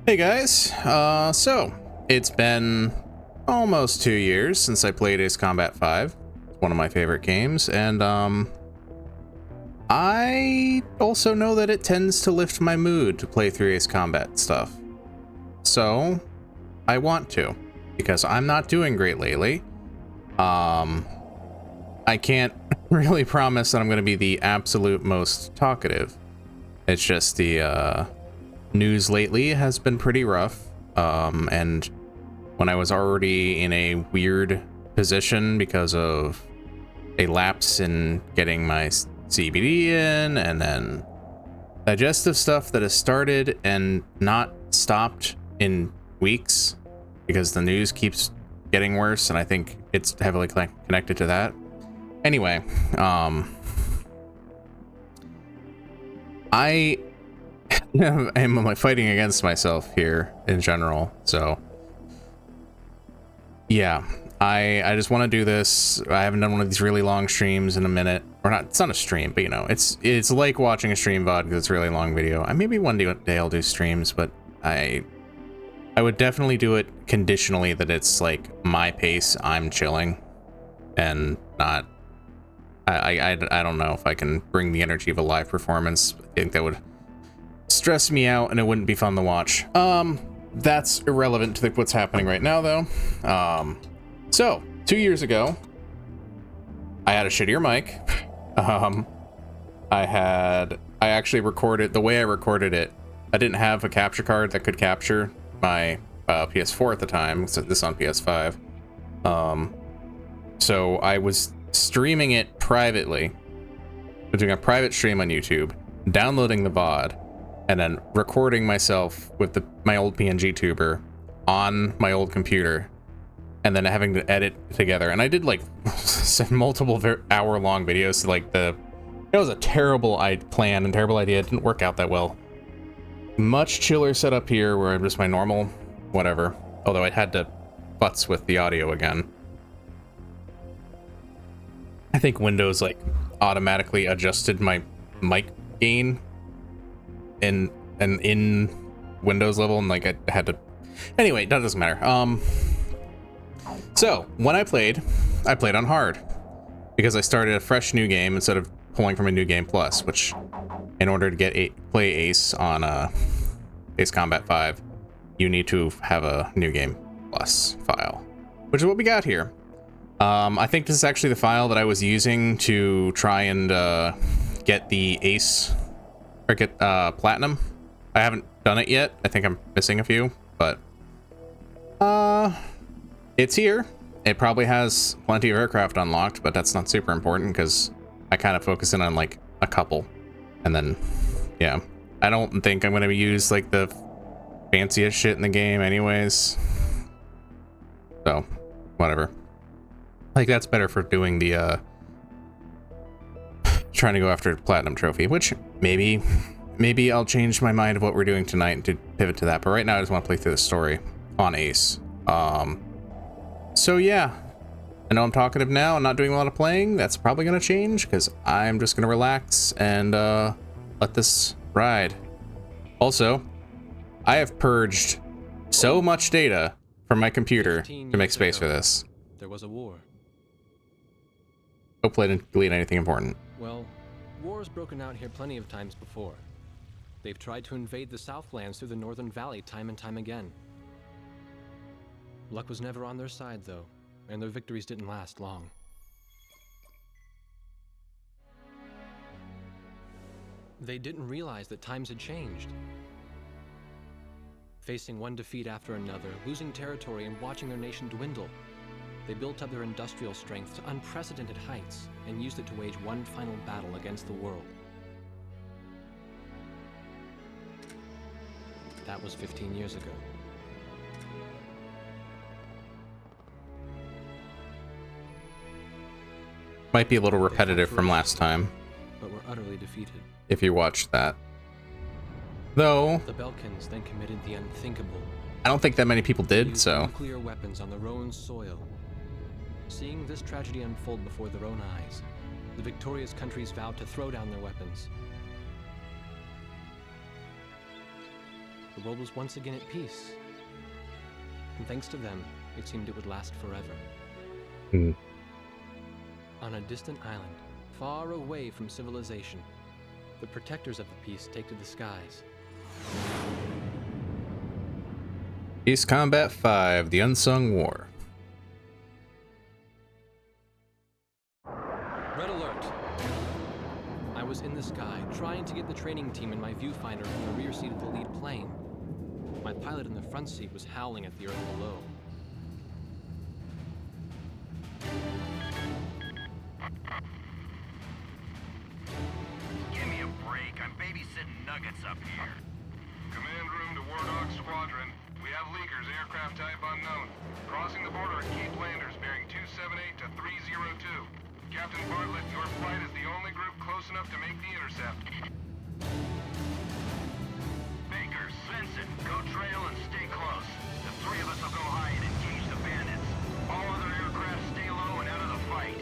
Hey guys, so it's been almost 2 years since I played Ace Combat 5. It's one of my favorite games, and I also know that it tends to lift my mood to play through Ace Combat stuff. So I want to, because I'm not doing great lately. I can't really promise that I'm going to be the absolute most talkative. It's just the news lately has been pretty rough, and when I was already in a weird position because of a lapse in getting my CBD in, and then digestive stuff that has started and not stopped in weeks because the news keeps getting worse, and I think it's heavily connected to that. Anyway, I am like fighting against myself here in general, so yeah, I just want to do this. I haven't done one of these really long streams in a minute, or not. It's not a stream, but you know, it's like watching a stream VOD because it's a really long video. I maybe one day I'll do streams, but I would definitely do it conditionally that it's like my pace, I'm chilling, and not. I don't know if I can bring the energy of a live performance. I think that would stress me out and it wouldn't be fun to watch. That's irrelevant to what's happening right now though. So 2 years ago I had a shittier mic. I actually recorded the way I recorded it. I didn't have a capture card that could capture my PS4 at the time, so this on PS5. So I was streaming it privately, doing a private stream on YouTube, downloading the VOD, and then recording myself with my old PNG tuber on my old computer, and then having to edit together. And I did like multiple hour-long videos. So like it was a terrible plan and terrible idea. It didn't work out that well. Much chiller setup here, where I'm just my normal whatever. Although I had to futz with the audio again. I think Windows like automatically adjusted my mic gain in Windows level, and like I had to. Anyway, that doesn't matter. So when I played on hard because I started a fresh new game instead of pulling from a new game plus, which in order to play Ace on Ace Combat 5, you need to have a new game plus file, which is what we got here. I think this is actually the file that I was using to try and get the Ace, or get Platinum. I haven't done it yet. I think I'm missing a few, but it's here. It probably has plenty of aircraft unlocked, but that's not super important because I kind of focus in on like a couple, and then yeah, I don't think I'm gonna use like the fanciest shit in the game anyways, so whatever. Like that's better for doing the trying to go after Platinum trophy, which maybe I'll change my mind of what we're doing tonight and to pivot to that. But right now I just want to play through the story on Ace. So yeah, I know I'm talkative now. I'm not doing a lot of playing. That's probably gonna change because I'm just gonna relax and let this ride. Also, I have purged so much data from my computer to make space for this. There was a war. Hopefully I didn't delete anything important. Well, war's broken out here plenty of times before. They've tried to invade the Southlands through the Northern Valley time and time again. Luck was never on their side, though, and their victories didn't last long. They didn't realize that times had changed. Facing one defeat after another, losing territory and watching their nation dwindle, they built up their industrial strength to unprecedented heights and used it to wage one final battle against the world. That was 15 years ago. Might be a little repetitive from last time, but were utterly defeated. if you watched that. Though, The Belkans then committed the unthinkable. I don't think that many people They did, used so. nuclear weapons on their own soil. Seeing this tragedy unfold before their own eyes, the victorious countries vowed to throw down their weapons. the world was once again at peace. And thanks to them, it seemed it would last forever. On a distant island, far away from civilization, the protectors of the peace take to the skies. Peace Combat 5, The Unsung War. Red alert! I was in the sky, trying to get the training team in my viewfinder from the rear seat of the lead plane. My pilot in the front seat was howling at the earth below. Give me a break. I'm babysitting nuggets up here. Command room to Wardog Squadron. We have leakers, aircraft type unknown. Crossing the border at Cape Landers, bearing 278 to 302. Captain Bartlett, your flight is the only group close enough to make the intercept. Baker, Svensson, go trail and stay close. The three of us will go high and engage the bandits. All other aircraft stay low and out of the fight.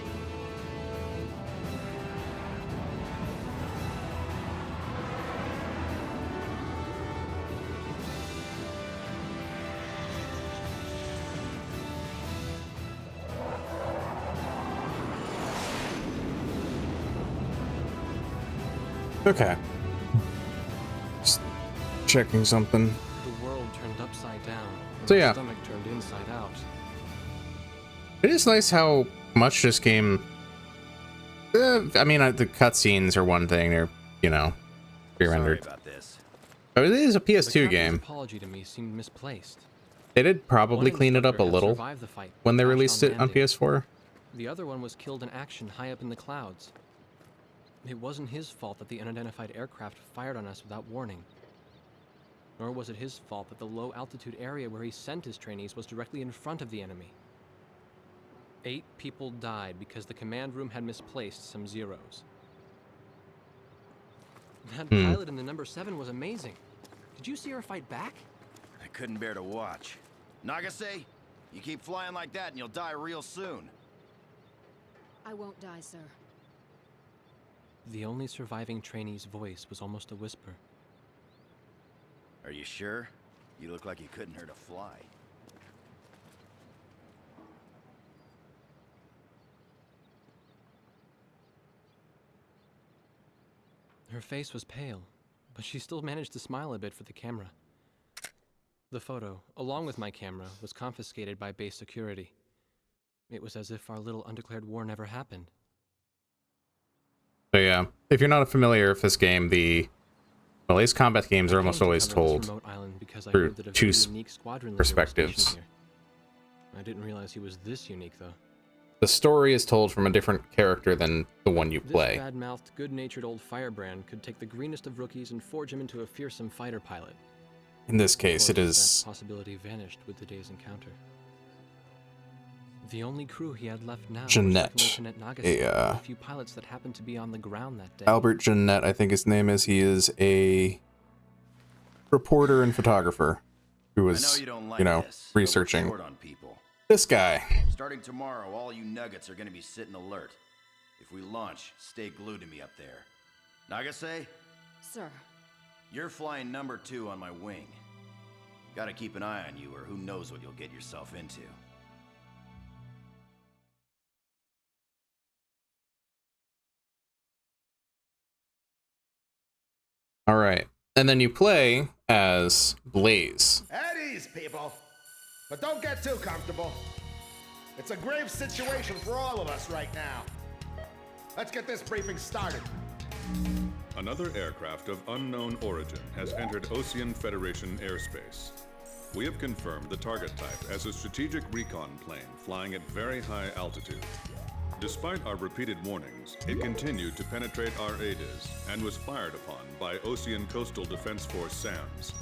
Okay. Just checking something. The world turned upside down, and So my yeah. stomach turned inside out. It is nice how much this game. I mean, the cutscenes are one thing; they're, you know, pre-rendered. Sorry about this. But it is a The PS2 captain's game. apology to me seemed misplaced. They did probably One clean it up a instructor had little survived the fight, when they crashed released it on landing. PS4. The other one was killed in action high up in the clouds. It wasn't his fault that the unidentified aircraft fired on us without warning. Nor was it his fault that the low-altitude area where he sent his trainees was directly in front of the enemy. 8 people died because the command room had misplaced some zeros. That pilot in the number 7 was amazing. Did you see her fight back? I couldn't bear to watch. Nagase, you keep flying like that and you'll die real soon. I won't die, sir. The only surviving trainee's voice was almost a whisper. Are you sure? You look like you couldn't hurt a fly. Her face was pale, but she still managed to smile a bit for the camera. The photo, along with my camera, was confiscated by base security. It was as if our little undeclared war never happened. So yeah, if you're not familiar with this game, well, these combat games are I almost came to always cover this told remote island because I through heard that a two very unique squadron leader was perspectives. stationed here. I didn't realize he was this unique, though. The story is told from a different character than the one you play. This bad-mouthed, good-natured old firebrand could take the greenest of rookies and forge him into a fearsome fighter pilot. In this case, it Of course, is that possibility vanished with the day's encounter. The only crew he had left now Jeanette, were Second Lieutenant Nagase a, and a few pilots that happened to be on the ground that day. Albert Jeanette, I think his name is. He is a reporter and photographer who I know was, you don't like you know, this, but we're researching short on people. this guy. Starting tomorrow, all you nuggets are gonna be sitting alert. If we launch, stay glued to me up there. Nagase, Sir, you're flying number 2 on my wing. Gotta keep an eye on you, or who knows what you'll get yourself into. All right. And then you play as Blaze. At ease, people. But don't get too comfortable. It's a grave situation for all of us right now. Let's get this briefing started. Another aircraft of unknown origin has entered Ocean Federation airspace. We have confirmed the target type as a strategic recon plane flying at very high altitude. Despite our repeated warnings, it continued to penetrate our ADIS and was fired upon by Ocean Coastal Defense Force SAMs.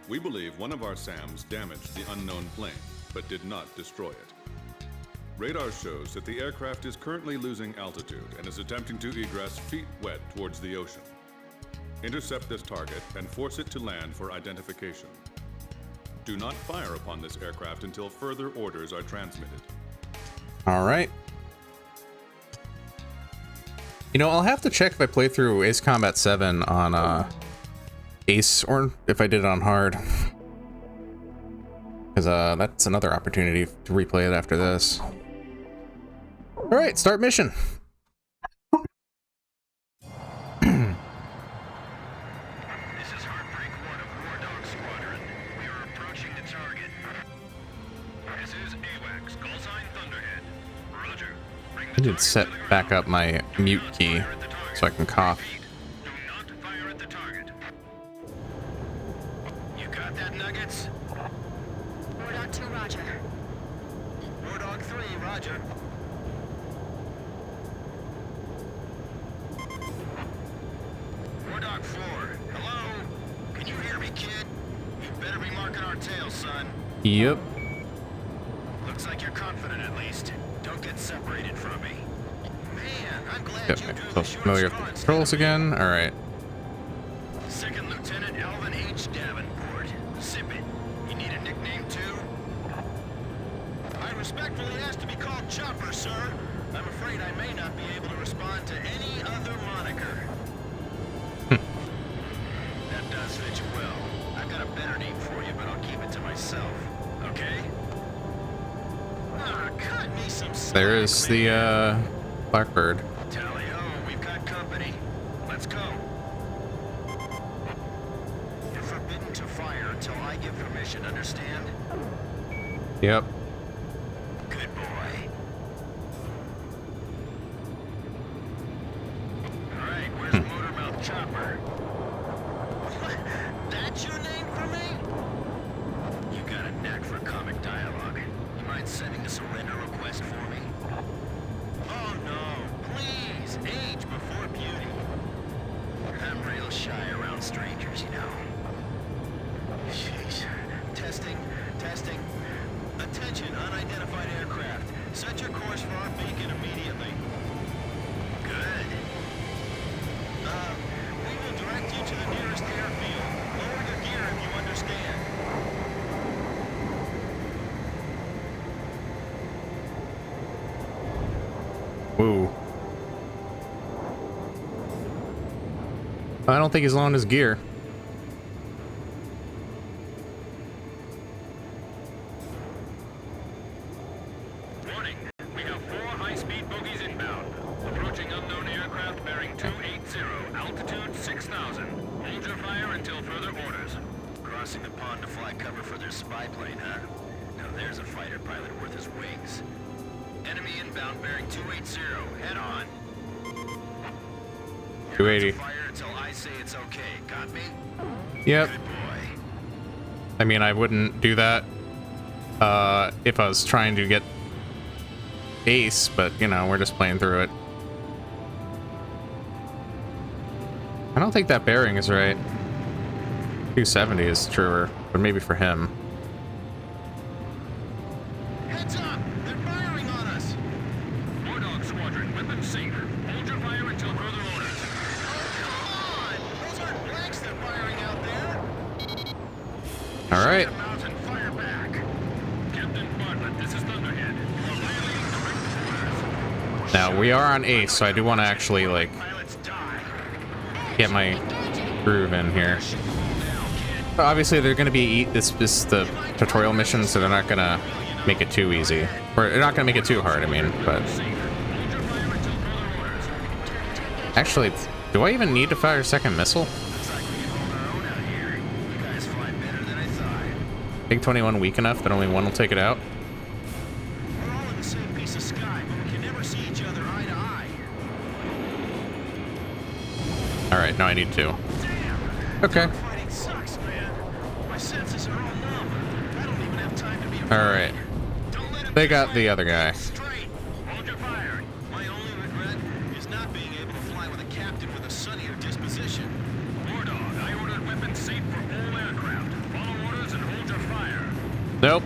We believe one of our SAMs damaged the unknown plane, but did not destroy it. Radar shows that the aircraft is currently losing altitude and is attempting to egress feet wet towards the ocean. Intercept this target and force it to land for identification. Do not fire upon this aircraft until further orders are transmitted. All right. You know, I'll have to check if I play through Ace Combat 7 on Ace, or if I did it on hard. Because that's another opportunity to replay it after this. Alright, start mission. This is Heartbreak 1 of Wardog Squadron. We are approaching the target. This is AWACS, call sign Thunderhead. Roger. Bring I did set back up my mute key so I can cough. Do not fire at the target. You got that, Nuggets? Wardog 2, roger. Wardog 3, roger. Wardog 4, hello? Can you hear me, kid? You better be marking our tail, son. Yep. Looks like you're confident at least. Don't get separated from me. Man, I'm glad Yep. you drew So the short familiar with straw the instead controls of me. again. Alright. Second Lieutenant Alvin H. Davenport. Sip it. You need a nickname too? I respectfully ask to be called Chopper, sir. I'm afraid I may not be able to respond to any other moniker. That does fit you well. I've got a better name for you, but I'll keep it to myself. Okay? Ah, cut me some slack, There is man. the Blackbird. Tally-ho, we've got company. Let's go. You're forbidden to fire until I give permission, understand? Yep. Good boy. Alright, where's Motormouth Chopper? That's your name for me? You got a knack for comic dialogue. You mind sending a surrender request for me? Oh no, please, age before beauty. I'm real shy around strangers, you know. Jeez. Testing, testing. Attention, unidentified aircraft. Set your course for our beacon immediately. Good. We will direct you to the nearest airfield. Lower your gear if you understand. Woo. I don't think he's on his gear. Warning, we have 4 high-speed bogies inbound. Approaching unknown aircraft bearing 280, altitude 6,000. Hold your fire until further orders. Crossing the pond to fly cover for their spy plane, huh? Now there's a fighter pilot worth his wings. Enemy inbound bearing 280, head on. 280. Fire until I say it's okay, got me? Yep. Good boy. I mean, I wouldn't do that if I was trying to get Ace, but, you know, we're just playing through it. I don't think that bearing is right. 270 is truer, but maybe for him. Heads up! They're firing on us! Wardog Squadron, weapons safe. Hold your fire until further orders. Oh, come on! Those aren't blanks they're firing out there! All right. Shoot them out and fire back. Captain Bartlett, this is Thunderhead. You are violating direct orders. Now, we are on Ace, so I do want to actually, like, Pilots die. get my groove in here. Shoot them all down, kid. But obviously, they're going to be this the tutorial mission, so they're not going to make it too easy. Or they're not going to make it too hard, I mean, but... Safe. Hold your fire until further orders. Actually, do I even need to fire a second missile? Looks like we can hold our own out here. You guys fly better than I thought. Big 21 weak enough that only one will take it out? We're all in the same piece of sky, but we can never see each other eye to eye. Alright, now I need two. Damn! Okay. Fighting sucks, man. My senses are all numb. I don't even have time to be afraid. Alright. Don't let him They get got away. the other guy. Straight. Hold your fire. My only regret is not being able to fly with a captain with a sunnier disposition. Wardog, I ordered weapons safe for all aircraft. Follow orders and hold your fire. Nope.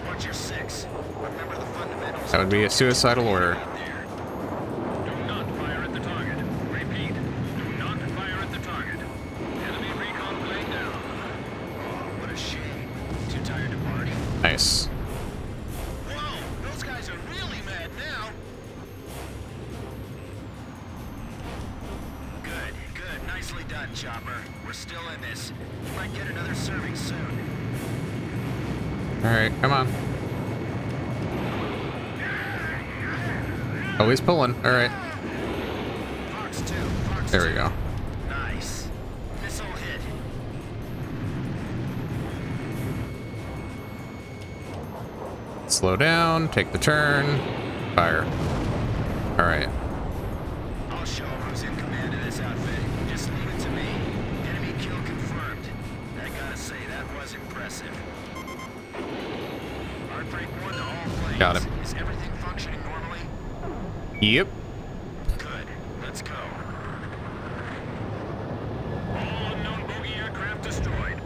Watch your 6. Remember the fundamentals. That would be a suicidal order. Out there. Do not fire at the target. Repeat. Do not fire at the target. Enemy recon plane down. Oh, what a shame. Too tired to party? Nice. Whoa! Those guys are really mad now. Good. We're still in this. We might get another serving soon. All right, come on. Oh, he's pulling. All right. Fox 2, Fox There we 2. go. Nice. Missile hit. Slow down, take the turn, fire. All right. I'll show him who's in command of this outfit. Just leave it to me. Enemy kill confirmed. I gotta say, that was impressive. Heartbreak 1 to all planes. Got him. Is everything functioning normally? Yep. Good. Let's go. All unknown bogey aircraft destroyed.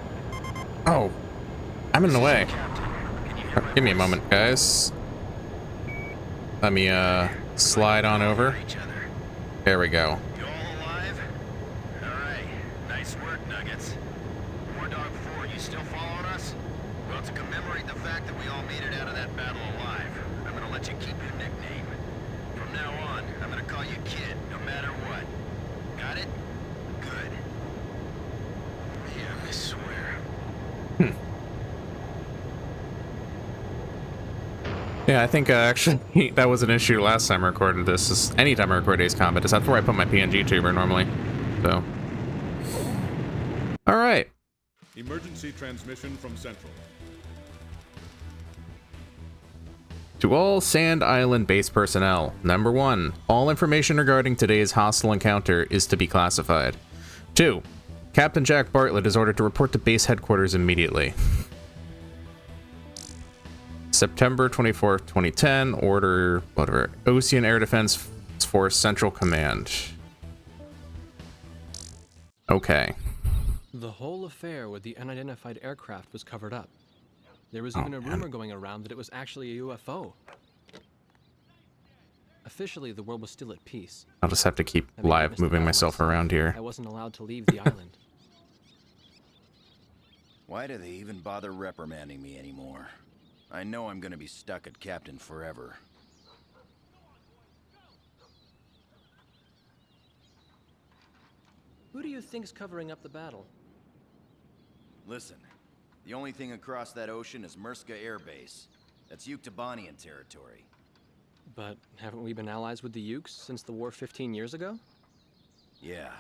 Oh, I'm in the way. Captain, can you hear my Give me a voice? moment, guys. Let me slide on over. Each other. There we go. You all alive? All right. Nice work, Nuggets. Wardog 4, you still following us? Well, to commemorate the fact that we all made it out of that battle alive, I'm gonna let you keep your nickname. From now on, I'm gonna call you Kid, no matter what. Got it? Good. Yeah, I swear. Yeah, I think actually that was an issue last time I recorded this. Is anytime I record Ace Combat, is that's where I put my PNG tuber normally. So, all right. Emergency transmission from Central. To all Sand Island base personnel, number 1, all information regarding today's hostile encounter is to be classified. 2, Captain Jack Bartlett is ordered to report to base headquarters immediately. September 24th, 2010, order, whatever, Ocean Air Defense Force Central Command. Okay. The whole affair with the unidentified aircraft was covered up. There was even a rumor going around that it was actually a UFO. Officially, the world was still at peace. I'll just have to keep Having live witnessed it moving all myself myself, around here. I wasn't allowed to leave the island. Why do they even bother reprimanding me anymore? I know I'm gonna be stuck at Captain forever. Who do you think's covering up the battle? Listen, the only thing across that ocean is Murska Air Base. That's Yuktobanian territory. But haven't we been allies with the Ukes since the war 15 years ago? Yeah.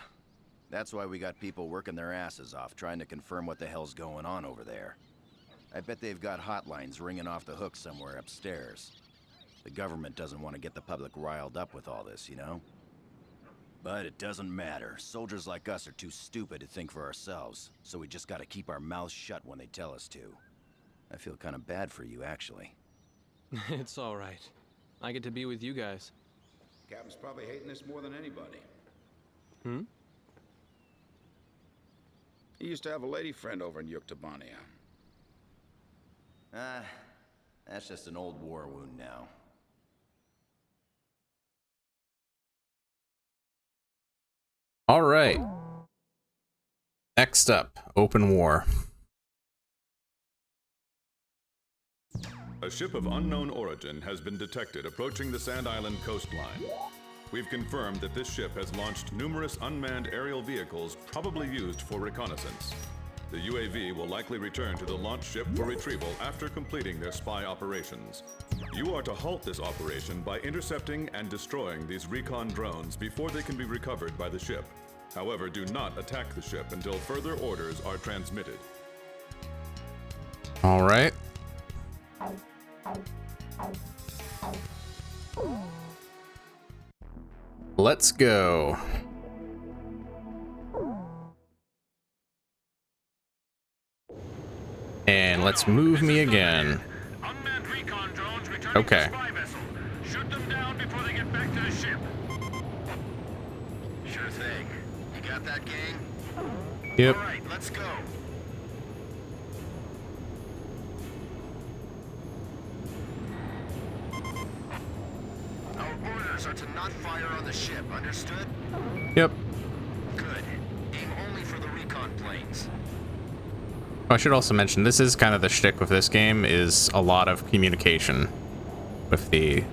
That's why we got people working their asses off trying to confirm what the hell's going on over there. I bet they've got hotlines ringing off the hook somewhere upstairs. The government doesn't want to get the public riled up with all this, you know? But it doesn't matter. Soldiers like us are too stupid to think for ourselves, so we just gotta keep our mouths shut when they tell us to. I feel kind of bad for you, actually. It's all right. I get to be with you guys. Captain's probably hating this more than anybody. Hmm? He used to have a lady friend over in Yuktobania. That's just an old war wound now. All right. Next up, open war. A ship of unknown origin has been detected approaching the Sand Island coastline. We've confirmed that this ship has launched numerous unmanned aerial vehicles probably used for reconnaissance. The UAV will likely return to the launch ship for retrieval after completing their spy operations. You are to halt this operation by intercepting and destroying these recon drones before they can be recovered by the ship. However, do not attack the ship until further orders are transmitted. All right. Let's go. And let's move me again. Unmanned recon drones returning Okay. to spy vessel. Shoot them down before they get back to the ship. Sure thing. You got that, gang? Yep. All right, let's go. Our orders are to not fire on the ship, understood? Yep. Good. Aim only for the recon planes. I should also mention this is kind of the shtick with this game is a lot of communication with the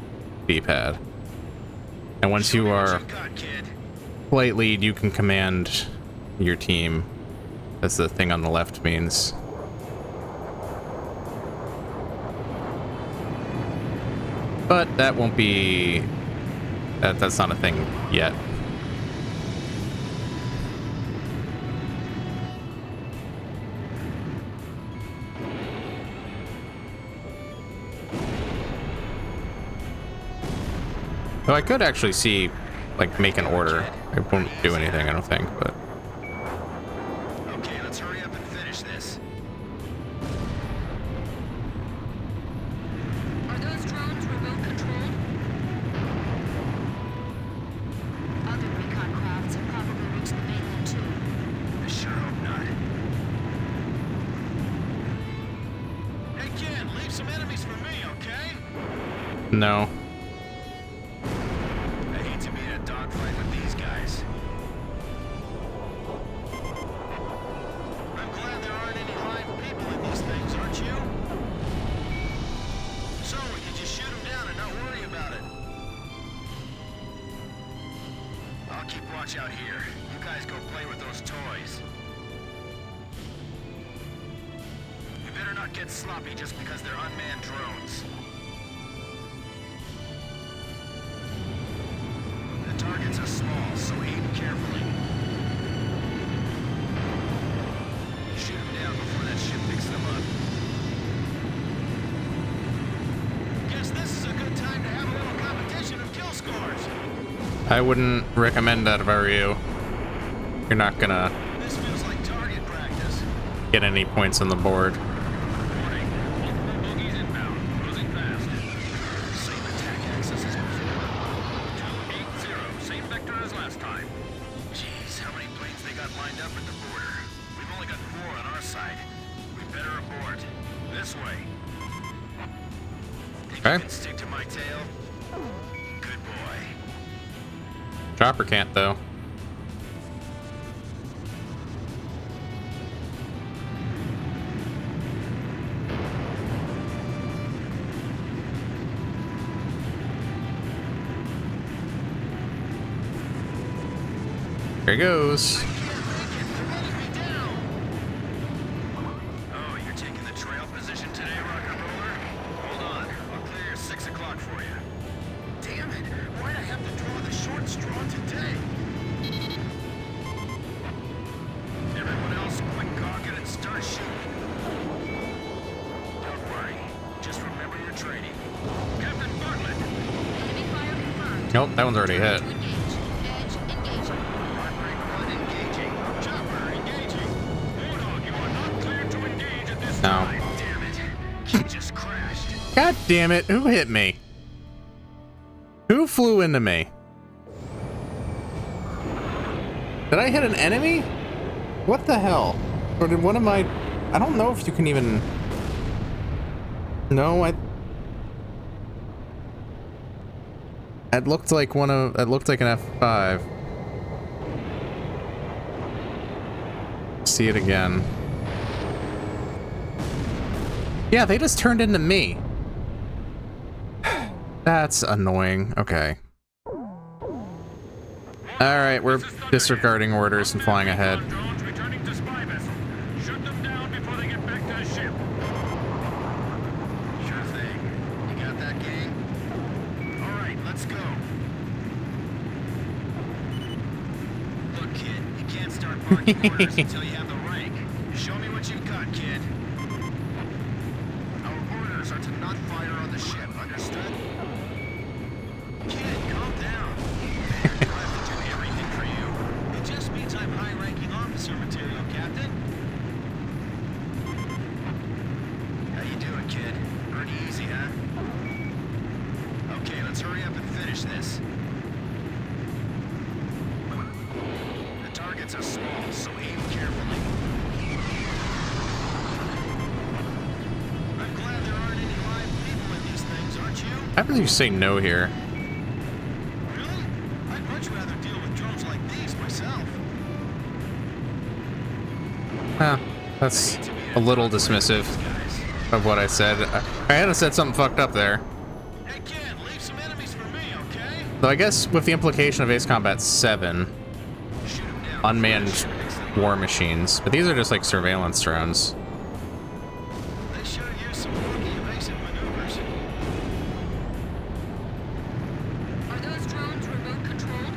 D-pad. And once you are What you got, kid? flight lead, you can command your team as the thing on the left means. But that won't be... that's not a thing yet. So I could actually see, like, make an order. It won't do anything, I don't think, but... Okay, let's hurry up and finish this. Are those drones remote controlled? Other recon crafts have probably reached the mainland too. I sure hope not. Hey kid, leave some enemies for me, okay? No. I hate to be in a dogfight with these guys. I'm glad there aren't any live people in these things, aren't you? So we can just shoot them down and not worry about it. I'll keep watch out here. You guys go play with those toys. You better not get sloppy just because they're unmanned drones. The targets are small, so aim carefully. Shoot them down before that ship picks them up. Guess this is a good time to have a little competition of kill scores. I wouldn't recommend that if I were you. You're not gonna This feels like target practice. get any points on the board. Warning. Multiple bogies inbound. Closing fast. Same attack axis as before. 280. Same vector as last time. Jeez, how many planes they got lined up at the border? We've only got 4 on our side. We better abort. This way. Think Okay. you can stick to my tail? Good boy. Chopper can't, though. There he goes. Oh, you're taking the trail position today, rock and roller? Hold on, I'll clear 6 o'clock for you. Damn it! Why'd I have to draw the short straw today? Everyone else, quick cock it and start shooting. Don't worry, just remember your training. Captain Bartlett. Enemy fire confirmed. Nope, that one's already hit. To engage. Edge engaging. Heartbreak 1 engaging. Chopper engaging. Wardog, you are not cleared to engage at this No. time. Damn it! Key just crashed. God damn it, who hit me? Who flew into me? Did I hit an enemy? What the hell? Or did one of my... I don't know if you can even... No, it looked like one of... It looked like an F5. See it again. Yeah, they just turned into me. That's annoying. Okay. Alright, we're disregarding orders and flying ahead. Drones returning to spy vessel. Shoot them down before they get back to the ship. Sure thing. You got that, gang? All right, let's go. Look, kid, you can't start barking orders until you have the rank. Show me what you've got, kid. Our orders are to not fire on the ship, understood? Kid, calm down. Man, I don't have to do everything for you. It just means I'm high-ranking officer material, Captain. How you doing, kid? Pretty easy, huh? Okay, let's hurry up and finish this. The targets are small, so aim carefully. I'm glad there aren't any live people in these things, aren't you? How do you say no here? Really? I'd much rather deal with drones like these myself. Huh, that's a little dismissive of what I said. I had to said something fucked up there. Hey kid, leave some enemies for me, okay? Though I guess with the implication of Ace Combat 7, Shoot 'em down. unmanned Mix them war machines, but these are just like surveillance drones. They sure use some funky evasive maneuvers. Are those drones remote controlled?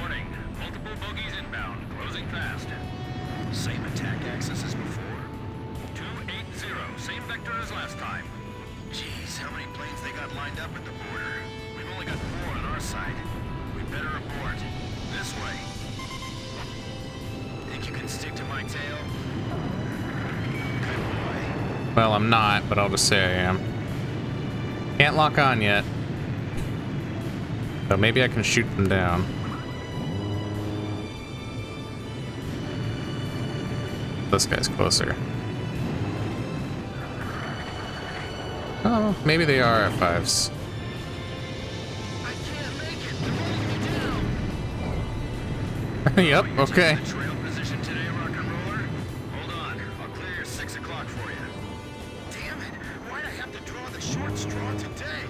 Warning, multiple bogies inbound, closing fast. Same attack axis as before. 280, same vector as last time. Jeez, how many planes they got lined up at the border? We've only got 4 on our side. We better abort. This way. Think you can stick to my tail? Good boy. Well, I'm not, but I'll just say I am. Can't lock on yet. So maybe I can shoot them down. This guy's closer. Oh, maybe they are F5s. I can't make it. They're holding me down. Yep, okay. The trail position today, rock and roller? Hold on. I'll clear your 6 o'clock for you. Damn it. Why'd I have to draw the short straw today?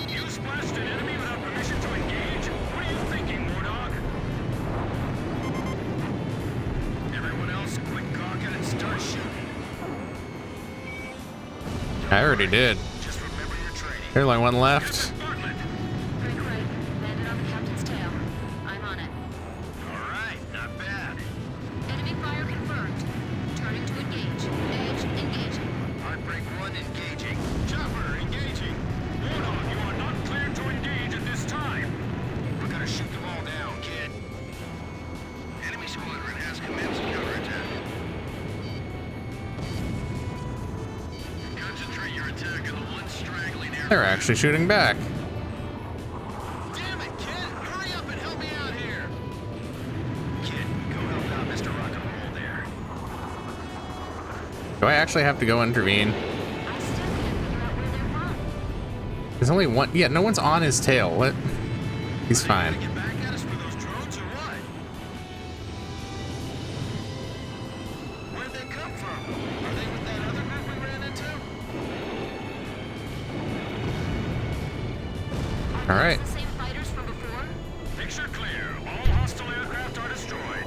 You splashed an enemy without permission to engage? What are you thinking, Wardog? Everyone else, quit gawking and start shooting. I already did. Just remember your training. There's only one left. Bartlett! Break right. Landed on the captain's tail. I'm on it. All right, not bad. Enemy fire confirmed. Turning to engage. Edge engaging. Heartbreak 1 engaging. Chopper, engaging! Wardog, you are not cleared to engage at this time! We're gonna shoot them all down, kid. Enemy squadron has commenced counterattack. Concentrate your attack on the one straggling air. They're actually shooting back. Damn it, kid! Hurry up and help me out here! Kid, go help out Mr. Rock and Roll there. Do I actually have to go intervene? I still can't figure out where they're from. There's only one. Yeah, no one's on his tail. What? He's fine. Get back at us with those drones or what? Where'd they come from? Are they with that other group we ran into? All right. The same fighters from before? Picture clear. All hostile aircraft are destroyed.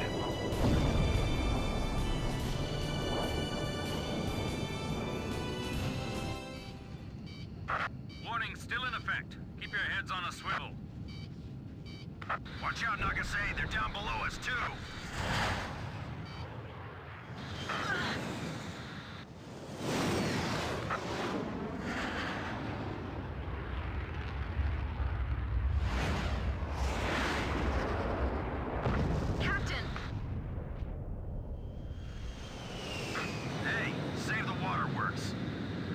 Warning still in effect. Keep your heads on a swivel. Watch out, Nagasei. They're down below us, too. Captain! Hey, save the waterworks.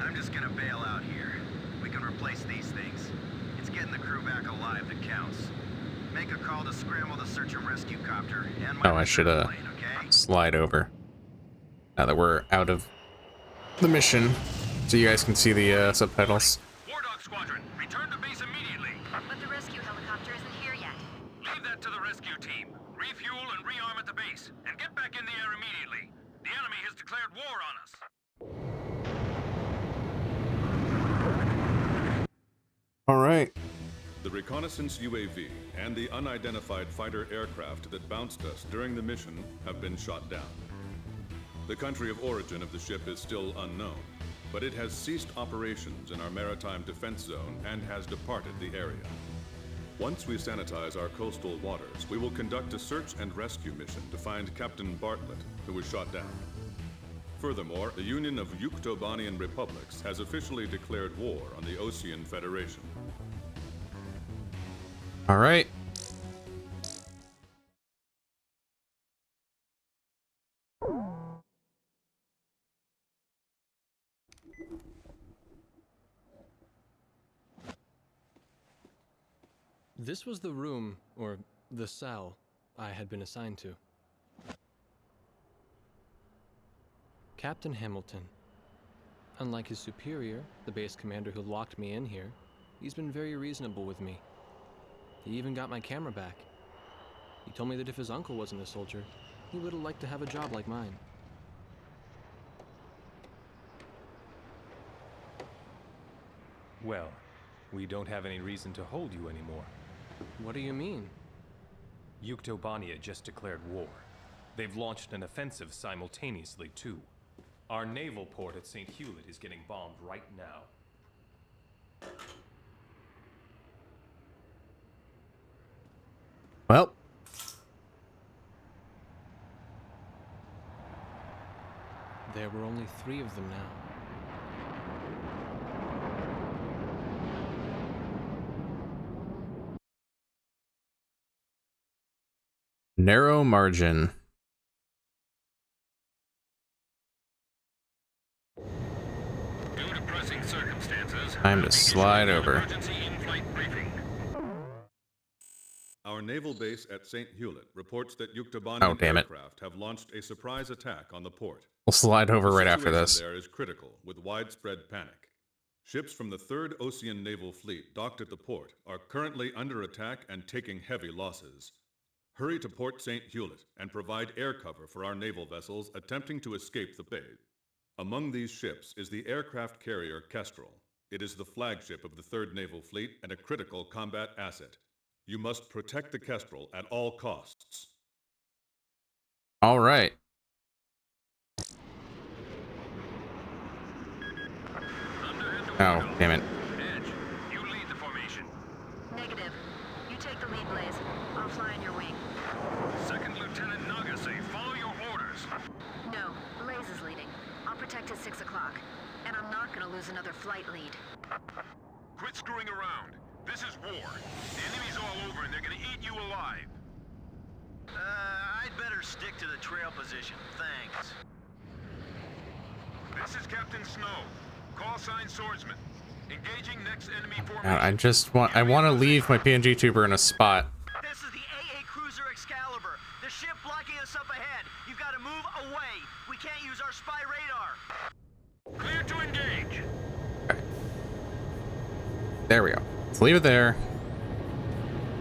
I'm just gonna bail out here. We can replace these things. It's getting the crew back alive that counts. Make a call to scramble the search and rescue copter and my Oh, I should plane, okay? slide over. Now that we're out of the mission, so you guys can see the subtitles. Wardog Squadron, return to base immediately. But the rescue helicopter isn't here yet. Leave that to the rescue team. Refuel and rearm at the base, and get back in the air immediately. The enemy has declared war on us. All right. The reconnaissance UAV and the unidentified fighter aircraft that bounced us during the mission have been shot down. The country of origin of the ship is still unknown, but it has ceased operations in our maritime defense zone and has departed the area. Once we sanitize our coastal waters, we will conduct a search and rescue mission to find Captain Bartlett, who was shot down. Furthermore, the Union of Yuktobanian Republics has officially declared war on the Osean Federation. All right. This was the room, or the cell, I had been assigned to. Captain Hamilton. Unlike his superior, the base commander who locked me in here, he's been very reasonable with me. He even got my camera back. He told me that if his uncle wasn't a soldier, he would have liked to have a job like mine. Well, we don't have any reason to hold you anymore. What do you mean? Yuktobania just declared war. They've launched an offensive simultaneously, too. Our naval port at St. Hewlett is getting bombed right now. Well. There were only 3 of them now. Narrow margin. Due to pressing circumstances, Time to slide over. emergency in-flight briefing. Our naval base at St. Hewlett reports that Oh, Yuktobanian damn it. aircraft have launched a surprise attack on the port. We'll slide over The right after situation this. there is critical, with widespread panic. Ships from the 3rd Ocean Naval Fleet docked at the port are currently under attack and taking heavy losses. Hurry to Port St. Hewlett and provide air cover for our naval vessels attempting to escape the bay. Among these ships is the aircraft carrier Kestrel. It is the flagship of the 3rd Naval Fleet and a critical combat asset. You must protect the Kestrel at all costs. All right. Oh, damn it. Edge, you lead the formation. Negative. You take the lead, Blaze. I'll fly in your wing. Second Lieutenant Nagase, follow your orders. No, Blaze is leading. I'll protect at 6 o'clock. And I'm not gonna lose another flight lead. Quit screwing around. This is war. The enemy's all over and they're gonna eat you alive. I'd better stick to the trail position, thanks. This is Captain Snow. Call sign Swordsman. Engaging next enemy I formation. want to leave my PNG tuber in a spot. This is the AA Cruiser Excalibur. The ship blocking us up ahead. You've got to move away. We can't use our spy radar. Clear to engage. There we go. Let's leave it there.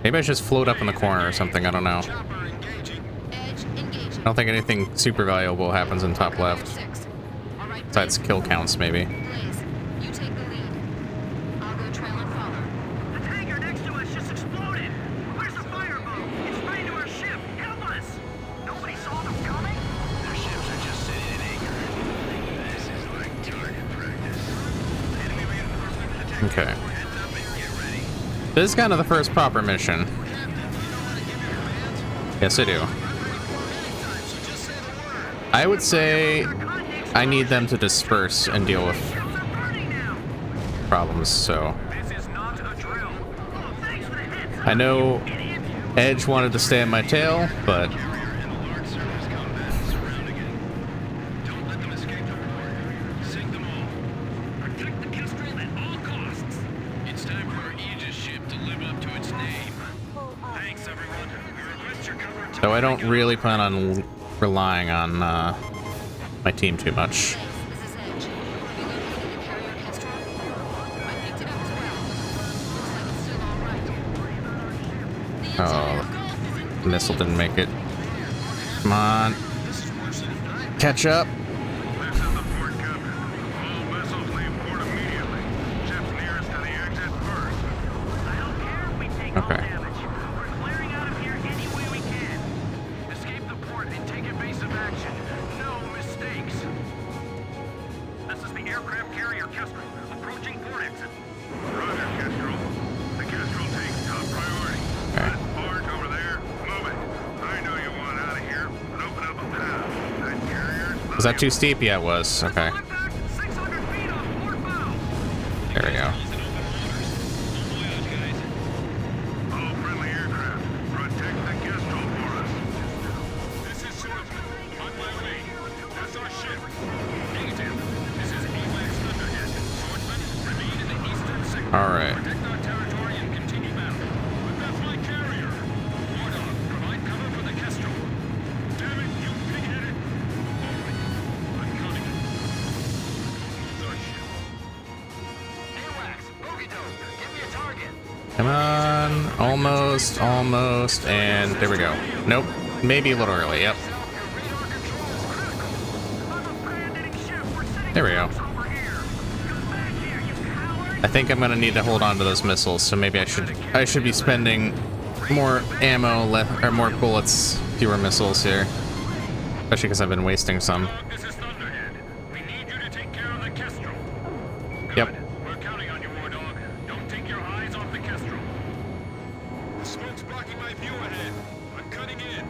Maybe I should just float up in the corner or something. I don't know. Chopper engaging. Edge, engaging. I don't think anything super valuable happens in top left. 6. All right, Besides kill counts, maybe. Blaze, you take the lead. I'll go trail and follow. The tanker next to us just exploded. Where's the fireboat? It's right into our ship. Help us. Nobody saw them coming? Their ships are just sitting in anchor. This is like target practice. Enemy reinforcement attack. Okay. Heads up and get ready. This is kind of the first proper mission. Yes, I do. I would say I need them to disperse and deal with problems, so. This is not a drill. I know Edge wanted to stay on my tail, but Don't let them escape the port. Sink them all. Protect the Kestrel at all costs. It's time for our Aegis ship to live up to its name. Thanks, everyone. We request your cover. so I don't really plan on relying on my team too much. Blaze, this is Edge. Have you located the carrier Kestrel? I picked it up as well. Looks like it's still all right. The entire Gulf is in The missile didn't make it. Come on. Catch up. This is the port captain. All vessels leave port immediately. Ships nearest to the exit first. I don't care if we take all Okay. damage. We're clearing out of here any way we can. Escape the port and take evasive action. No mistakes. This is the aircraft carrier Kestrel, approaching port exit. Roger, Kestrel. The Kestrel takes top priority. Okay. That barge over there, move it. I know you want out of here, but open up a path. That carrier's Was that too steep? Yeah, it was. Okay. Impact 600 feet off port bow. There we go. All friendly aircraft, protect the Kestrel for us. This is Swordsman. On my way. That's our ship. Negative. This is AWACS Thunderhead. Swordsman, remain in the eastern sector. All right. Protect our territory and continue battle. But that's my carrier. Wardog, provide cover for the Kestrel. Damn it, you pig-headed. I'm coming. It's our ship. AWACS, bogey dope. Give me a target. Come on. Almost, almost, and there we go. Nope. Maybe a little early. Yep. There we go. I think I'm gonna need to hold on to those missiles, so maybe I should be spending more ammo, or more bullets, fewer missiles here. Especially because I've been wasting some. This is Thunderhead. We need you to take care of the Kestrel. Good. Yep. We're counting on you, Wardog. Don't take your eyes off the Kestrel. The smoke's blocking my view ahead. I'm cutting in.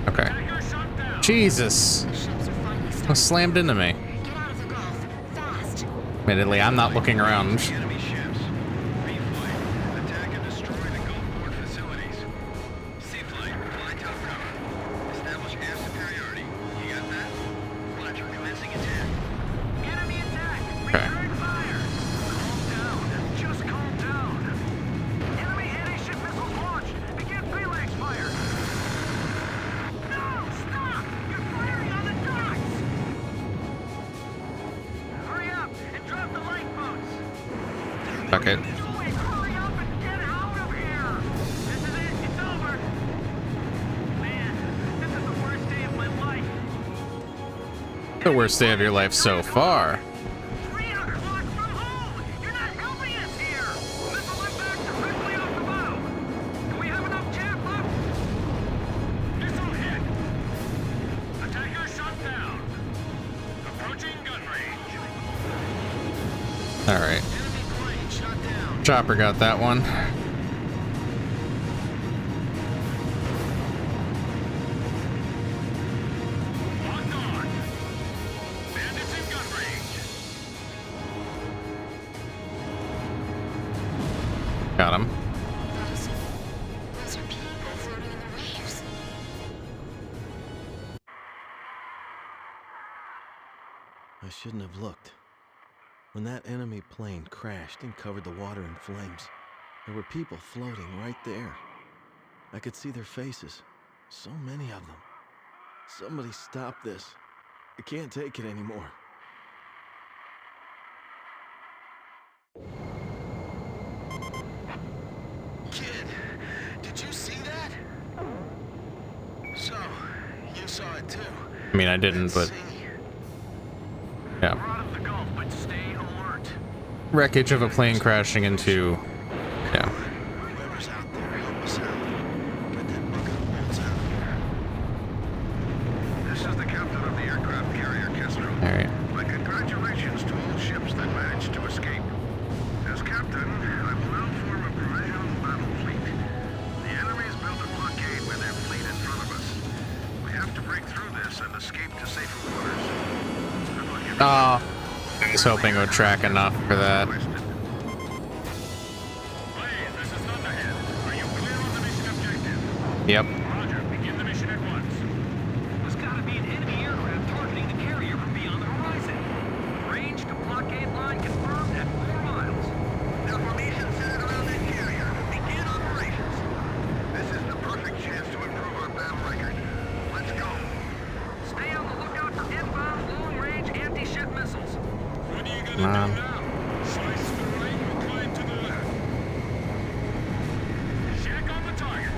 Okay. Attacker shot down. Jesus. The ships are finally What starting. slammed into me? Get out of the Gulf. Fast. Admittedly, I'm not looking around. Enemy ships. Reflight. Attack and destroy the Gulfport facilities. Seaflight. Fly top cover. Establish air superiority. You got that? Roger. Commencing attack. Enemy attack. Okay. Return fire. Calm down. Just calm down. Enemy anti-ship missiles launched. Begin phalanx fire. No! Stop! You're firing on the docks! Hurry up and drop the lifeboats. Fuck it. Zoe, hurry up and get out of here! This is it. It's over. Man, this is the worst day of my life. The worst day of your life so far. 3 o'clock from home! You're not helping us here! Missile impact directly off the bow! Do we have enough chaff left? Missile hit! Attacker shot down. Approaching gun range. Alright. Enemy plane shot down. Chopper got that one. Locked on. Bandits in gun range. Got him. Those are people floating in the waves. I shouldn't have looked. When that enemy plane crashed and covered the water in flames, there were people floating right there. I could see their faces. So many of them. Somebody stop this. I can't take it anymore. Kid, did you see that? So, you saw it too. I mean, I didn't, but See? yeah. We're out of the Gulf, but stay alert. Wreckage of a plane crashing into. Yeah. Whoever's out there, help us out. Get that bucket of bolts out. This is the captain of the aircraft carrier Kestrel. Alright. My congratulations to all ships that managed to escape. As captain, I will now form a provisional battle fleet. The enemy's built a blockade with their fleet in front of us. We have to break through this and escape to safer waters. Good luck, everyone. Oh, I was hoping it would track enough for that. Blaze, this is Thunderhead. Are you clear on the mission objective? Yep. Roger, begin the mission at once. There's gotta be an enemy aircraft targeting the carrier from beyond the horizon. Range to blockade line confirmed at 4 miles. Now formation centered around that carrier. Begin operations. This is the perfect chance to improve our battle record. Let's go. Stay on the lookout for inbound long-range anti-ship missiles. What are you gonna Come on. do now? Slice to the right and climb to the left. Check on the target.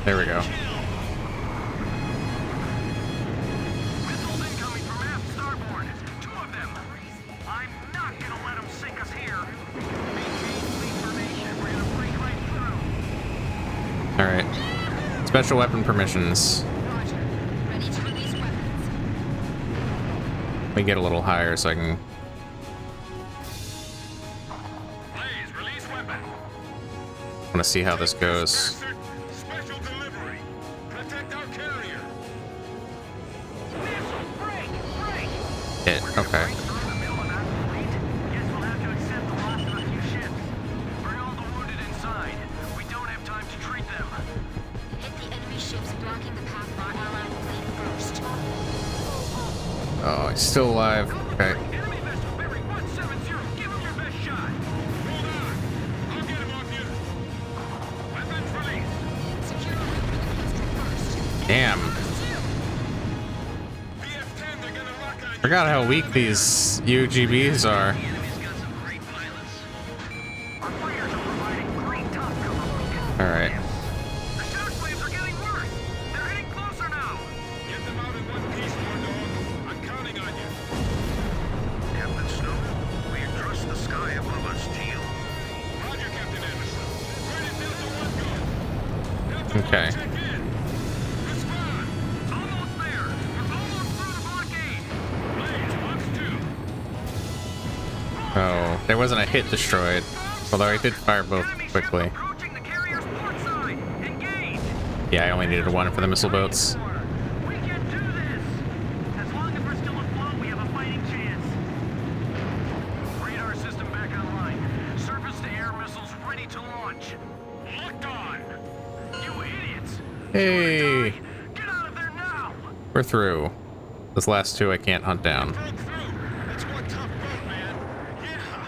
There we go. Missiles incoming from aft starboard. 2 of them. I'm not gonna let them sink us here. Maintain fleet formation. We're gonna break right through. Alright. Special weapon permissions. Roger. Ready to release weapons. Let me get a little higher so I can. Blaze, release weapon. Want to see how this goes. Bastard, special delivery. Protect our carrier. Missile, break, break. Hit. Okay. Through the middle of that fleet. Guess we'll have to accept the loss of a few ships. Bring all the wounded inside. We don't have time to treat them. Hit the enemy ships blocking the path of our allied fleet first. Oh, he's still alive. Okay. Enemy vessel bearing 170. Give him your best shot. Hold on. I'll get him off you. Weapons released. Secure a route for the Kestrel first. Damn. BF-10, they're gonna lock on you. Forgot how weak these UGBs are. The enemy's got some great pilots. Our fighters are providing great top cover. Alright. The shock waves are getting worse. They're hitting closer now. Get them out in one piece, Wardog. I'm counting on you. Captain Snow, we trust the sky above us, team. Okay. Oh, there wasn't a hit destroyed. Although I did fire both quickly. Yeah, I only needed one for the missile boats. We can do this! As long as we're still afloat, we have a fighting chance. Radar system back online. Surface-to-air missiles ready to launch. Locked on! You idiots! Hey! Get out of there now! We're through. Those last two I can't hunt down. That's one tough boat, man. Yeah!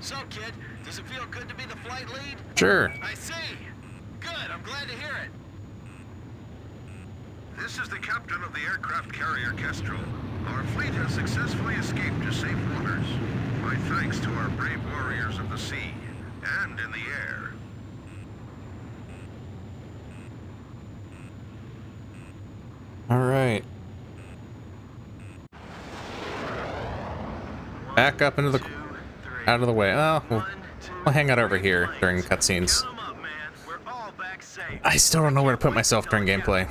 So, kid, does it feel good to be the flight lead? Sure. I see. Good, I'm glad to hear it. This is the captain of the aircraft carrier Kestrel. Our fleet has successfully escaped to safe waters. My thanks to our brave warriors of the sea and in the air. All right. Back up into the... out of the way. Oh, we'll hang out over here during cutscenes. I still don't know where to put myself during gameplay.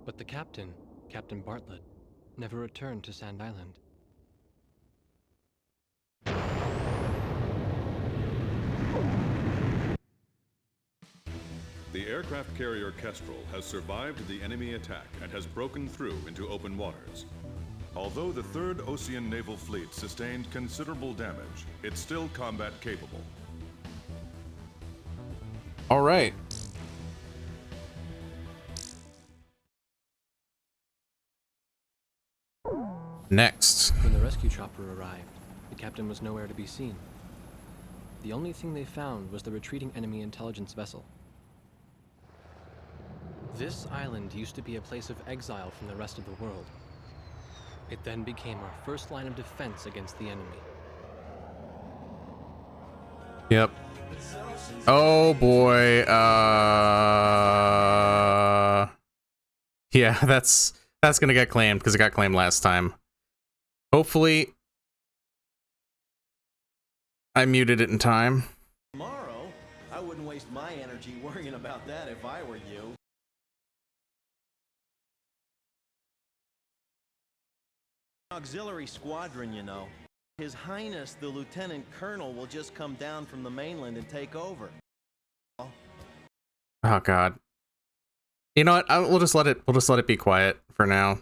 But the captain, Captain Bartlett, never returned to Sand Island. The aircraft carrier Kestrel has survived the enemy attack and has broken through into open waters. Although the 3rd Ocean Naval Fleet sustained considerable damage, it's still combat capable. All right. Next. When the rescue chopper arrived, the captain was nowhere to be seen. The only thing they found was the retreating enemy intelligence vessel. This island used to be a place of exile from the rest of the world. It then became our first line of defense against the enemy. Yep. Oh boy. Yeah, that's gonna get claimed because it got claimed last time. Hopefully, I muted it in time. Tomorrow, I wouldn't waste my energy worrying about that if I were you. Auxiliary squadron, you know. His Highness, the Lieutenant Colonel, will just come down from the mainland and take over. Oh God. You know what? We'll just let it be quiet for now.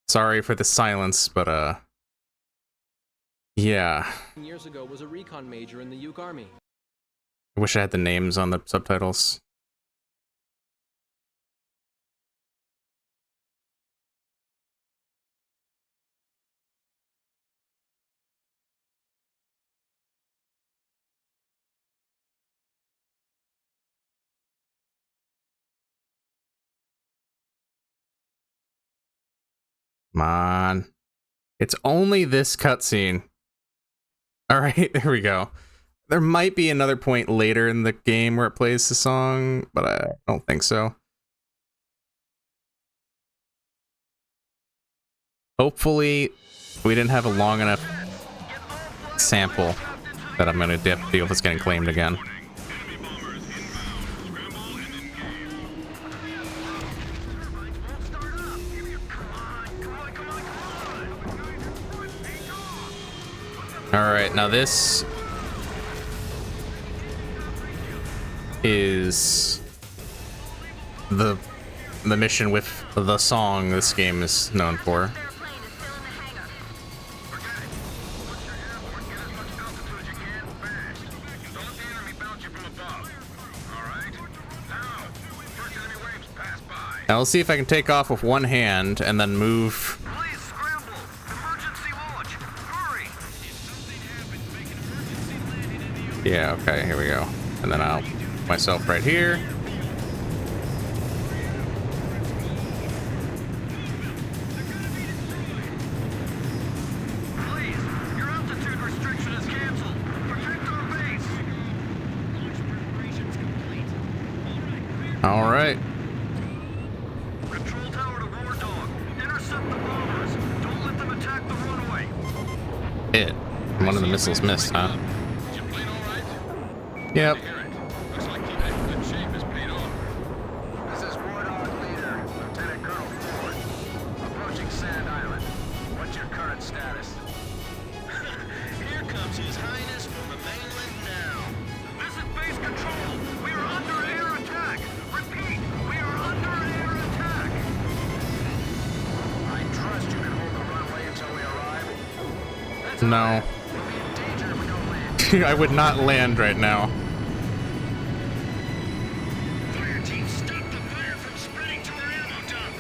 Sorry for the silence, but yeah. Years ago was a recon major in the Yuk Army. I wish I had the names on the subtitles. Come on. It's only this cutscene. Alright, there we go. There might be another point later in the game where it plays the song, but I don't think so. Hopefully, we didn't have a long enough sample that I'm gonna deal with this getting claimed again. Alright, now this is the mission with the song this game is known for. Now let's see if I can take off with one hand and then move. Yeah, okay, here we go. And then I'll put myself right here. Please, your altitude restriction is canceled. Protect our base. Launch preparations complete. All right. Control tower to Intercept the bombers. Don't let them attack the runway. Hit. One of the missiles missed, huh? Is your plane all right? Yep. Hear it. Looks like keeping in good shape has paid off. This is Wardog leader, Lieutenant Colonel Ford. Approaching Sand Island. What's your current status? Here comes His Highness from the mainland now. This is base control. We are under air attack. Repeat, we are under air attack. I trust you can hold the runway until we arrive. That's No. We'll be in danger if we don't land. I would not land right now. Fire team, stop the fire from spreading to our ammo dump.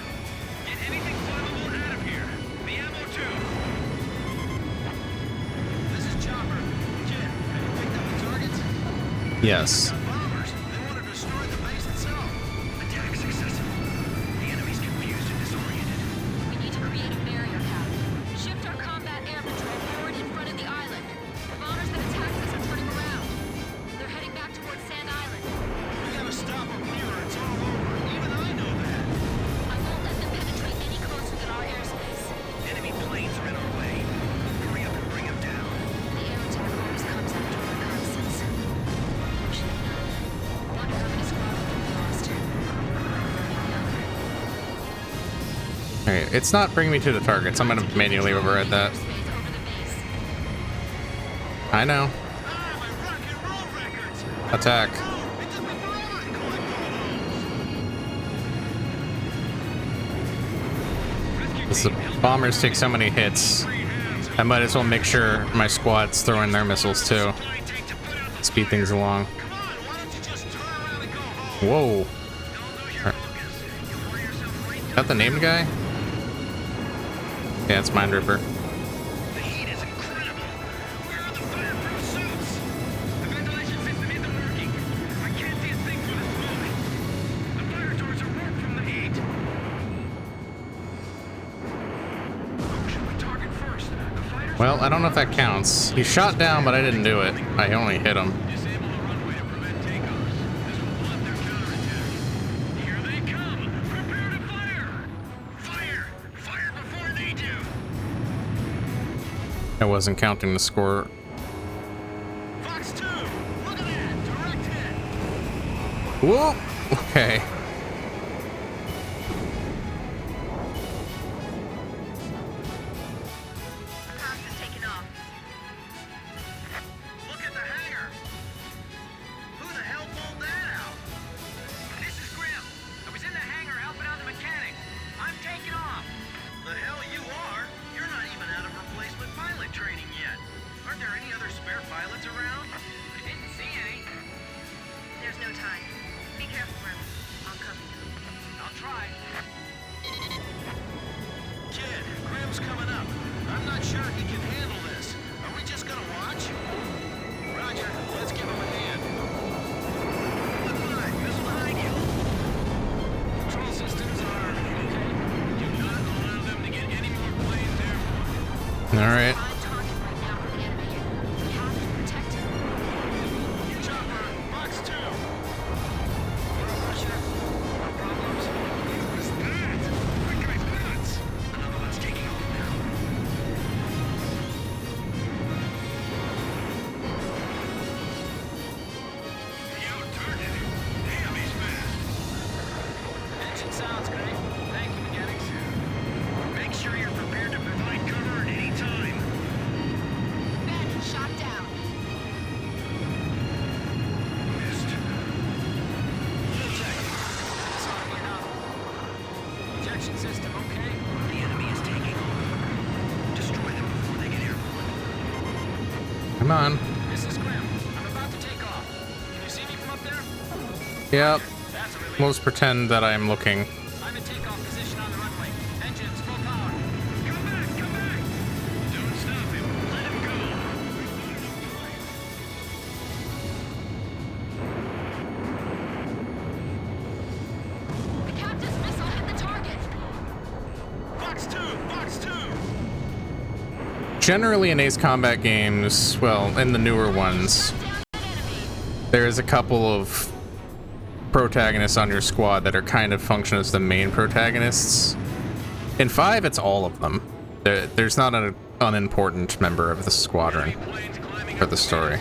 Get anything flammable out of here. The ammo too. This is Chopper. Jen, have you picked up the targets? Yes. Got bombers. They want to destroy the base itself. Attack successful. The enemy's confused and disoriented. We need to create a barrier cap. Shift our combat air patrol forward in front of the island. The bombers that attacked us are turning around. They're heading back towards Sand Island. We gotta stop them here or it's all over. Even I know that. I won't let them penetrate any closer than our airspace. Enemy planes are in our way. Hurry up and bring them down. The air attack always comes after reconnaissance. I should have known. Wonder how many squadrons we lost. Alright, it's not bringing me to the targets. I'm gonna manually override that. Airspace over the base. I know. Ah, my rock and roll records. Attack. It took me forever to collect all those. As the bombers take so many hits, I might as well make sure my squad's throwing their missiles too. Speed things along. Come on, why don't you just turn around and go home? Whoa. Don't lose your focus. You pour yourself right Is that the named guy? Yeah, it's Mind Ripper. The heat is incredible. Where are the fireproof suits? The ventilation system isn't working. I can't see a thing through the smoke. The fire doors are warped from the heat. Who should we target first? The fighters? Well, I don't know if that counts. He shot down, but I didn't do it. I only hit him. Disable the runway to prevent takeoffs. This will blunt their counterattack. Here they come. Prepare to fire. Fire. Fire before they do. I wasn't counting the score. Fox 2. Look at that. Direct hit. Whoa! Okay. House is taking off. Look at the hangar. Who the hell pulled that out? This is Grim. I was in the hangar helping out the mechanic. I'm taking off. The hell you are? You're not even out of replacement pilot training yet. Aren't there any other spare pilots around? I didn't see any. There's no time. Be careful, Grim. I'll cover you. I'll try. Kid, Grim's coming up. I'm not sure he can handle this. Are we just gonna watch? Roger, let's give him a hand. Look behind, missile behind you. Control systems are okay. Do not allow them to get any more planes airborne. Alright. I'm talking right now with the enemy. We have to protect him. Chopper, Fox 2. Roger. No problems. What was that? That guy's nuts. Another one's taking off now. He outturned it. Damn, he's fast. Engine sounds great. Thank you, mechanics. Make sure you're prepared to provide cover at any time. Bandit shot down. Missed. Full check. That's not enough. Ejection system okay? The enemy is taking off. Destroy them before they get airborne. Come on. This is Grim. I'm about to take off. Can you see me from up there? Yep. That's a relief. Let's pretend that I'm looking. I'm in takeoff position on the runway. Engines full power. Come back! Come back! Don't stop him. Let him go. The captain's missile hit the target. Fox 2! Fox 2! Generally in Ace Combat games, well, in the newer ones, Shot down that enemy. there's a couple of protagonists on your squad that are kind of function as the main protagonists. In 5, it's all of them. There's not an unimportant member of the squadron for the story,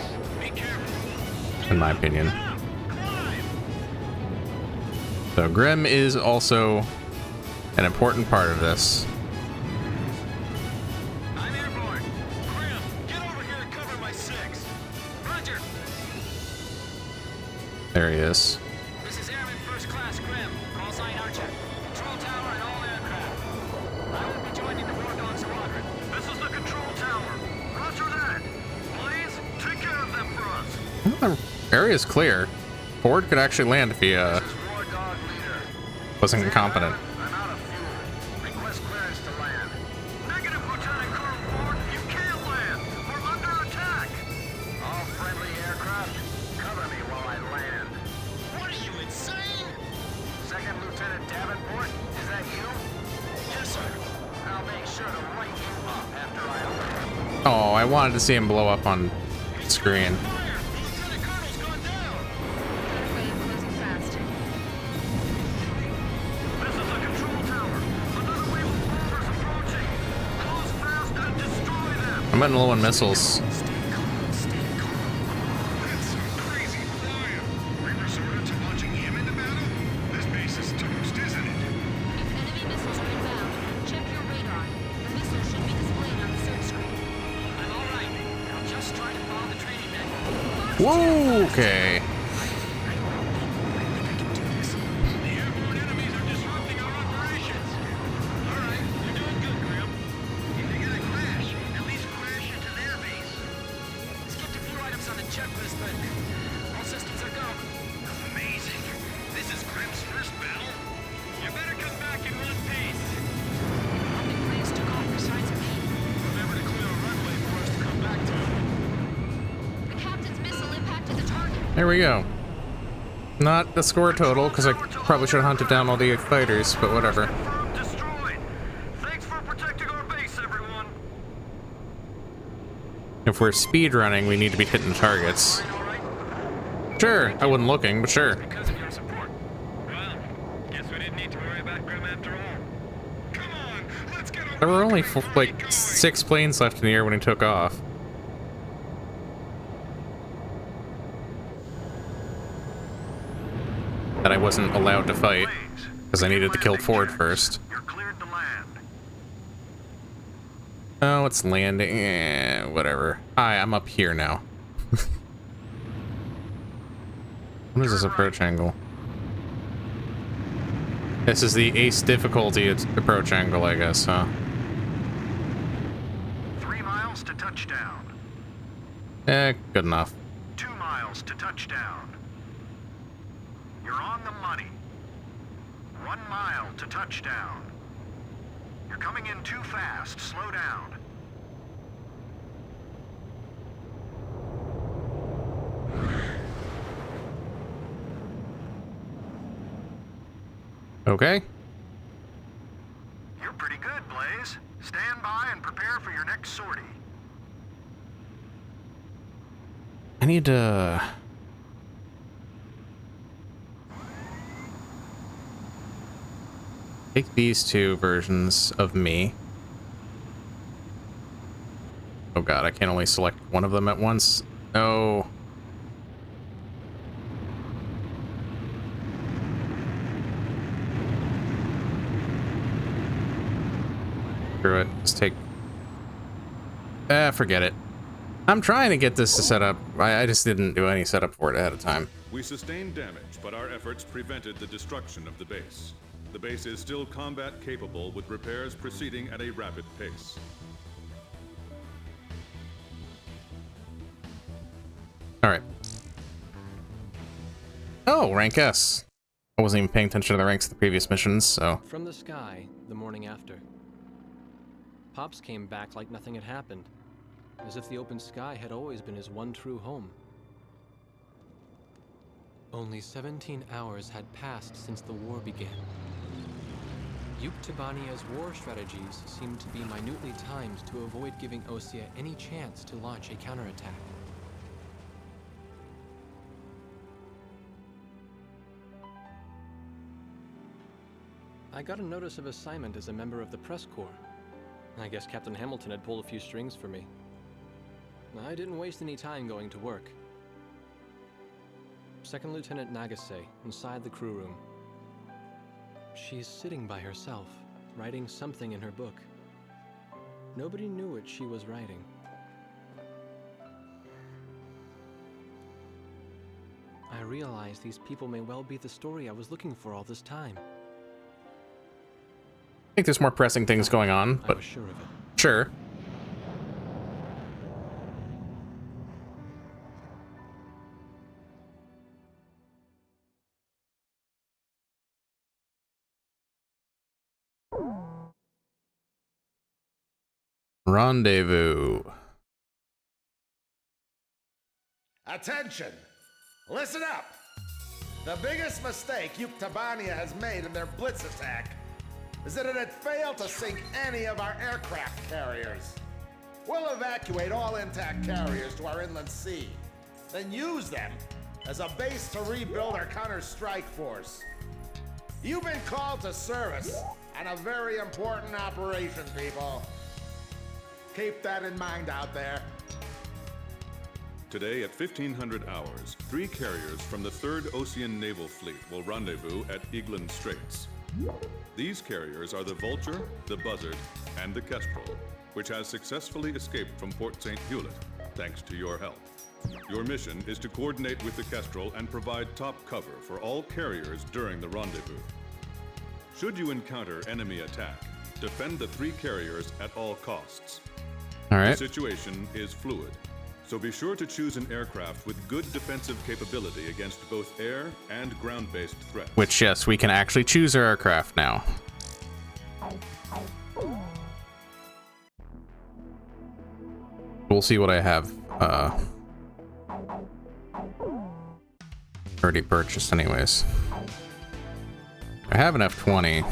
in my opinion. So Grim is also an important part of this. I'm airborne. Grim, get over here and cover my 6. Roger. There he is. This is Airman First Class Grim. Call sign Archer. Control tower and all aircraft. I will be joining the Wardog Squadron. This is the control tower. Roger that. Please, take care of them for us. Well, the area's clear. Ford could actually land if he This is Wardog leader. wasn't incompetent. I'm out of fuel. Request clearance to land. Negative, Lieutenant Colonel Ford. You can't land. We're under attack. All friendly aircraft, cover me while I land. What are you, insane? Second Lieutenant Davenport, is that you? Yes, sir. I'll make sure to light you up after I land. Oh, I wanted to see him blow up on screen. Fire! The Lieutenant Colonel's gone down. Third wave closing fast. This is the control tower. Another wave of bombers approaching. Close fast and destroy them. I'm getting low on missiles. Stay calm, stay calm. That's some crazy fire. We resorted to launching him into battle? This base is toast, isn't it? If enemy missiles are inbound, check your radar. The missiles should be displayed on the search screen. I'm all right. I'll just try to follow the training manual. Whoa, okay. The airborne enemies are disrupting our operations. All right, you're doing good, Grim. If you're gonna crash, at least crash into their base. Skipped a few items on the checklist, but all systems are go. Amazing. This is Grim's first battle. You better come back in one piece. Only planes took off besides me. Remember to clear a runway for us to come back to. The captain's missile impacted the target. There we go. Not the score total, because I probably should have hunted down all the fighters, but whatever. Confirmed destroyed. Thanks for protecting our base, everyone. If we're speed running, we need to be hitting targets. All right. Sure, I wasn't looking, but sure. Because of your support. Well, guess we didn't need to worry about Grim after all. Come on, let's get a There were only rocket like going. 6 planes left in the air when he took off. That I wasn't allowed to fight, because I needed to kill Ford first. You're cleared to land. Oh, it's landing. Whatever. Hi, I'm up here now. What is this approach angle? This is the ace difficulty approach angle, I guess, huh? 3 miles to touchdown. Good enough. 2 miles to touchdown. You're on the money. 1 mile to touchdown. You're coming in too fast. Slow down. Okay. You're pretty good, Blaze. Stand by and prepare for your next sortie. I need to... take these 2 versions of me. Oh god, I can only select one of them at once. No. Screw it. Just take... forget it. I'm trying to get this to set up. I just didn't do any setup for it ahead of time. We sustained damage, but our efforts prevented the destruction of the base. The base is still combat capable, with repairs proceeding at a rapid pace. Alright. Oh, rank S. I wasn't even paying attention to the ranks of the previous missions, so... From the sky, the morning after. Pops came back like nothing had happened, as if the open sky had always been his one true home. Only 17 hours had passed since the war began. Yuktibania's war strategies seemed to be minutely timed to avoid giving Osea any chance to launch a counterattack. I got a notice of assignment as a member of the press corps. I guess Captain Hamilton had pulled a few strings for me. I didn't waste any time going to work. Second Lieutenant Nagase, inside the crew room. She's sitting by herself, writing something in her book. Nobody knew what she was writing. I realized these people may well be the story I was looking for all this time. I think there's more pressing things going on, I but was sure of it. sure. Rendezvous. Attention! Listen up! The biggest mistake Yuktabania has made in their blitz attack is that it had failed to sink any of our aircraft carriers. We'll evacuate all intact carriers to our inland sea, then use them as a base to rebuild our counter-strike force. You've been called to service on a very important operation, people. Keep that in mind out there. Today at 1500 hours, 3 carriers from the 3rd Ocean Naval Fleet will rendezvous at Eglin Straits. These carriers are the Vulture, the Buzzard, and the Kestrel, which has successfully escaped from Port St. Hewlett, thanks to your help. Your mission is to coordinate with the Kestrel and provide top cover for all carriers during the rendezvous. Should you encounter enemy attack, defend the 3 carriers at all costs. All The right. situation is fluid, so be sure to choose an aircraft with good defensive capability against both air and ground-based threats. Which, yes, we can actually choose our aircraft now. We'll see what I have already purchased anyways. I have an F-20.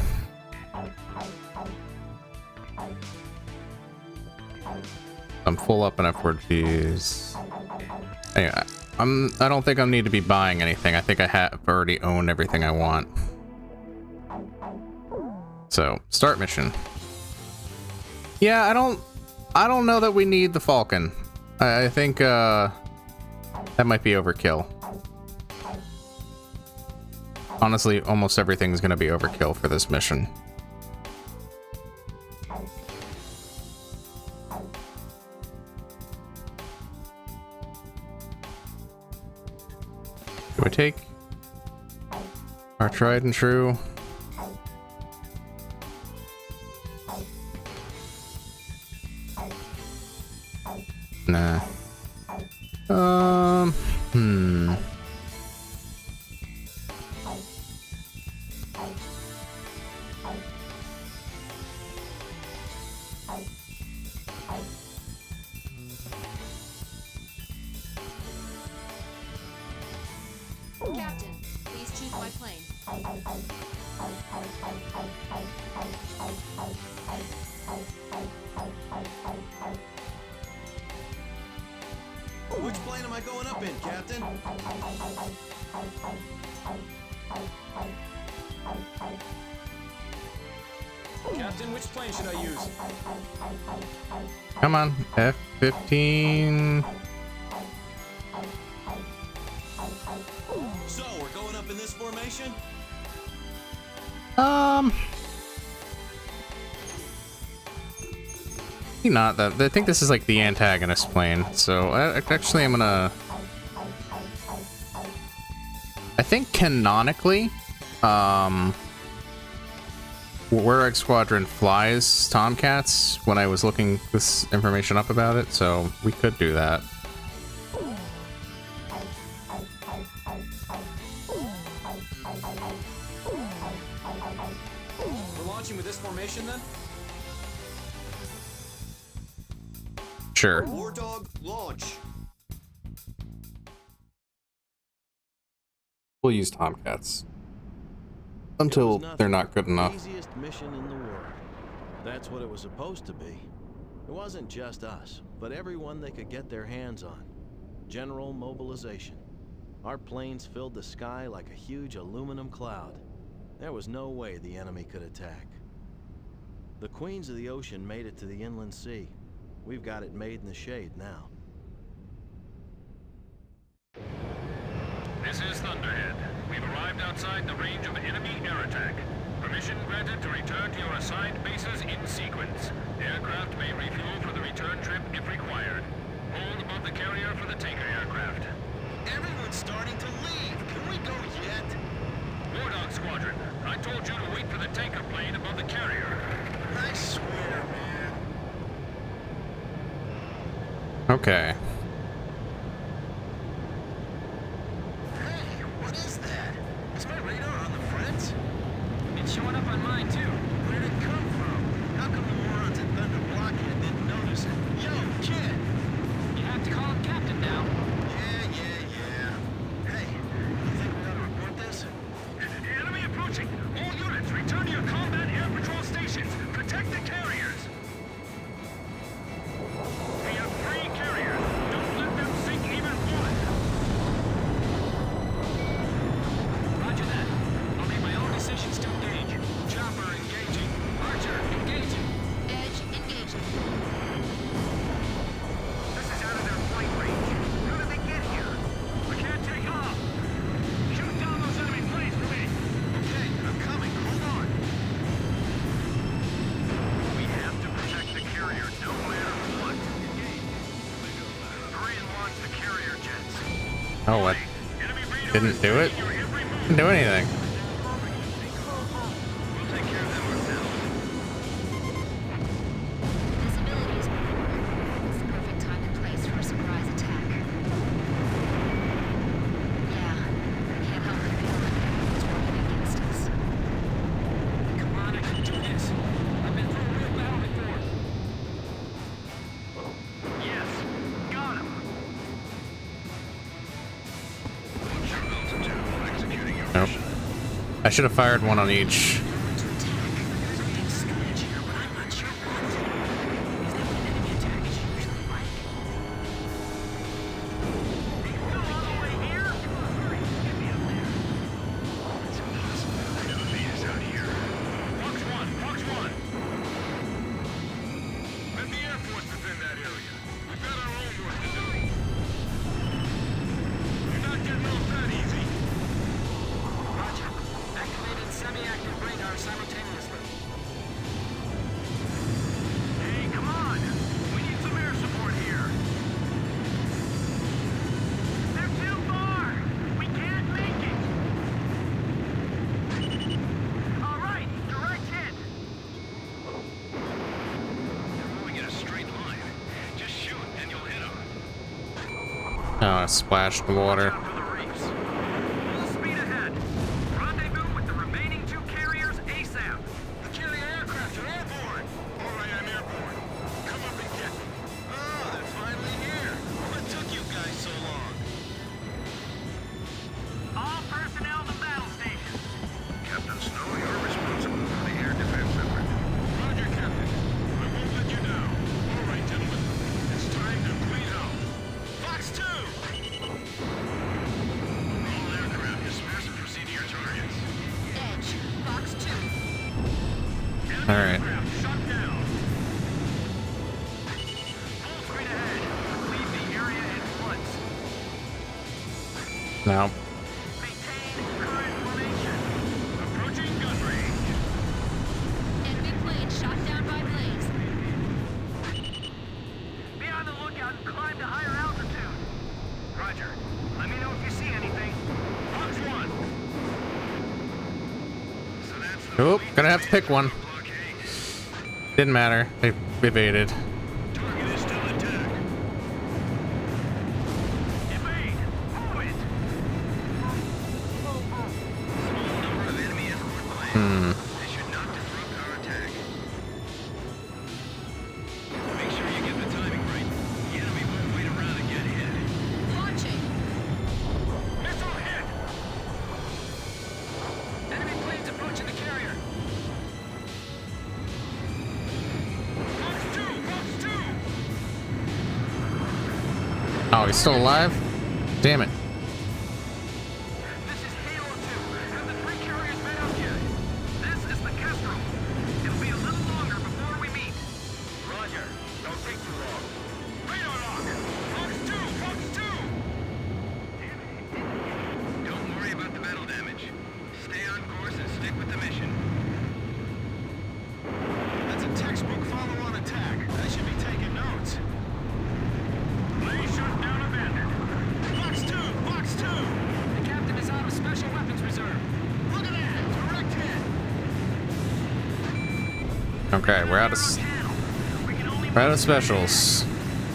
I'm full up in F-4Gs. Anyway, I don't think I need to be buying anything. I think I have already owned everything I want. So, start mission. Yeah, I don't know that we need the Falcon. I think that might be overkill. Honestly, almost everything's gonna be overkill for this mission. Do we take our tried and true? Nah. Captain, please choose my plane. Which plane am I going up in, Captain? Captain, which plane should I use? Come on, F-15. So, we're going up in this formation? Not that. I think this is like the antagonist plane. So actually, I'm gonna. I think canonically, Wardog Squadron flies Tomcats when I was looking this information up about it, so we could do that. We're launching with this formation then? Sure. Wardog, launch. We'll use Tomcats until they're not good enough. Easiest mission in the world. That's what it was supposed to be. It wasn't just us, but everyone they could get their hands on. General mobilization. Our planes filled the sky like a huge aluminum cloud. There was no way the enemy could attack. The Queens of the Ocean made it to the inland sea. We've got it made in the shade now. This is Thunderhead. We've arrived outside the range of enemy air attack. Permission granted to return to your assigned bases in sequence. Aircraft may refuel for the return trip if required. Hold above the carrier for the tanker aircraft. Everyone's starting to leave. Can we go yet? Wardog Squadron, I told you to wait for the tanker plane above the carrier. I swear, man. Okay. Hey, what is that? Is my radar on the fritz? It's showing up on mine, too. Where did it come from? How come the morons at Thunder Blockhead didn't notice it? Yo, kid! You have to call him Captain now. Yeah. Hey, you think we ought to report this? Enemy approaching! All units, return to your combat air patrol stations! Protect the carriers! We have 3 carriers! Don't let them sink even one! Roger that. I'll make my own decisions to engage. Chopper engaging. Archer engaging. Edge engaging. This is out of their flight range. How did they get here? We can't take off! Shoot down those enemy planes for me! Okay, I'm coming. Hold on. We have to protect the carrier no matter what. Hurry and launch the carrier jets. Oh, what? Enemy radar Didn't is do it? tracking your every move. Didn't do anything. We'll take care of them ourselves. Visibility is poor. It's the perfect time and place for a surprise attack. Yeah, I can't help but feel like everyone's working against us. Come on, I can do this. I've been through a real battle before. Yes, got him. What's your altitude while executing your Nope. mission? I should have fired one on each. There's a big skirmish here, but I'm not sure what. Is that what an enemy attack is usually like? Still all the way here? Get me up there. It's impossible for them to evade us out here. Fox 1. Let the Air Force defend that area. We've got our own work to do. You're not getting off that easy. Roger. Activated semi-active radar simultaneously. Hey, come on. We need some air support here. They're too far. We can't make it. All right, direct hit. They're moving in a straight line. Just shoot and you'll hit them. Oh, I splashed the water. Out for the reefs. Full speed ahead. Rendezvous with the remaining 2 carriers ASAP. The carrier aircraft are airborne. All right, I'm airborne. Come up and get me. Oh, they're finally here. What took you guys so long? All personnel to battle stations. Captain Snow, you're responsible for the air defense effort. Roger, Captain. I won't let you down. All right, gentlemen. It's time to clean out. Fox 2! All aircraft disperse and proceed to your targets. Edge, Fox 2. Enemy All right. aircraft shut down. Full speed ahead. Leave the area in floods. No. Maintain current formation. Approaching gun range. Enemy plane shot down by Blaze. Be on the lookout and climb to higher altitude. Roger. Let me know if you see anything. Fox 1. So that's the Oop, fleet gonna have to pick one. blockade. Didn't matter. They evaded. Target is still intact. Evade. Move it. Small number of enemy escort planes. They should not disrupt our attack. Make sure you get the timing right. The enemy won't wait around and get hit. Launching. Missile hit. Enemy planes approaching the carrier. Fox 2. Oh, he's still alive? Damn it. This is Halo 2. Have the 3 carriers been up yet? Textbook follow-on attack. I should be taking notes. Lay shut down abandoned. Box 2! Box 2! The captain is out of special weapons reserve. Look at that! Direct hit! Okay, we're out of specials.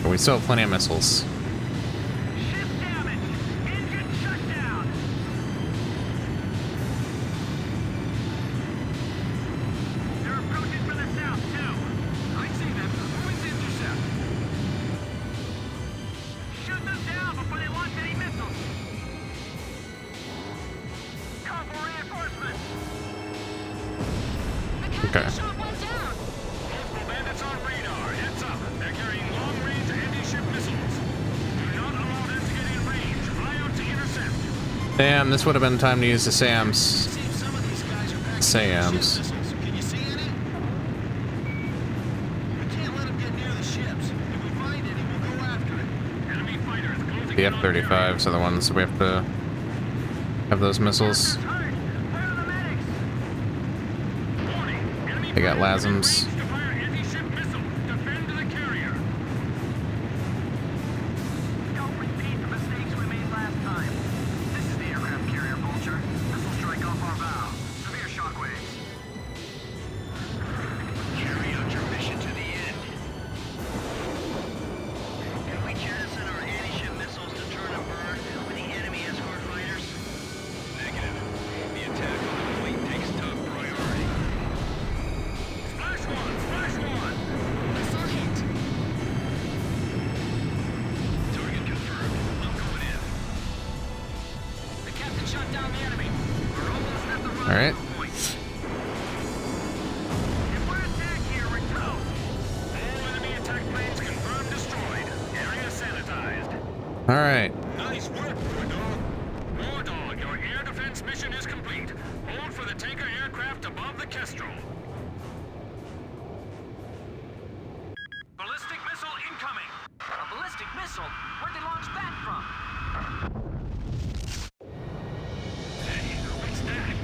But we still have plenty of missiles. Ship damage! Engine shutdown! They're approaching from the south, too. I see them. Who is intercept? Shoot them down before they launch any missiles. Call for reinforcements. The captain Okay. shot one down. Multiple bandits on radar. Heads up. They're carrying long-range anti-ship missiles. Do not allow them to get in range. Fly out to intercept. Damn, this would have been time to use the SAMs. Seems some of these guys are packing SAMs. ship missiles. Can you see any? We can't let them get near the ships. If we find any, we'll go after it. Enemy fighters closing The in on area. F-35s are the ones we have to have those missiles. Hurt. Where are the medics? Warning. Enemy They got fighters within LASMs. range to fire anti-ship missile. Defend the carrier. Don't repeat the mistakes we made last time. This is the aircraft carrier, Vulture. Missile strike off our bow. Severe shockwaves. Carry out your mission to the end. Can we jettison our anti-ship missiles to turn and burn with the enemy escort fighters? Negative. The attack on the point takes top priority. Splash one! Splash one! Missile hit. Target confirmed. I'm going in. The captain shot down the enemy. We're almost at the All right. rendezvous point. If we're attacked here, we're toast. All enemy attack planes confirmed destroyed. Area sanitized. All right. Nice work, Wardog. Wardog, your air defense mission is complete. Hold for the tanker aircraft above the Kestrel. Ballistic missile incoming. A ballistic missile? Where'd they launch that from? Hey, what's that?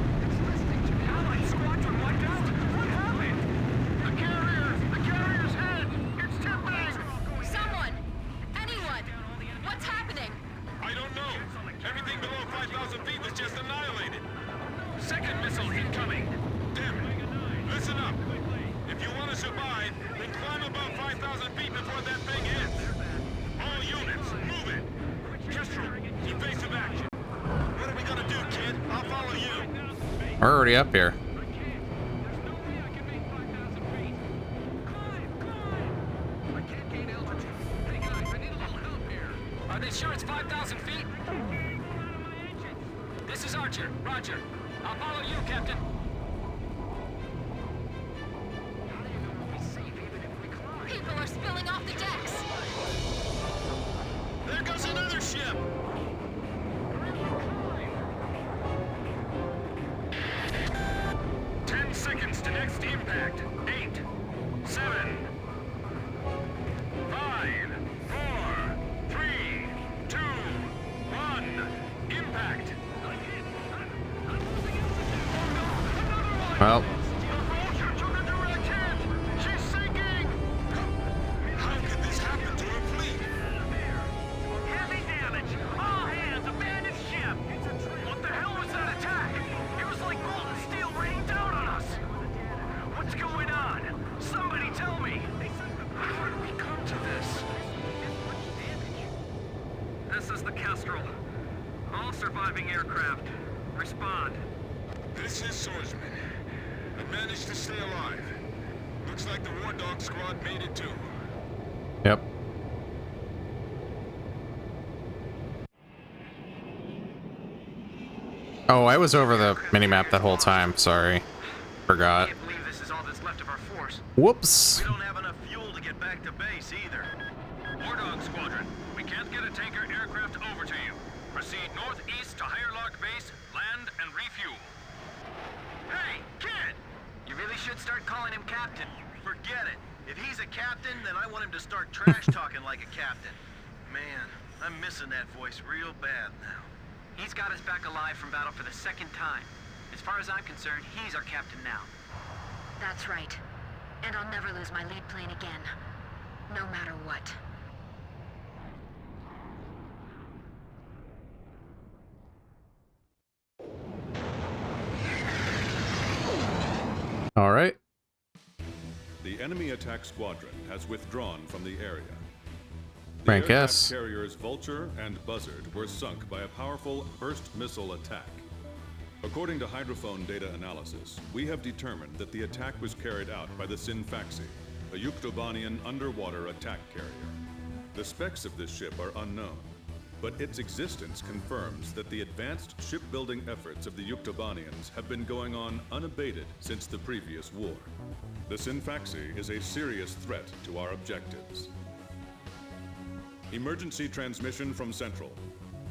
Allied squadron wiped out? What happened? The carrier's head! It's tipping! Someone! Anyone! What's happening? I don't know. Everything below 5,000 feet was just annihilated. Second missile incoming. Damn it. Listen up. If you want to survive, then climb above 5,000 feet before that thing hits. All units, move it. Kestrel, evasive action. What are we gonna do, kid? I'll follow you. We're already up here. I can't gain altitude. Hey guys, I need a little help here. Are they sure it's 5,000 feet? This is Archer. Roger. I'll follow you, Captain. People are spilling off the decks. There goes another ship. 10 seconds to next impact. 8, 7, 5, 4, 3, 2, 1. Impact. Well, Vulture took a direct hit. She's sinking. How could this happen to her fleet? Heavy damage. All hands, abandoned ship. What the hell was that attack? It was like molten steel raining down on us. What's going on? Somebody tell me. How did we come to this? This is the Kestrel. All surviving aircraft. Respond. This is Swordsman. I managed to stay alive. Looks like the Wardog squad made it too. yep. Oh, I was over the minimap that whole time. Sorry. Forgot. Can't believe this is all that's left of our force. Whoops. We don't have enough fuel to get back to base either. Wardog Squadron, we can't get a tanker aircraft over to you. Proceed northeast to Higher Lark Base, land and refuel. Hey, kid! You really should start calling him Captain. Forget it. If he's a captain, then I want him to start trash talking like a captain. Man, I'm missing that voice real bad now. He's got us back alive from battle for the second time. As far as I'm concerned, he's our captain now. That's right. And I'll never lose my lead plane again. No matter what. All right. The enemy attack squadron has withdrawn from the area. The Frank aircraft S. carriers Vulture and Buzzard were sunk by a powerful burst missile attack. According to hydrophone data analysis, we have determined that the attack was carried out by the Sinfaxi, a Yuktobanian underwater attack carrier. The specs of this ship are unknown, but its existence confirms that the advanced shipbuilding efforts of the Yuktobanians have been going on unabated since the previous war. The Sinfaxi is a serious threat to our objectives. Emergency transmission from Central.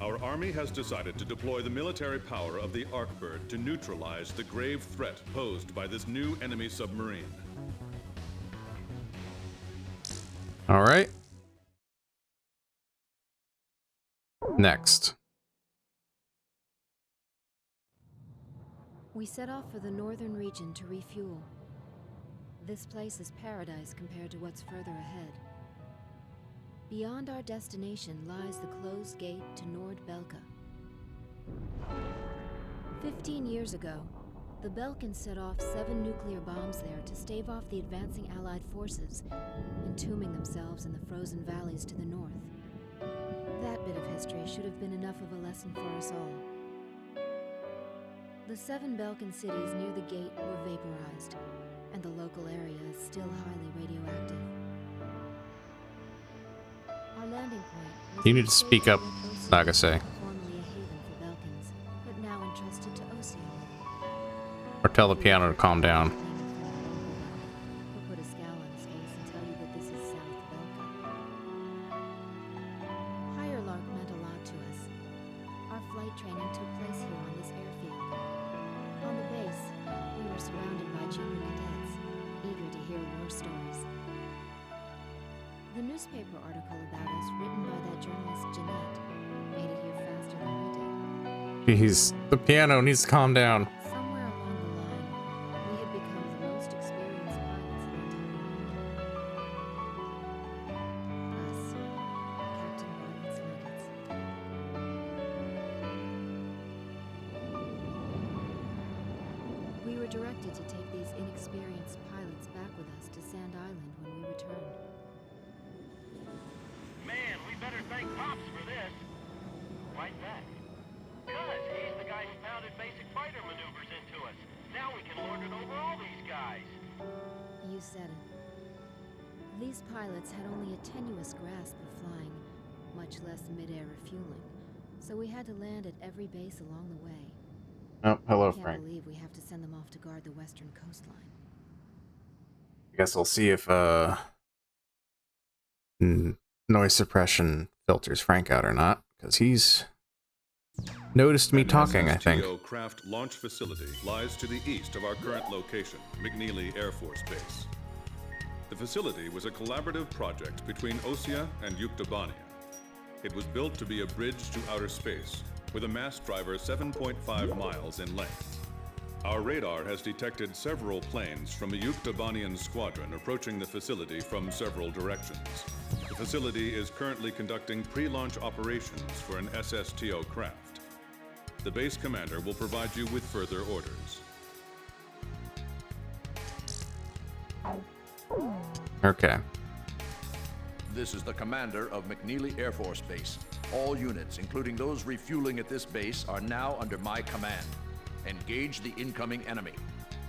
Our army has decided to deploy the military power of the Arkbird to neutralize the grave threat posed by this new enemy submarine. All right. Next. We set off for the northern region to refuel. This place is paradise compared to what's further ahead. Beyond our destination lies the closed gate to Nordbelka. 15 years ago, the Belkans set off 7 nuclear bombs there to stave off the advancing Allied forces, entombing themselves in the frozen valleys to the north. That bit of history should have been enough of a lesson for us all. The 7 Belkan cities near the gate were vaporized, and the local area is still highly radioactive. Our landing point was You need to speak up, Nagase. formerly a haven for Belkans, but now entrusted to Ocean. Or tell the piano to calm down. He'll put a scowl on his face and tell you that this is South Belka. Higher Lark meant a lot to us. Our flight training took place here on this airfield. On the base, we were surrounded by junior cadets, eager to hear war stories. The newspaper article about us, written by that journalist Jeanette, made it here faster than we did. Jeez, the piano needs to calm down. Somewhere along the line, we had become the most experienced pilots in the town. Us, Captain Barnett's Nuggets. We were directed to take these inexperienced pilots back with us to Sand Island when we returned. Man, we better thank Pops for this. Why that? Cuz he's the guy who pounded basic fighter maneuvers into us. Now we can lord it over all these guys. You said it. These pilots had only a tenuous grasp of flying, much less mid-air refueling, so we had to land at every base along the way. Oh, hello, Can't Frank. believe we have to send them off to guard the western coastline. I guess I'll see if noise suppression filters Frank out or not, because he's noticed me talking, I think. SSTO craft launch facility lies to the east of our current location, McNeely Air Force Base. The facility was a collaborative project between Osea and Yuktobania. It was built to be a bridge to outer space, with a mass driver 7.5 miles in length. Our radar has detected several planes from a Yuktobanian squadron approaching the facility from several directions. The facility is currently conducting pre-launch operations for an SSTO craft. The base commander will provide you with further orders. Okay. This is the commander of McNeely Air Force Base. All units, including those refueling at this base, are now under my command. Engage the incoming enemy.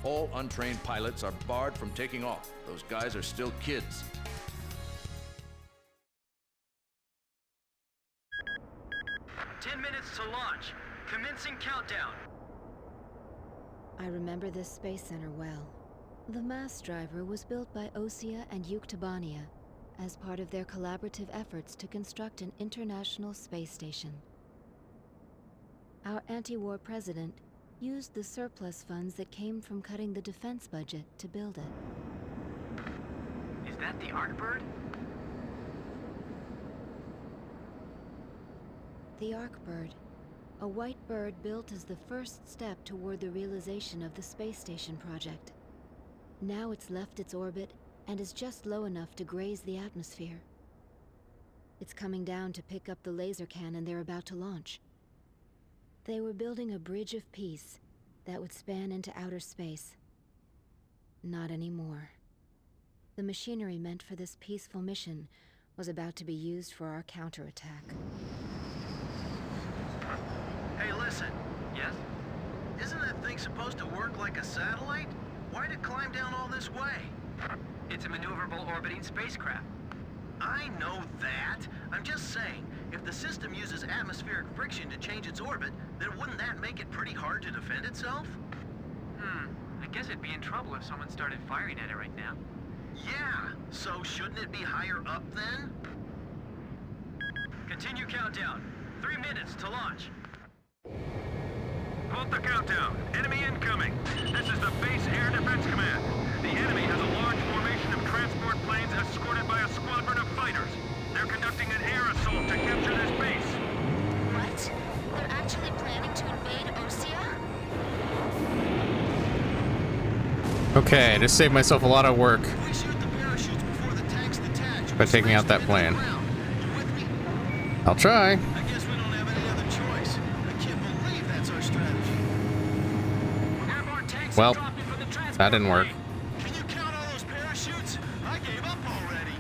All untrained pilots are barred from taking off. Those guys are still kids. Minutes to launch. Commencing countdown. I remember this space center well. The mass driver was built by Osea and Yuktobania as part of their collaborative efforts to construct an international space station. Our anti-war president used the surplus funds that came from cutting the defense budget to build it. Is that the Arkbird? The Arkbird. A white bird built as the first step toward the realization of the space station project. Now it's left its orbit and is just low enough to graze the atmosphere. It's coming down to pick up the laser cannon they're about to launch. They were building a bridge of peace that would span into outer space. Not anymore. The machinery meant for this peaceful mission was about to be used for our counterattack. Hey, listen. Yes? Isn't that thing supposed to work like a satellite? Why'd it climb down all this way? It's a maneuverable orbiting spacecraft. I know that. I'm just saying, if the system uses atmospheric friction to change its orbit, then wouldn't that make it pretty hard to defend itself? I guess it'd be in trouble if someone started firing at it right now. Yeah, so shouldn't it be higher up then? Continue countdown. 3 minutes to launch. Halt the countdown. Enemy incoming. This is the Base Air Defense Command. The enemy has a large formation of transport planes escorted by a squadron of fighters. They're conducting an air assault to capture this base. What? They're actually planning to invade Osea? Okay, I just saved myself a lot of work We shoot the parachutes before the tanks detach. by taking out that plane. You with me? I'll try. I guess we don't have any other choice. I can't believe that's our strategy. Airborne tanks Well, dropping from the transport that didn't work. plane. Can you count all those parachutes? I gave up already.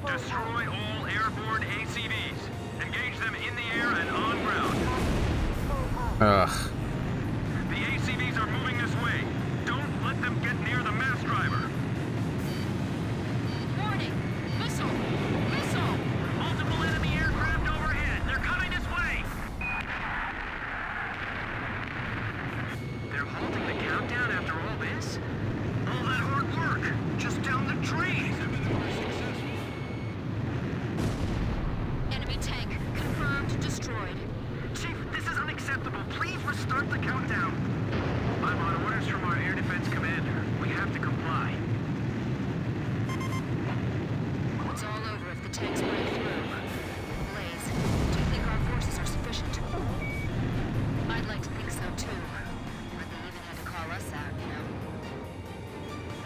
Destroy all airborne ACVs. Engage them in the air and on ground. Ugh. The ACVs are moving this way. Don't let them get near the mass driver. Warning! Missile! Missile! Multiple enemy aircraft overhead. They're coming this way. They're halting the countdown after all this? All that hard work, just down the drain. Enemy tank confirmed destroyed. Chief, this is unacceptable. Please restart the countdown. I'm on orders from our air defense commander. We have to comply. It's all over if the tanks break through. Blaze, do you think our forces are sufficient? I'd like to think so too. But they even had to call us out, you know.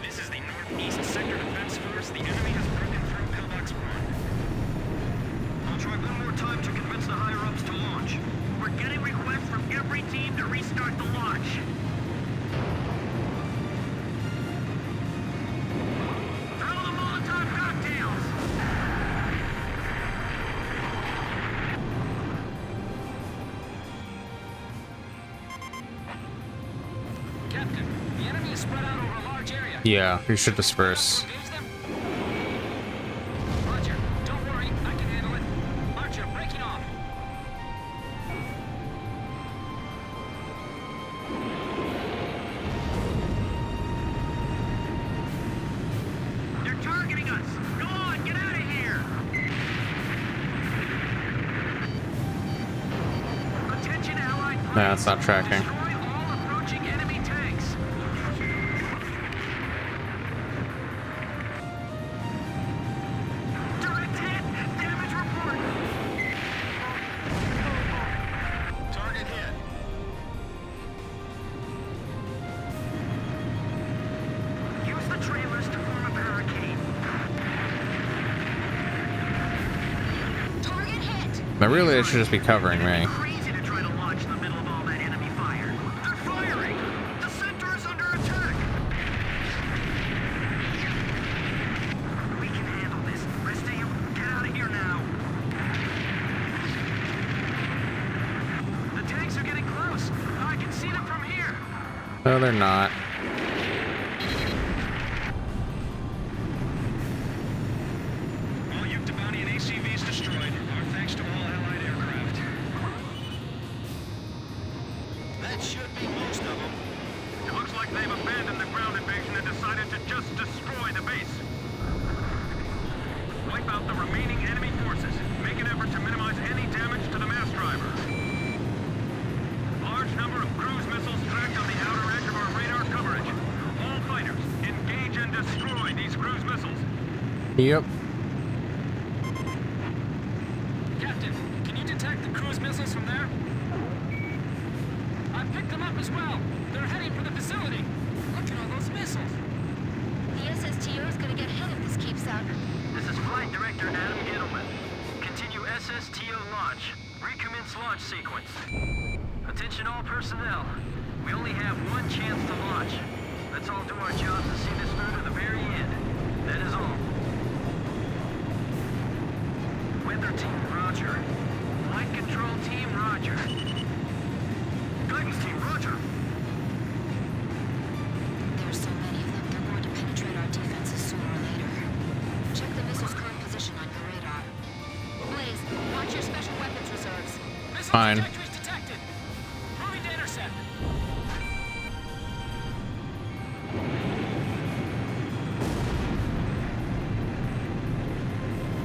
This is the Northeast Sector Defense Force. The enemy has broken through Pillbox 1. I'll try one more time to convince the higher-ups to launch. We're getting requests from every team to restart the launch. Throw the Molotov cocktails! Captain, the enemy is spread out over a large area. Yeah, we should disperse. Engage them? Roger. Don't worry, I can handle it. Archer, breaking off. They're targeting us! Go on, get out of here! Attention Allied planes. Nah, it's not tracking. Destroy all approaching enemy tanks. Direct hit! Damage report! Target hit. Use the trailers to form a barricade. Target hit! Now, really, it should just be covering me. Crazy to try to launch in the middle of all that enemy fire. They're firing! The center is under attack! We can handle this. Rest of you, get out of here now. The tanks are getting close. I can see them from here. No, they're not. All Yuktobani and ACVs destroyed. Our thanks to all Allied aircraft. That should be most of them. It looks like they've abandoned the ground invasion and decided to just destroy the base. Wipe out the remaining enemy forces. Make an effort to minimize any damage to the mass driver. Large number of cruise missiles tracked on the outer edge of our radar coverage. All fighters, engage and destroy these cruise missiles. Yep. Captain, can you detect the cruise missiles from there? as well. They're heading for the facility. Look at all those missiles. The SSTO is gonna get hit if this keeps up. This is Flight Director Adam Gittleman. Continue SSTO launch. Recommence launch sequence. Attention all personnel. We only have one chance to launch. Let's all do our jobs and see this through to the very end. That is all. Weather team, roger. Flight control team, roger. Guidance team, roger. There's so many of them, they're going to penetrate our defenses sooner or later. Check the missile's current position on your radar. Blaze, watch your special weapons reserves. Missile Fine. trajectories detected. Moving to intercept.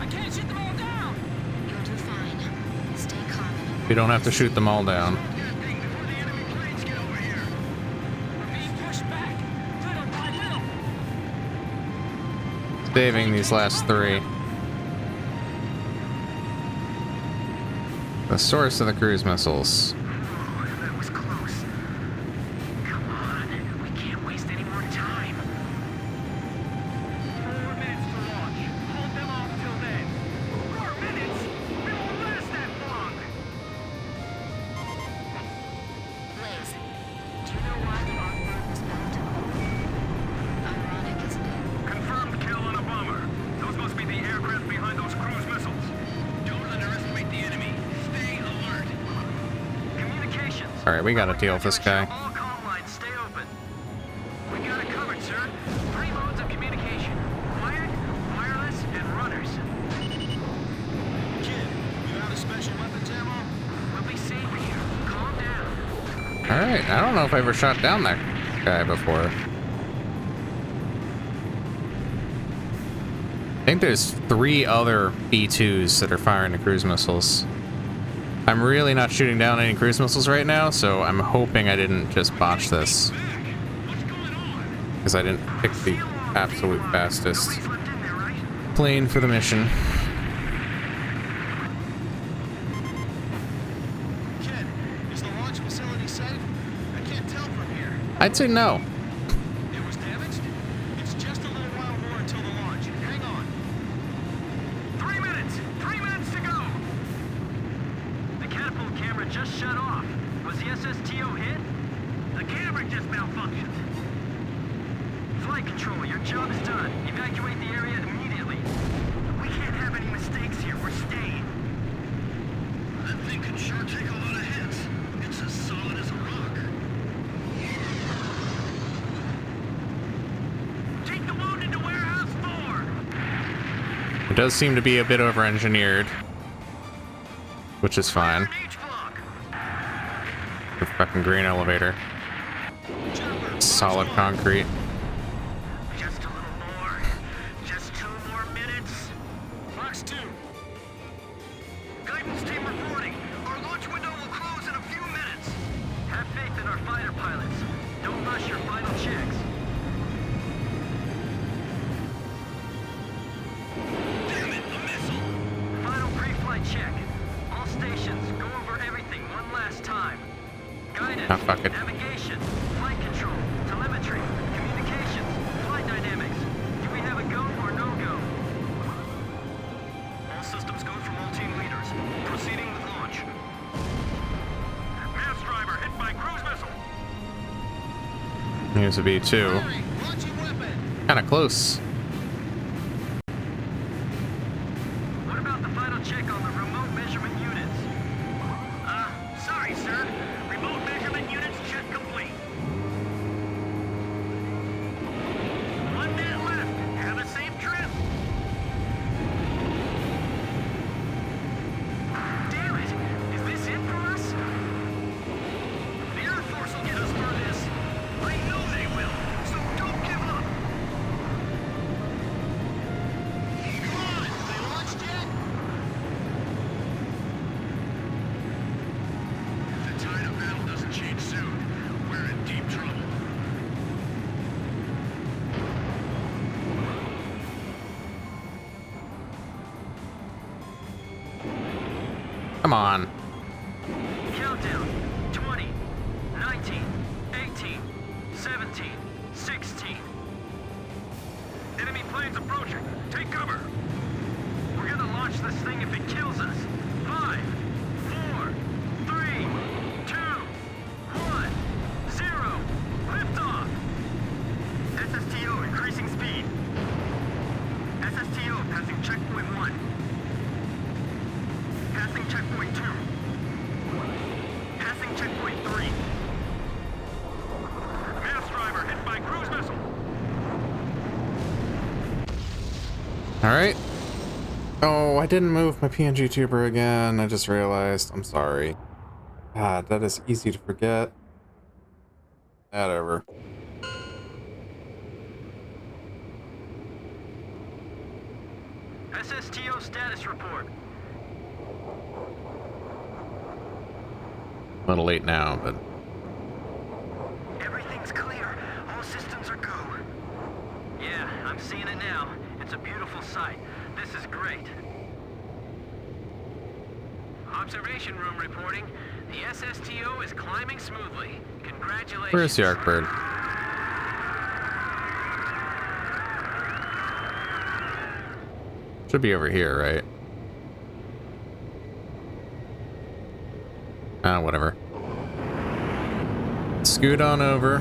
I can't shoot them all down. You'll do fine. Stay calm. We don't have to shoot them all down. Before the enemy planes get over here. We're being pushed back. Little by little. Saving these last three. The source of the cruise missiles. That was close. Come on. We can't waste any more time. 4 minutes to launch. Hold them off till then. 4 minutes? We won't last that long. Blaze, do you know why the Wardog was built? Ironic, isn't it? Confirmed kill on a bomber. Those must be the aircraft behind those cruise missiles. Don't underestimate the enemy. Stay alert. Communications. All right, we got to deal with this guy. All comm lines stay open. We got it covered, sir. 3 modes of communication. Wired, wireless, and runners. Kid, you out of special weapons ammo? We'll be safe here. Calm down. All right, I don't know if I ever shot down that guy before. I think there's 3 other B2s that are firing the cruise missiles. I'm really not shooting down any cruise missiles right now, so I'm hoping I didn't just botch this. Because I didn't pick the absolute fastest Nobody's left in there, right? plane for the mission. Kid, is the launch facility safe? I can't tell from here. I'd say no. It was damaged? It's just a little while more until the launch. Hang on. 3 minutes! 3 minutes to go! The catapult camera just shut off. Was the SSTO hit? The camera just malfunctioned. Flight control, your job is done. Evacuate the area immediately. We can't have any mistakes here. We're staying. That thing can sure take a lot of hits. It's as solid as a rock. Take the wounded to warehouse 4. It does seem to be a bit over-engineered, which is fine. H block. The fucking green elevator. Solid concrete. Just a little more. Just 2 more minutes. Fox 2. Guidance team reporting. Our launch window will close in a few minutes. Have faith in our fighter pilots. Don't rush your final checks. Damn it, a missile! Final pre-flight check. All stations, go over everything one last time. Guidance, Ah, fuck it. navigation, flight control, telemetry, communications, flight dynamics. Do we have a go or no go? All systems go from all team leaders. Proceeding with launch. Mass driver hit by cruise missile. Here's a B2. Launching weapon. Kind of close. What about the final check on the remote measurement units? Sorry, sir. Remote measurement units check complete. 1 minute left. Have a safe trip. Damn it! Is this it for us? The Air Force will get us through this. I know they will. So don't give up. Come on, they launched yet? If the tide of battle doesn't change soon, we're in deep trouble. Come on. Countdown. 20, 19, Alright. Oh, I didn't move my PNG tuber again. I just realized. I'm sorry. God, that is easy to forget. Whatever. SSTO status report. A little late now, but Everything's clear. All systems are go. Yeah, I'm seeing it now. It's a beautiful sight. This is great. Observation room reporting. The SSTO is climbing smoothly. Congratulations. where's the Arcbird? Should be over here, right? Ah, whatever. Scoot on over.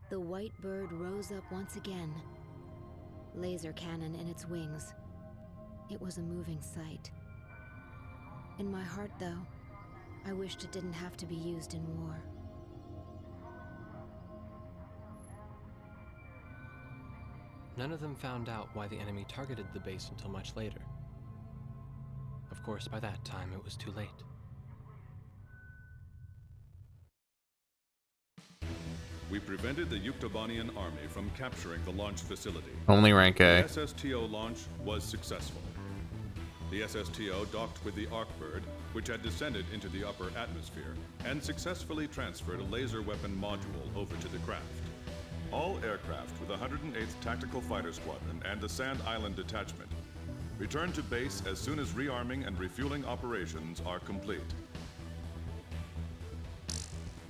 The white bird rose up once again. Laser cannon in its wings. It was a moving sight. In my heart, though, I wished it didn't have to be used in war. None of them found out why the enemy targeted the base until much later. Of course, by that time, it was too late. We prevented the Yuktobanian army from capturing the launch facility. Only rank A. The SSTO launch was successful. The SSTO docked with the Arcbird, which had descended into the upper atmosphere, and successfully transferred a laser weapon module over to the craft. All aircraft with the 108th Tactical Fighter Squadron and the Sand Island Detachment return to base as soon as rearming and refueling operations are complete.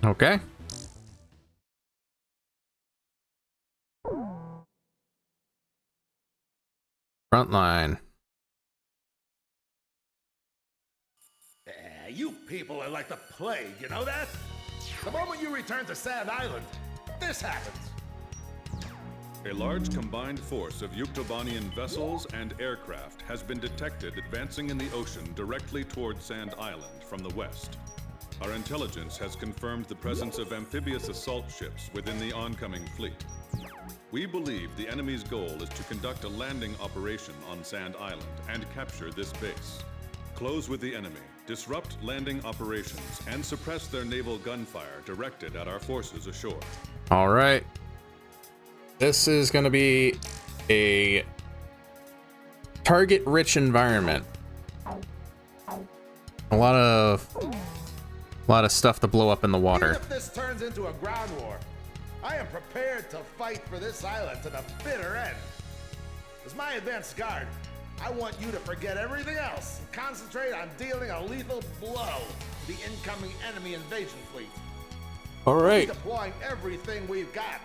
Okay. Frontline. You people are like the plague, you know that? The moment you return to Sand Island, this happens. A large combined force of Yuktobanian vessels and aircraft has been detected advancing in the ocean directly toward Sand Island from the west. Our intelligence has confirmed the presence of amphibious assault ships within the oncoming fleet. We believe the enemy's goal is to conduct a landing operation on Sand Island and capture this base. Close with the enemy, disrupt landing operations, and suppress their naval gunfire directed at our forces ashore. All right. This is going to be a target-rich environment. A lot of stuff to blow up in the water. Even if this turns into a ground war, I am prepared to fight for this island to the bitter end. As my advanced guard, I want you to forget everything else and concentrate on dealing a lethal blow to the incoming enemy invasion fleet. All right. Deploying everything we've got.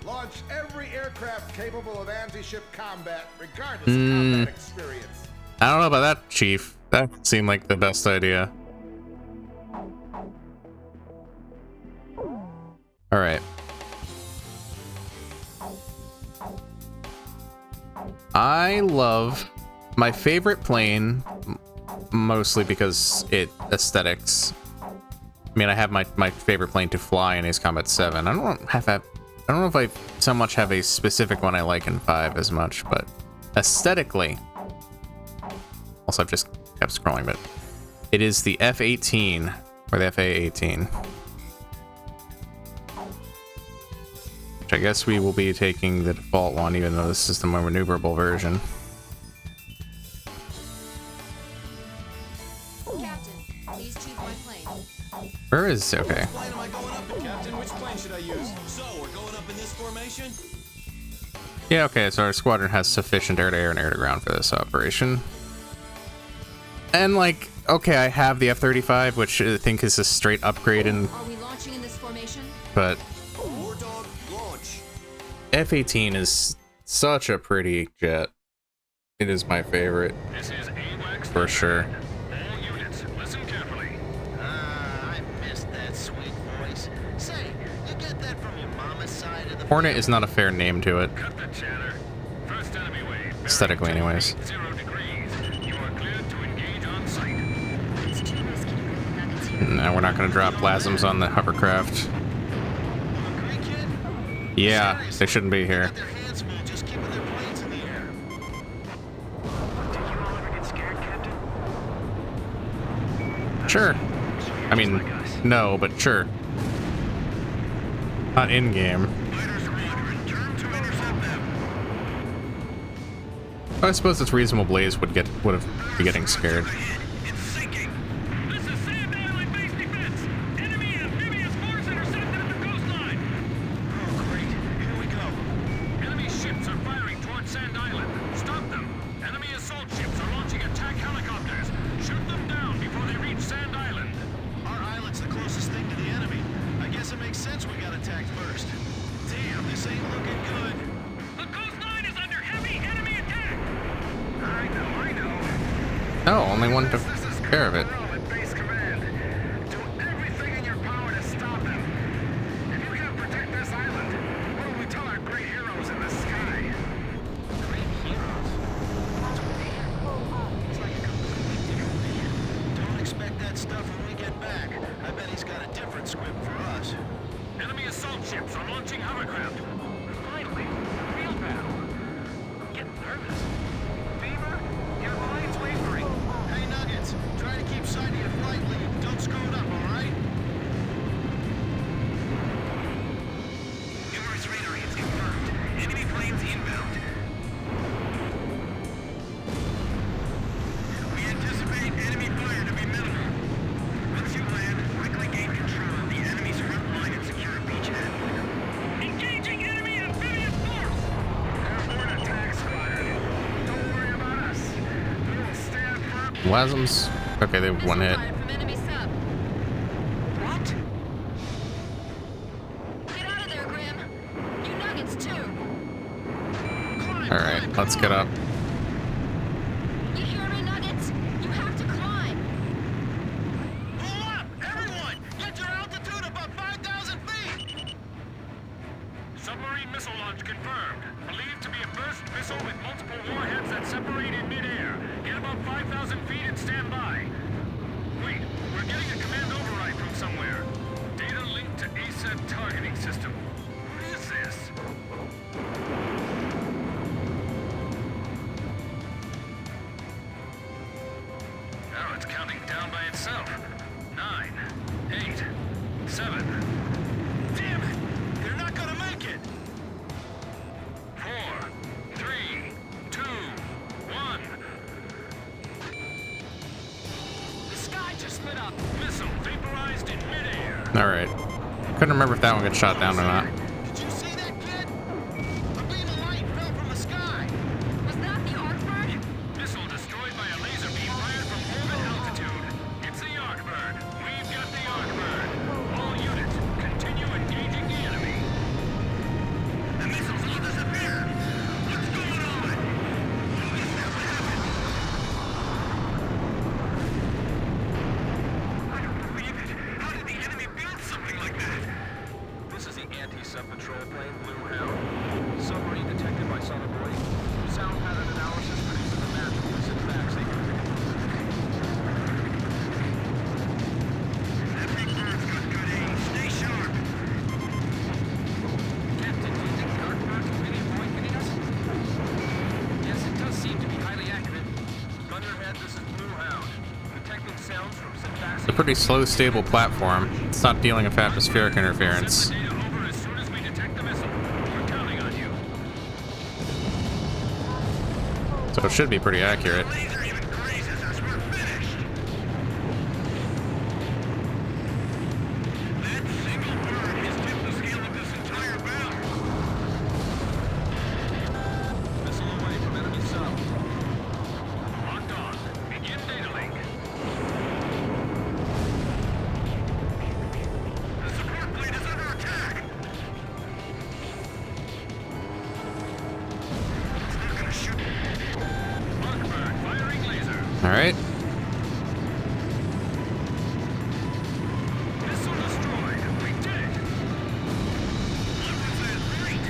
Launch every aircraft capable of anti-ship combat, regardless of combat experience. I don't know about that, Chief. That seemed like the best idea. All right. I love my favorite plane, mostly because it aesthetics. I mean, I have my favorite plane to fly in Ace Combat 7. I don't know if I so much have a specific one I like in 5 as much, but aesthetically. Also, I've just kept scrolling, but it is the F-18 or the FA-18. Which I guess we will be taking the default one, even though this is the more maneuverable version. Captain, please choose my plane. Where is okay? Plane am I going up in, Captain? Which plane should I use? So, we're going up in this formation? Yeah, okay, so our squadron has sufficient air-to-air and air-to-ground for this operation. And, like, okay, I have the F-35, which I think is a straight upgrade in... Are we launching in this formation? But... Wardog, launch. F-18 is such a pretty jet. It is my favorite. This is AWACS For sure. All units, listen carefully. I missed that sweet voice. Say, you get that from your mama's side of the... Hornet is not a fair name to it. Cut the chatter. First enemy wave. Aesthetically, anyways. 0 degrees. You are cleared to engage on sight. It's too risky to bring nuggets here. No, we're not going to drop plasms on the hovercraft. Agree, kid? Yeah, they shouldn't be here. Got their hands full just keeping their planes in the air. Did you all ever get scared, Captain? Sure. I mean, Like us. no, but sure. Not in game. Fighter Squadron, turn to intercept them. I suppose it's reasonable Blaze would have be getting scared. It's sinking. This is Sand Island base defense. Enemy amphibious force intercepted at the coastline. Oh, great. Here we go. Enemy ships are firing towards Sand Island. Stop them. Enemy assault ships are launching attack helicopters. Shoot them down before they reach Sand Island. Our island's the closest thing to the enemy. I guess it makes sense we got attacked first. Damn, this ain't looking good. The coastline is under heavy enemy attack. I know. No, only one took care of it. We're all at base command. Do everything in your power to stop them. If you can't protect this island, what will we tell our great heroes in the sky? Great heroes. What's with him? It's like a completely different man. Don't expect that stuff when we get back. I bet he's got a different script for us. Enemy assault ships are launching hovercraft. Finally, a real battle. I'm getting nervous. Beamer, your plane's wavering. Hey, Nuggets, try to keep sight of your flight lead. Don't screw it up, all right? Numerous radar hits confirmed. Enemy planes inbound. We anticipate enemy fire to be minimal. Once you land, quickly gain control of the enemy's front line and secure a beachhead. Engaging enemy amphibious force. Airborne attack squadron. Don't worry about us. We will stand firm. Wasms. Okay, they have one hit. Fire from enemy sub. What? Get out of there, Grim. You Nuggets too. All right, let's get up. You hear me, Nuggets? You have to climb. Pull up! Everyone! Get your altitude above 5,000 feet! Submarine missile launch confirmed. Believed to be a burst missile with multiple warheads that separate in midair. Get above 5,000 feet and stand by. Wait, we're getting a command override from somewhere. Data linked to ASAT targeting system. What is this? Now it's counting down by itself. 9, 8, 7. Damn it! They're not gonna make it! 4, 3, 2, 1. The sky just lit up. Missile vaporized in midair. All right. Couldn't remember if that one got shot down or not. Did you see that, kid? A beam of light fell from the sky! Was that the Arcbird? Missile destroyed by a laser beam fired from orbit altitude. It's the Arcbird. We've got the Arcbird. All units, continue engaging the enemy. The missiles all disappeared! What's going on? Is that what happened? I don't believe it. How did the enemy build something like that? This is the anti-sub patrol plane Blue Hound. Submarine detected by sonobuoy. Sound pattern analysis produces a map of recent facts. That big bird's got good aim. Stay sharp. Captain, do you think the Arcbird can really avoid hitting us? Yes, it does seem to be highly accurate. Thunderhead, this is Blue Hound. Detecting sounds from It's a pretty slow, stable platform. It's not dealing with atmospheric interference. Data over as soon as we detect the missile. We're counting on you. So it should be pretty accurate. Laser even grazes us. We're finished. That single bird has tipped the scale of this entire battle. missile away from enemy sub. Locked on. Begin data link. The support plane is under attack. It's not gonna shoot. Arcbird firing laser. All right. Missile destroyed. We did it. What was that light?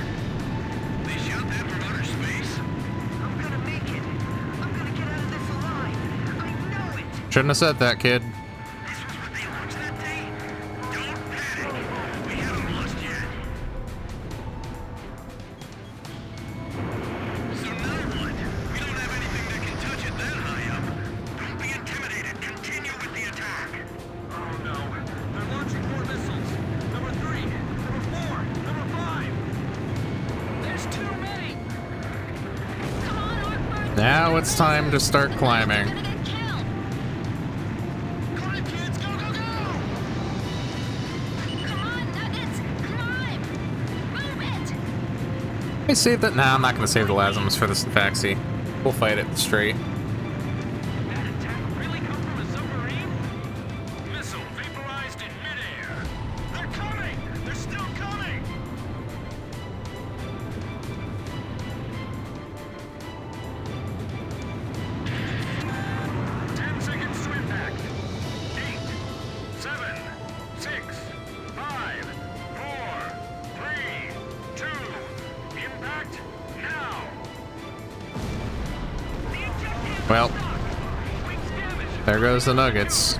They shot that from outer space. I'm gonna make it. I'm gonna get out of this alive. I know it. Shouldn't have said that, kid. This was what they launched that day. Don't panic. We haven't lost yet. Now it's time to start climbing. Climb, kids! Go, go, go! Come on, Nuggets! Climb! Move it! I saved it. Nah, I'm not gonna save the Lasms for this Faxi. We'll fight it straight. That attack really come from a submarine? Missile vaporized in midair. They're coming! They're still coming! Ten-second swim back. 8, 7, 6, 5, 4, 3, 2, impact now! Well, there goes the Nuggets.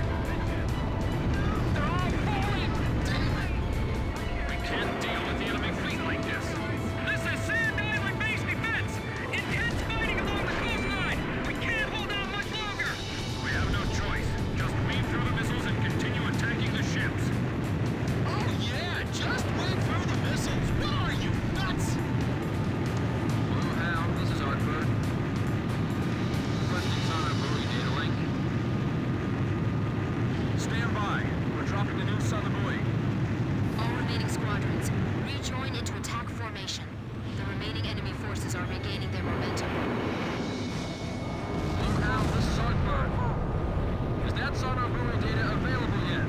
We can't deal with the enemy fleet like this. This is Sand Island base defense! Intense fighting along the coastline! We can't hold out much longer! We have no choice. Just weave through the missiles and continue attacking the ships. Oh yeah, just wait through the missiles. What are you, nuts? Hello, Hal. This is Artbird. Requesting sonar buoy data link. Stand by. We're dropping the noose on the buoy. All remaining squadrons, rejoin into attack formation. The remaining enemy forces are regaining their momentum. Hello, Hal. This is Artbird. Is that sonar buoy data available yet?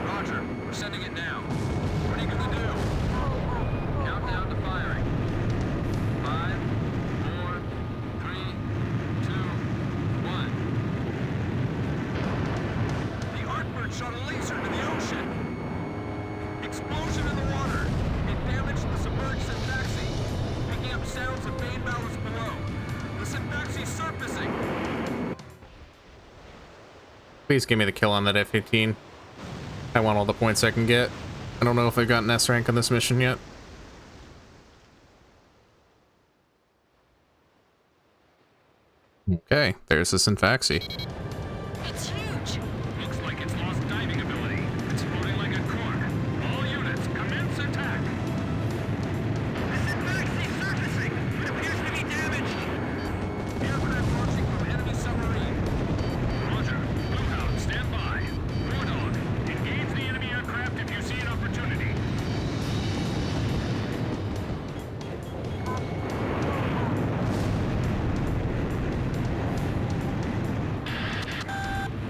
Roger. We're sending it now. What are you gonna do? Countdown to firing. 5, 4, 3, 2, 1. The Artbird shot a laser into the ocean. Explosion in the water. It damaged the submerged Syntaxi, picking up sounds of main mouths below. The Syntaxi's surfacing. Please give me the kill on that F-18. I want all the points I can get. I don't know if I've gotten S rank on this mission yet. Okay, there's the Synfaxi. It's huge! Looks like it's lost diving ability. It's floating like a cork. All units, commence attack. This is Maxie surfacing. It appears to be damaged. Aircraft launching from enemy submarine. Roger. Bluehound, stand by. Wardog, engage the enemy aircraft if you see an opportunity.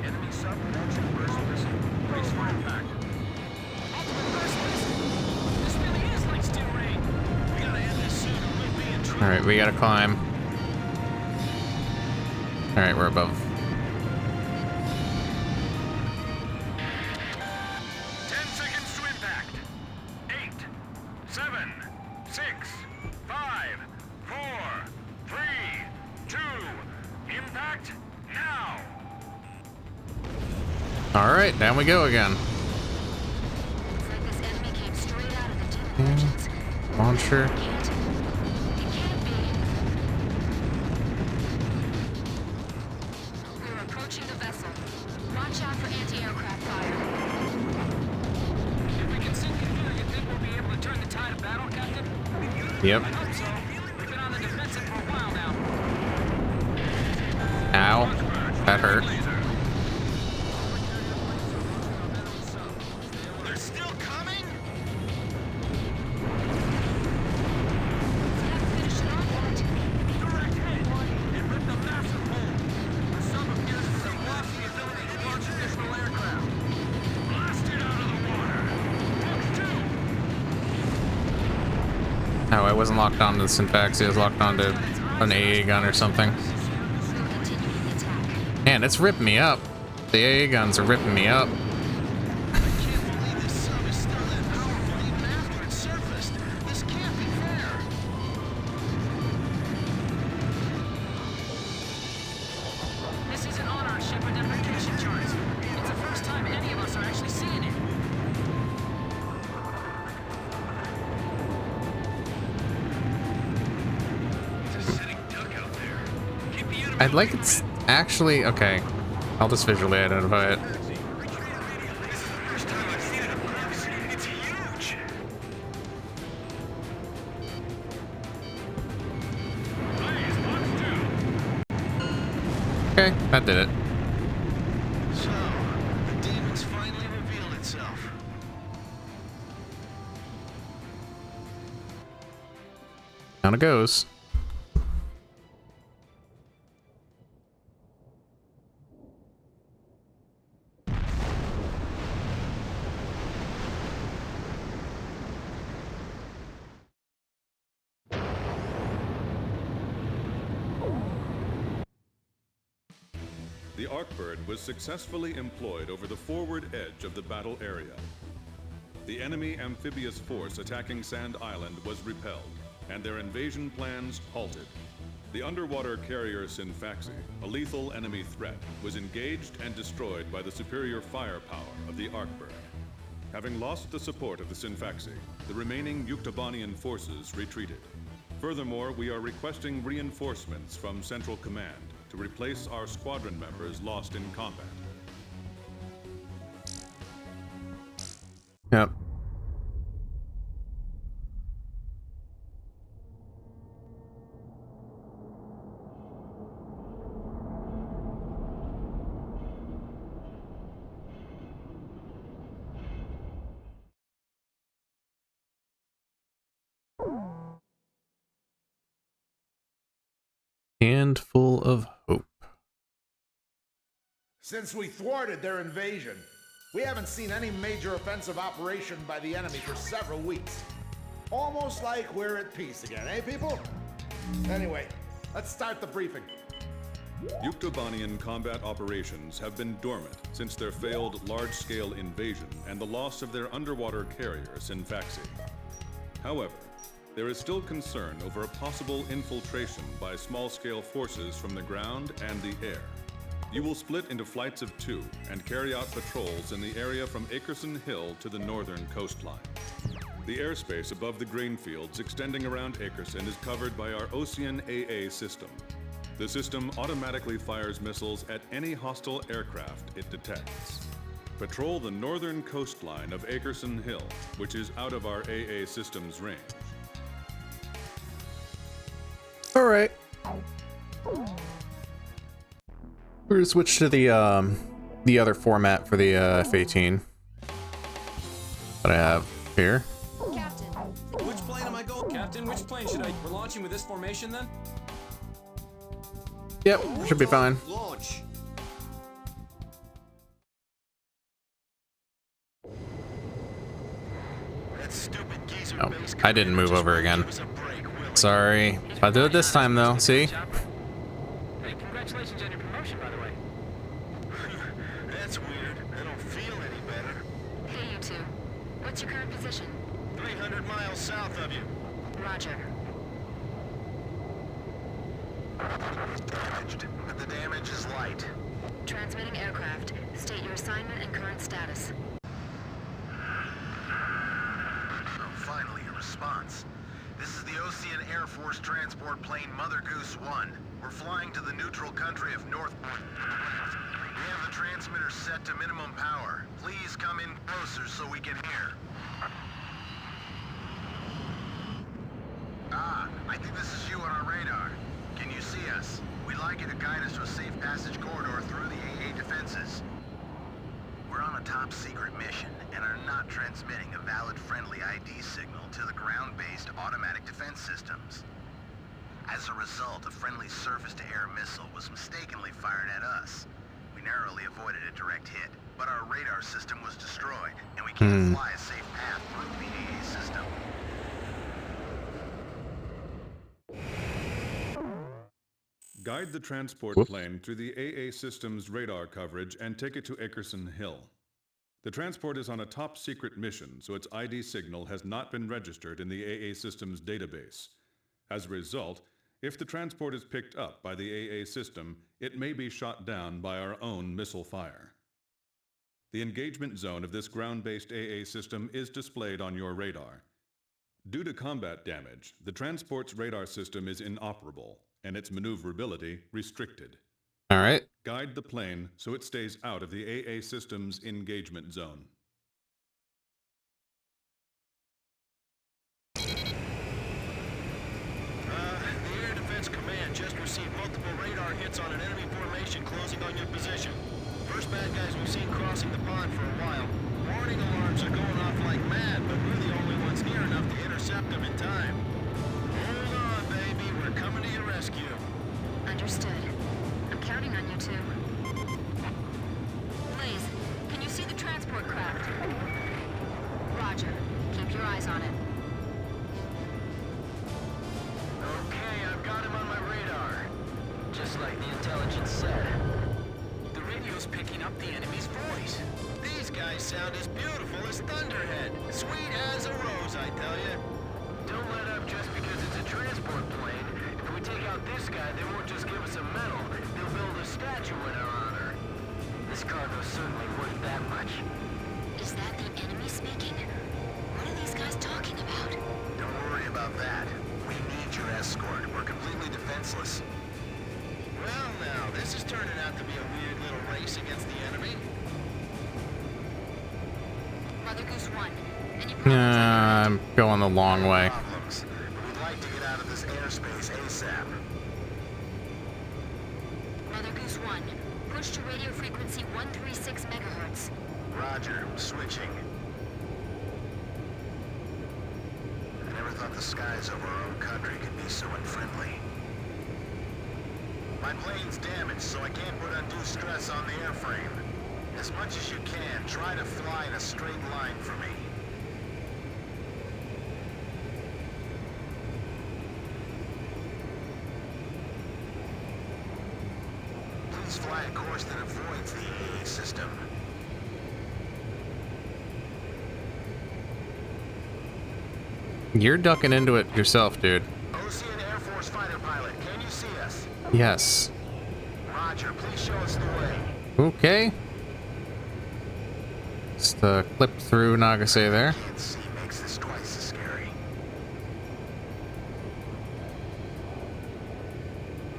Enemy sub launching burst missile. Brace for impact. Ultimate burst missile. This really is like steel rain. We gotta end this soon or we'll be in trouble. Alright, we gotta climb. Alright, we're above. 10 seconds to impact. 8, 7, 6, 5, 4, 3, 2, impact now! Alright, down we go again. Looks like this enemy came straight out of the dim legends. Launcher. It can't be. We're approaching the vessel. Watch out for anti-aircraft fire. If we can sink it here, you think we'll be able to turn the tide of battle, Captain? Yep. I hope so. We've been on the defensive for a while now. Ow. That hurt. They're still coming? Haven't finished it off yet. Direct hit! It ripped a massive hole. The sub appears to have lost the ability to launch additional aircraft. Blasted out of the water! Box 2! Oh, I wasn't locked onto the Synfaxi, I was locked onto an AA gun or something. We'll continue the attack. Man, it's ripping me up. The AA guns are ripping me up. I can't believe this sub is still that powerful even after it surfaced. This can't be fair. This isn't on our ship identification charts. It's the first time any of us are actually seeing it. It's a sitting duck out there. Keep the enemy I'd like it's actually okay. I'll just visually identify it. This is the first time I've seen it up close. It's huge. Okay, that did it. So, the demon's finally revealed itself. Down it goes. The Arkbird was successfully employed over the forward edge of the battle area. The enemy amphibious force attacking Sand Island was repelled, and their invasion plans halted. The underwater carrier Sinfaxi, a lethal enemy threat, was engaged and destroyed by the superior firepower of the Arkbird. Having lost the support of the Sinfaxi, the remaining Yuktobanian forces retreated. Furthermore, we are requesting reinforcements from Central Command to replace our squadron members lost in combat. Yep. Handful of hope. Since we thwarted their invasion, we haven't seen any major offensive operation by the enemy for several weeks. Almost like we're at peace again, eh, people? Anyway, let's start the briefing. Yuktobanian combat operations have been dormant since their failed large-scale invasion and the loss of their underwater carrier, Sinfaxi. However, there is still concern over a possible infiltration by small-scale forces from the ground and the air. You will split into flights of 2 and carry out patrols in the area from Akerson Hill to the northern coastline. The airspace above the grain fields extending around Akerson is covered by our Ocean AA system. The system automatically fires missiles at any hostile aircraft it detects. Patrol the northern coastline of Akerson Hill, which is out of our AA system's range. All right. We're gonna switch to the other format for the F-18 that I have here. Captain, Which plane am I going? Captain, which plane should I? We're launching with this formation then? Yep, should be fine. Launch. That stupid geezer Oh, base I didn't move over again. was a break, Willie. Sorry. I'll do it this time though. See? Hey, congratulations on your promotion, by the way. That's weird. I don't feel any better. Hey, you two. What's your current position? 300 miles south of you. Roger. Damaged, but the damage is light. Transmitting aircraft. State your assignment and current status. Oh, finally, a response. This is the Ocean Air Force transport plane Mother Goose 1. We're flying to the neutral country of North... We have the transmitter set to minimum power. Please come in closer so we can hear. Ah, I think this is you on our radar. Can you see us? We'd like you to guide us to a safe passage corridor through the AA defenses. We're on a top secret mission and are not transmitting a valid friendly ID signal to the ground-based automatic defense systems. As a result, a friendly surface-to-air missile was mistakenly fired at us. We narrowly avoided a direct hit, but our radar system was destroyed, and we can't fly a safe path through the AA system. Guide the transport plane through the AA system's radar coverage and take it to Akerson Hill. The transport is on a top-secret mission, so its ID signal has not been registered in the AA system's database. As a result, if the transport is picked up by the AA system, it may be shot down by our own missile fire. The engagement zone of this ground-based AA system is displayed on your radar. Due to combat damage, the transport's radar system is inoperable, and its maneuverability restricted. All right. Guide the plane so it stays out of the AA system's engagement zone. The Air Defense Command just received multiple radar hits on an enemy formation close most bad guys we've seen crossing the pond for a while. Warning alarms are going off like mad, but we're the only ones near enough to intercept them in time. Hold on, baby. We're coming to your rescue. Understood. I'm counting on you two. Blaze, can you see the transport craft? Roger. Keep your eyes on it. Okay, I've got him on my radar. Just like the intelligence said. The radio's picking up the enemy's voice. These guys sound as beautiful as Thunderhead. Sweet as a rose, I tell you. Don't let up just because it's a transport plane. If we take out this guy, they won't just give us a medal. They'll build a statue in our honor. This cargo's certainly worth that much. Is that the enemy speaking? What are these guys talking about? Don't worry about that. We need your escort. We're completely defenseless. Well now, this is turning out to be a weird little race against the enemy. Mother Goose 1. Any problems? I'm going the long way. Problems. We'd like to get out of this airspace ASAP. Mother Goose 1. Push to radio frequency 136 megahertz. Roger, switching. I never thought the skies over our own country could be so unfriendly. My plane's damaged, so I can't put undue stress on the airframe. As much as you can, try to fly in a straight line for me. Please fly a course that avoids the AA system. You're ducking into it yourself, dude. Ocean Air Force fighter pilot, can you see us? Yes. Roger, please show us the way. Okay. Just clip through Nagase there. Can't see makes this twice as scary.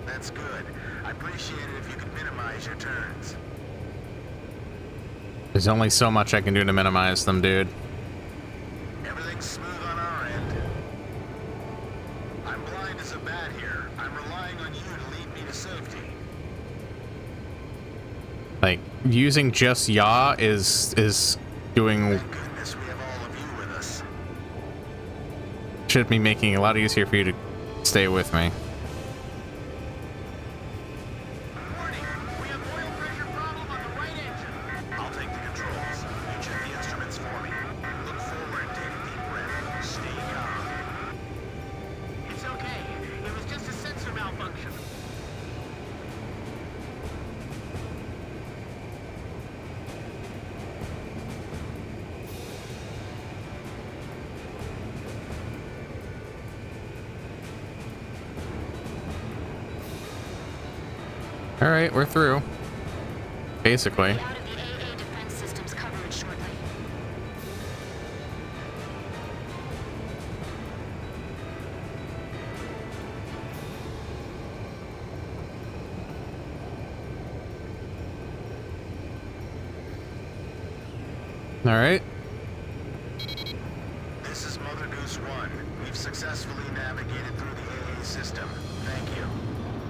That's good. I appreciate it if you could minimize your turns. There's only so much I can do to minimize them, dude. Everything's smooth on our end. I'm blind as a bat here. I'm relying on you to lead me to safety. Like, using just yaw is doing... Thank goodness we have all of you with us. Should be making it a lot easier for you to stay with me. Warning! We have oil pressure problem on the right engine. I'll take the controls. You check the instruments for me. Look forward, take a deep breath. Stay calm. It's okay. It was just a sensor malfunction. All right, we're through. Basically. Be out of the AA defense system's coverage shortly. All right. This is Mother Goose 1. We've successfully navigated through the AA system. Thank you.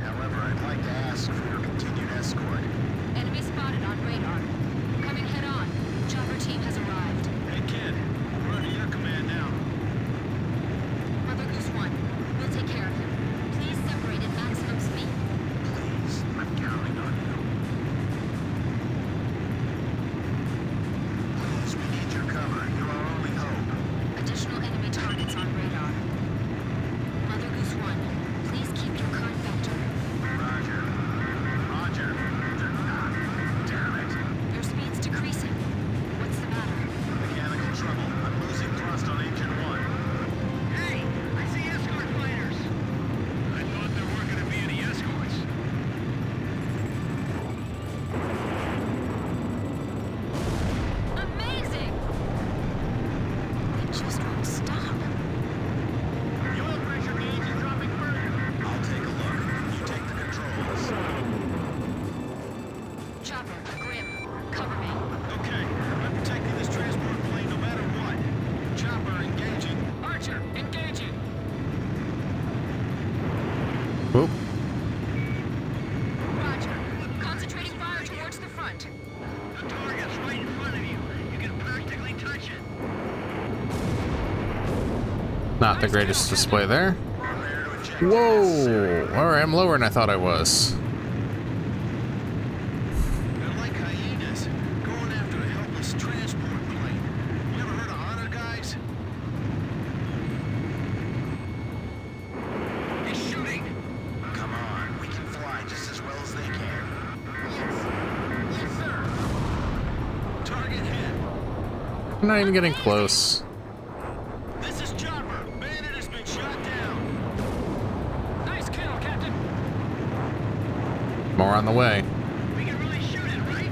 However, I'd like to ask for your continued escort. Enemy spotted on radar. Coming head on. Chopper team has arrived. Hey, kid. We're under your command now. Mother Goose 1. We'll take care of him. Please separate at maximum speed. Please, I'm counting on you. Please, we need your cover. You're our only hope. Additional enemy targets on radar. Mother Goose 1. Please keep your current vector. Roger. Roger. Damn it. Your speed's decreasing. What's the matter? Mechanical trouble. I'm losing thrust on engine 1. Hey, I see escort fighters. I thought there weren't going to be any escorts. Amazing! They just won't stop. The oil pressure gauge is dropping further. I'll take a look. You take the controls. Chopper, Grim, cover me. Okay, I'm protecting this transport plane no matter what. Chopper engaging. Archer, engaging. Oop. Roger. Concentrating fire towards the front. The target's right in front of you. You can practically touch it. Not the greatest display there. Whoa! Alright, I'm lower than I thought I was. They're like hyenas, going after a helpless transport plane. You ever heard of honor guys? He's shooting. Come on, we can fly just as well as they can. Yes, sir. Target hit. I'm not even getting close. This is Chopper. Bandit has been shot down. Nice kill, Captain. More on the way. We can really shoot it, right?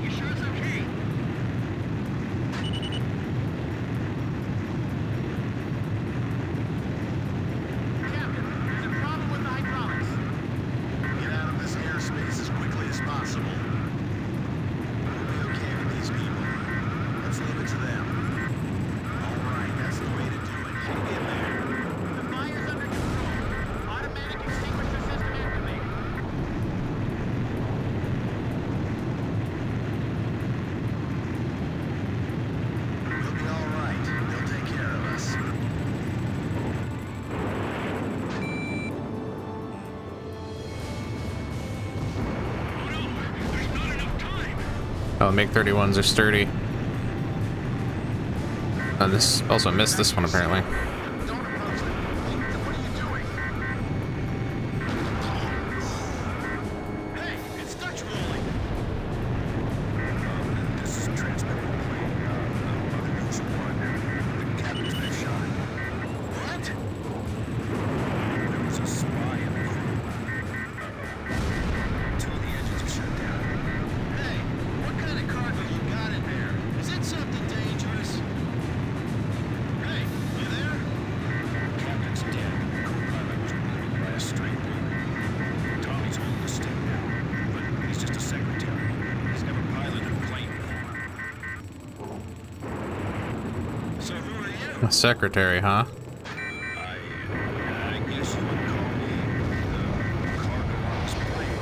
You sure it's okay? Captain, there's a problem with the hydraulics. Get out of this airspace as quickly as possible. We'll be okay with these people. Let's leave it to them. All right, that's the way to do it. Hang in there. The fire's under control. Automatic extinguisher system activated. We'll be all right. They'll take care of us. Oh, the MiG-31s are sturdy. This also missed this one apparently. Don't approach them. What are you doing? Hey, it's Dutch rolling. This is a transport plane. Mother Goose 1. The captain's been shot. What? There was a spy in the crew. Two of the engines are shut down. Hey, what kind of cargo you got in there? Is it something dangerous? Hey, you there? Captain's dead. Co-pilot was wounded by a stray bullet. Tommy's holding the stick now, but he's just a secretary. He's never piloted a plane before. So who are you? A secretary, huh? I guess you would call me the cargo on this plane.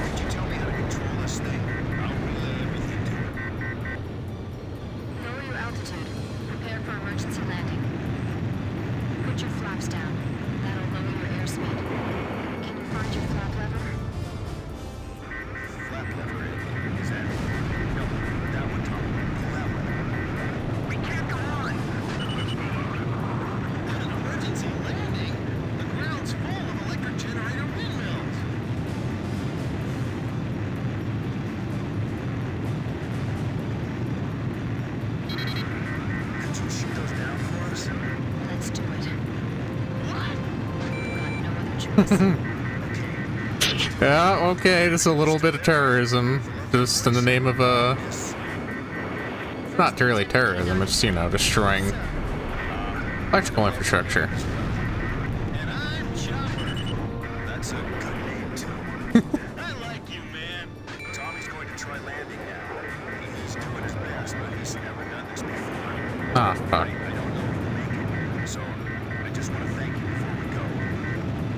Could you tell me how to control this thing? I'll relay everything to it. Lower your altitude. Prepare for emergency landing. Put your flaps down. That'll lower your airspeed. Can you find your flap lever? Flap lever, is that? No, that one, Tom. Pull that one. We can't go on. Let's move out. An emergency landing? The ground's full of electric generator windmills. Could you shoot those down for us? Let's do it. What? Got no other choice. Yeah, okay, just a little bit of terrorism. Just in the name of, not really terrorism, it's, you know, destroying electrical infrastructure. And I'm Chopper. That's a good name, too. I like you, man. Tommy's going to try landing now. He's doing his best, but he's never done this before. Ah, fuck. I don't know if we'll make it, so I just want to thank you before we go.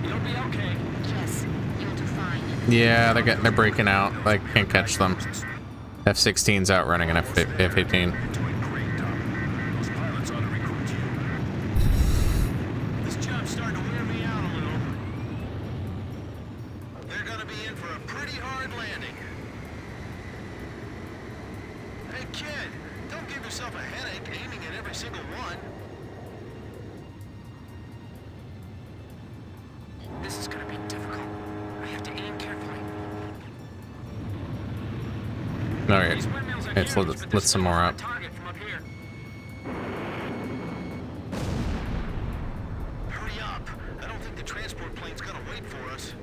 You'll be okay. Yes, you'll do fine. Yeah, they're breaking out. I can't catch them. F-16's outrunning an F-18. Doing great, Tommy. Those pilots ought to recruit you. This job's starting to wear me out a little. They're gonna be in for a pretty hard landing. Hey, kid, don't give yourself a headache aiming at every single one. This is gonna be difficult. I have to aim carefully. Alright, These windmills are let's huge, let but they're some still more on up. target from up here. Hurry up. I don't think the transport plane's gonna wait for us.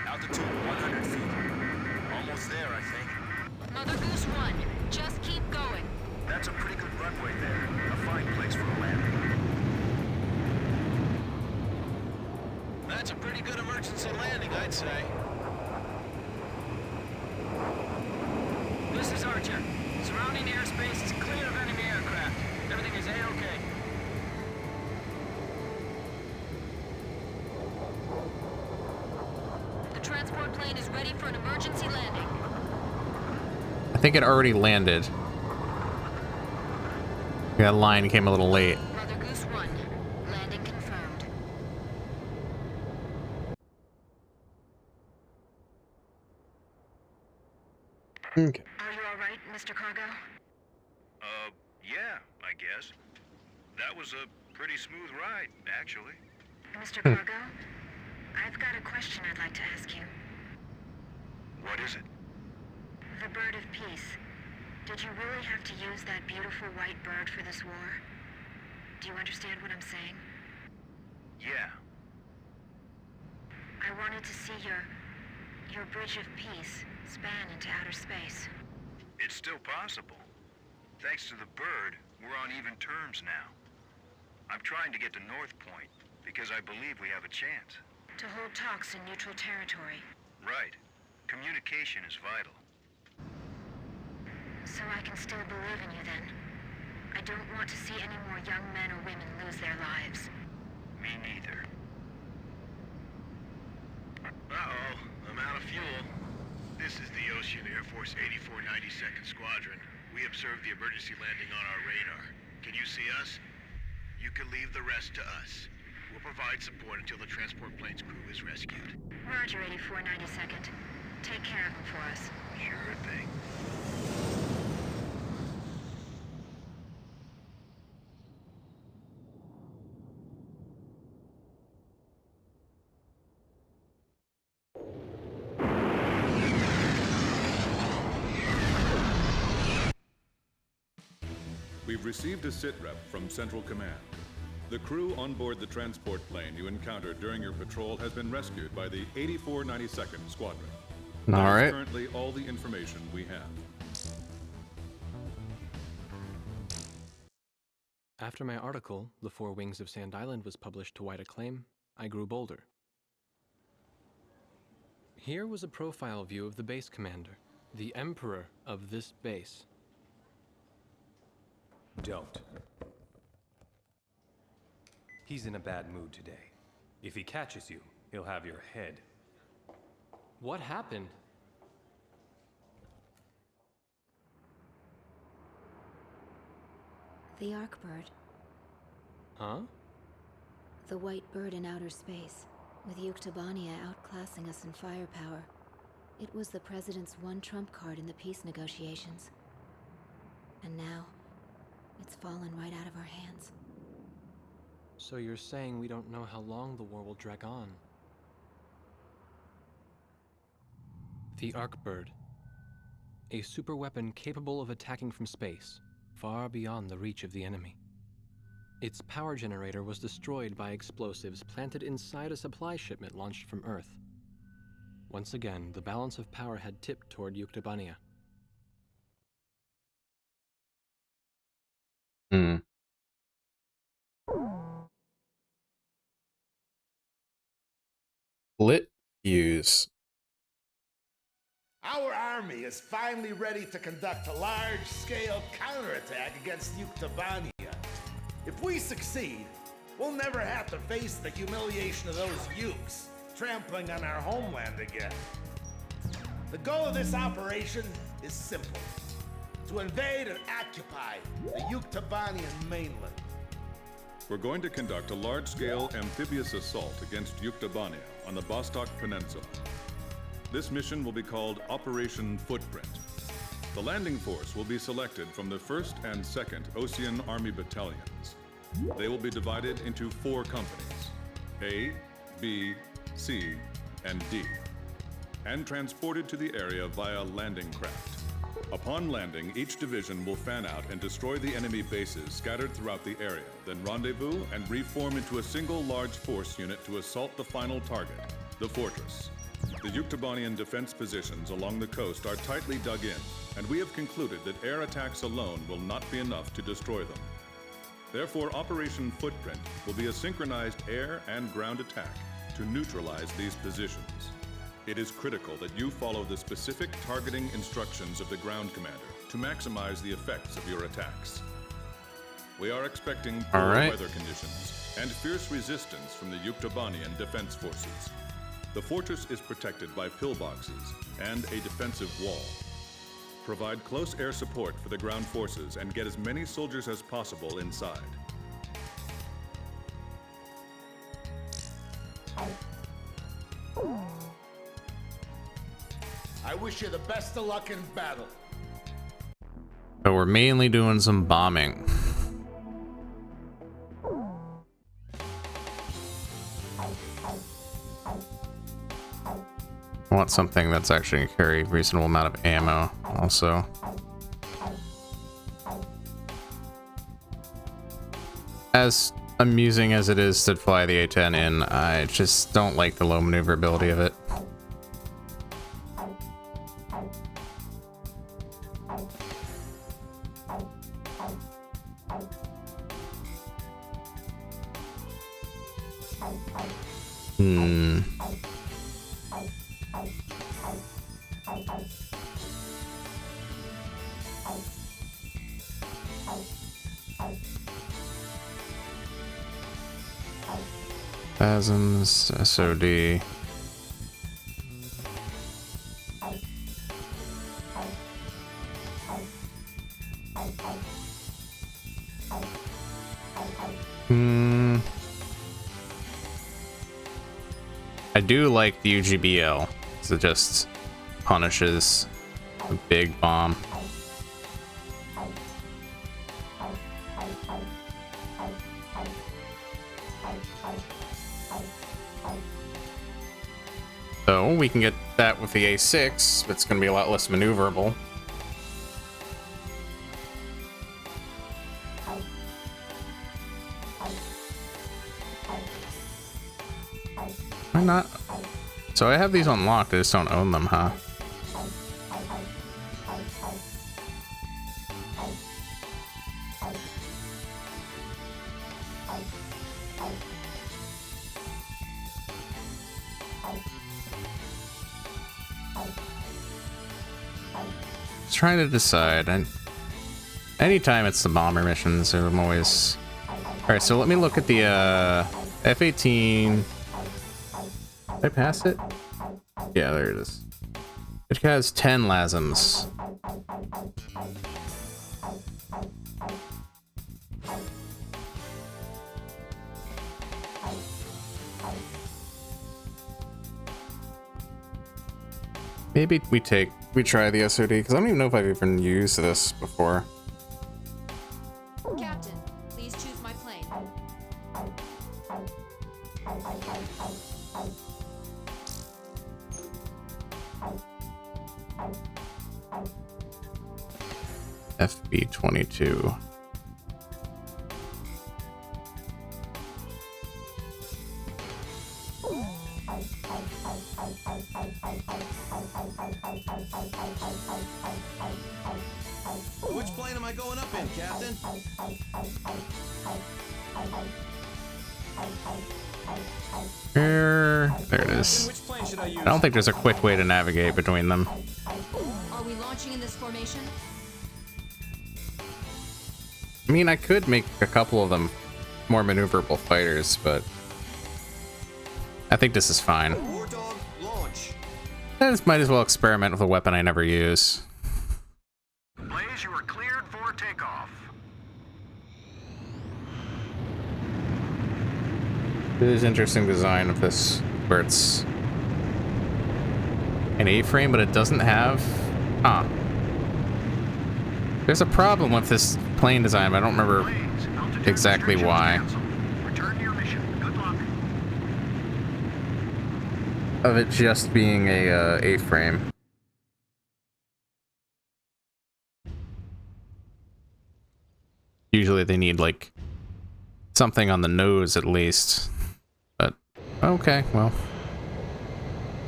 Altitude 100 feet. Almost there, I think. Mother Goose 1, just keep going. That's a pretty good runway there. A fine place for a landing. That's a pretty good emergency landing, I'd say. This is Archer. Surrounding airspace is clear of enemy aircraft. Everything is A-OK. transport plane is ready for an emergency landing. I think it already landed. That line came a little late. Mother Goose 1, landing confirmed. Okay. Are you all right, Mr. Cargo? Yeah, I guess. That was a pretty smooth ride, actually. Mr. Cargo, I've got a question I'd like to ask you. What is it? The Bird of Peace. Did you really have to use that beautiful white bird for this war? Do you understand what I'm saying? Yeah. I wanted to see your Bridge of Peace span into outer space. It's still possible. Thanks to the bird, we're on even terms now. I'm trying to get to North Point because I believe we have a chance. To hold talks in neutral territory. Right. Communication is vital. So I can still believe in you then. I don't want to see any more young men or women lose their lives. Me neither. Uh-oh, I'm out of fuel. This is the Ocean Air Force 8492nd Squadron. We observed the emergency landing on our radar. Can you see us? You can leave the rest to us. We'll provide support until the transport plane's crew is rescued. Roger, 8492nd. Take care of them for us. Sure thing. We've received a sitrep from Central Command. The crew on board the transport plane you encountered during your patrol has been rescued by the 8492nd Squadron. All That is right. currently all the information we have. After my article, The Four Wings of Sand Island, was published to wide acclaim, I grew bolder. Here was a profile view of the base commander, the emperor of this base. Don't. He's in a bad mood today. If he catches you, he'll have your head. What happened? The Arkbird. Huh? The white bird in outer space, with Yuktobania outclassing us in firepower. It was the President's one trump card in the peace negotiations. And now, it's fallen right out of our hands. So you're saying we don't know how long the war will drag on? The Arkbird. A superweapon capable of attacking from space, far beyond the reach of the enemy. Its power generator was destroyed by explosives planted inside a supply shipment launched from Earth. Once again, the balance of power had tipped toward Yuktobania. Lit fuse. Our army is finally ready to conduct a large-scale counterattack against Yuktobania. If we succeed, we'll never have to face the humiliation of those Yukes trampling on our homeland again. The goal of this operation is simple: to invade and occupy the Yuktobanian mainland. We're going to conduct a large-scale amphibious assault against Yuktobania on the Vostok Peninsula. This mission will be called Operation Footprint. The landing force will be selected from the 1st and 2nd Ocean Army Battalions. They will be divided into 4 companies, A, B, C, and D, and transported to the area via landing craft. Upon landing, each division will fan out and destroy the enemy bases scattered throughout the area, then rendezvous and reform into a single large force unit to assault the final target, the fortress. The Yuktobanian defense positions along the coast are tightly dug in, and we have concluded that air attacks alone will not be enough to destroy them. Therefore, Operation Footprint will be a synchronized air and ground attack to neutralize these positions. It is critical that you follow the specific targeting instructions of the ground commander to maximize the effects of your attacks. We are expecting poor weather conditions and fierce resistance from the Yuktobanian defense forces. The fortress is protected by pillboxes and a defensive wall. Provide close air support for the ground forces and get as many soldiers as possible inside. I wish you the best of luck in battle. So we're mainly doing some bombing. I want something that's actually going to carry a reasonable amount of ammo also. As amusing as it is to fly the A-10 in, I just don't like the low maneuverability of it. Spasms, SOD. I do like the UGBL, because it just punishes a big bomb. So we can get that with the A6, but it's going to be a lot less maneuverable. Why not? So I have these unlocked, I just don't own them, huh? Just trying to decide, and anytime it's the bomber missions, I'm always... Alright, so let me look at the F-18. Did I pass it? Yeah, there it is. It has 10 LASMs. Maybe we try the SOD, because I don't even know if I've even used this before. Captain, please choose my plane. FB-22. Which plane am I going up in, Captain? There it is. Which plane should I use? I don't think there's a quick way to navigate between them. Are we launching in this formation? I mean, I could make a couple of them more maneuverable fighters, but I think this is fine. Wardog, launch. I just might as well experiment with a weapon I never use. Blaze, you are cleared for takeoff. It is interesting design of this, where it's an A-frame, but it doesn't have... Huh. There's a problem with this plane design, but I don't remember exactly why. Return to your mission. Good luck. Of it just being a A-frame. Usually they need, like, something on the nose at least. But, okay, well.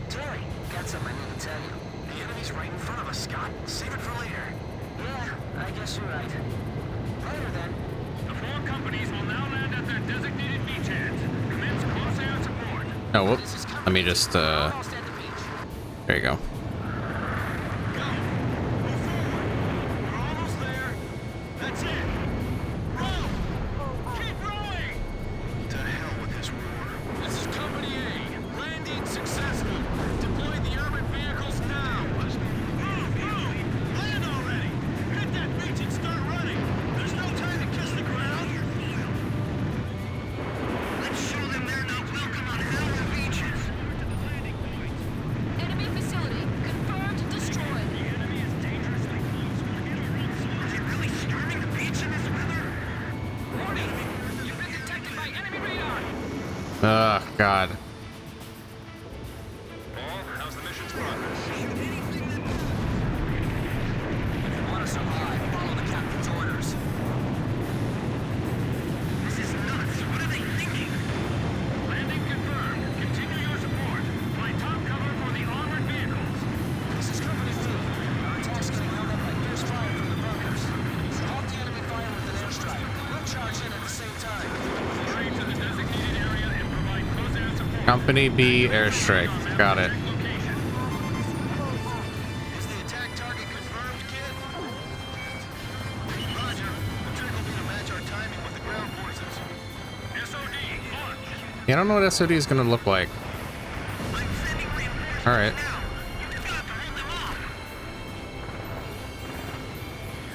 Terry, got something I need to tell you. The enemy's right in front of us, Scott. Save it for later. Yeah, I guess you're right. Later then. The 4 companies will now land at their designated beachheads. Commence close air support. Oh, whoops. Let me just, there you go. Successful. God. Paul, how's the mission's progress? If you want to survive, follow the captain's orders. This is nuts. What are they thinking? Landing confirmed. Continue your support. Find top cover for the armored vehicles. This is Company C. Our attack's getting held up by fierce fire from the bunkers. Halt the enemy fire with an airstrike. We'll charge in at the same time. Retreat to the designated area and provide close air support. Company B airstrike. Got it. Location. Is the attack target confirmed, kid? Roger. The trick will be to match our timing with the ground forces. SOD, launch. Yeah, I don't know what SOD is gonna look like. I'm sending reinforcements All right. now. You've got to hold them off.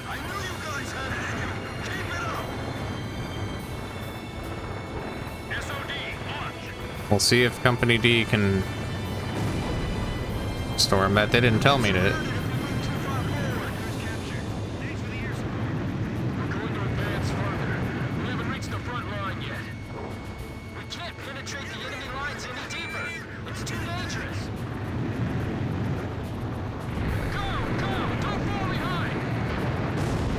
I knew you guys had it in you. Keep it up. SOD, launch. We'll see if Company D can storm that. They didn't tell me to. We're going to advance further. We haven't reached the front line yet. We can't penetrate the enemy lines any deeper. It's too dangerous. Go! Don't fall behind!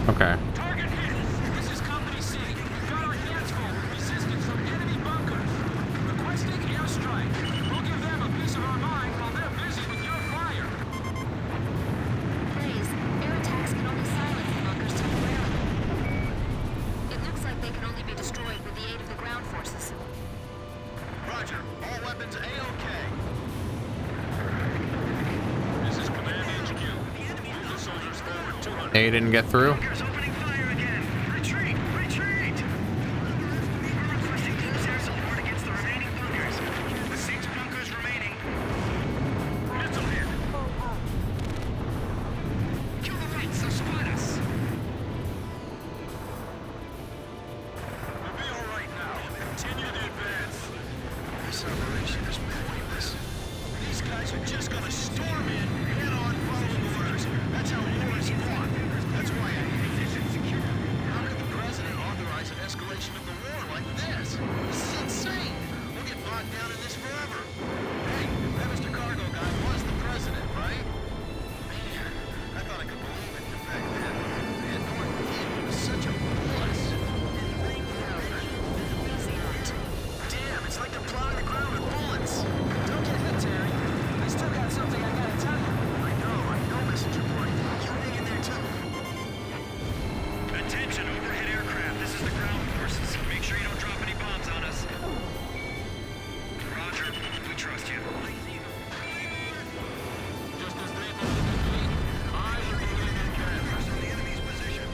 Okay. Target hit. This is Company C. We've got our hands full with resistance from enemy bunkers. Requesting airstrike. We'll give them a piece of our mind while they're busy with your fire. Blaze, air attacks can only silence the bunkers temporarily. It looks like they can only be destroyed with the aid of the ground forces. Roger. All weapons A-OK. This is Command HQ. Move the soldiers forward 200. A didn't get through. Bunkers opening fire again. Retreat! Retreat! We're requesting close air support against the remaining bunkers. With 6 bunkers remaining. Missile hit. Kill the lights, they'll spot us. We'll be all right now. Continue the advance. This operation is pointless. These guys are just gonna storm in, head on, following orders. That's how war is fought. That's why I hate this insecure. How could the president authorize an escalation of the war like this? This is insane. We'll get bogged down in this forever. Hey, that Mr. Cargo guy was the president, right? Man, I thought I could believe in you back then. Man, North Kid was such a wuss. Damn, it's like they're plowing the ground with bullets. Don't get hit, Terry. I still got something I gotta tell you. I know, Messenger Boy. You hang in there, too. Attention, overhead aircraft. This is the ground forces. Make sure you don't drop any bombs on us. Roger. We trust you. Just as they believe in me, I believe in them. The enemy's position.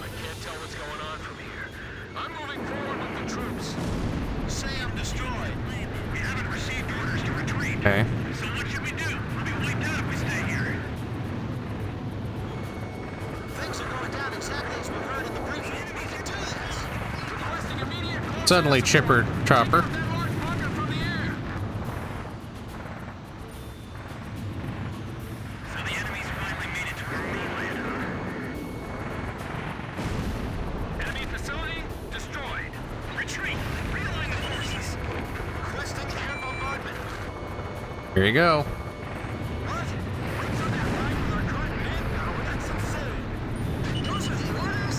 I can't tell what's going on from here. I'm moving forward with the troops. Sam destroyed. We haven't received orders to retreat. Okay. So what should we do? We'll be wiped out if we stay here. Things are going down exactly as we heard in the briefing. We can do this. Requesting immediate close Suddenly air chipper support. chopper. Take out that large bunker from the air. So the enemy's finally made it to where we landed. Enemy facility destroyed. Retreat. Realign the forces. Requesting air bombardment. Here you go. What? Wings on that line with our current manpower? That's insane. Those are the orders?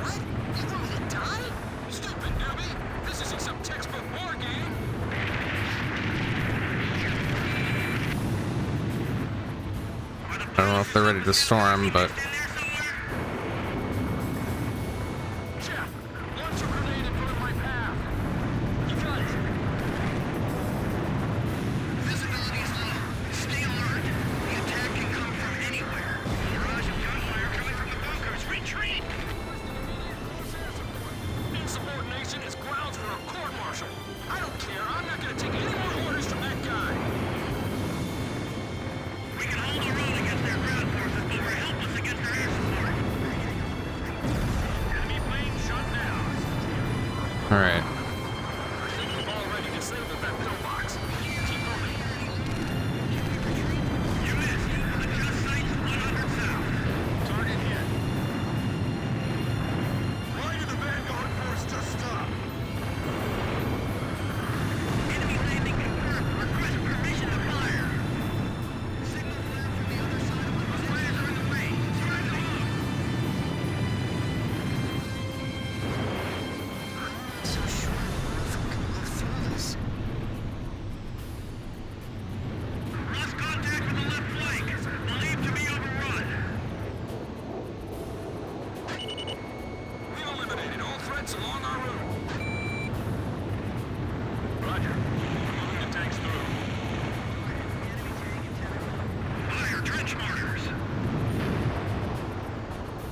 What? You want me to die? Stupid newbie. This isn't some textbook war game. I don't know if they're ready to storm, but Jeff, launch a grenade in front of my path. You got it. Visibility's low. Stay alert. The attack can come from anywhere. Barrage of gunfire coming from the bunkers. Retreat. Insubordination is grounds for a court-martial. I don't care. I'm not going to take any more orders from that guy. We can hold our own against their ground forces, but we're helpless against their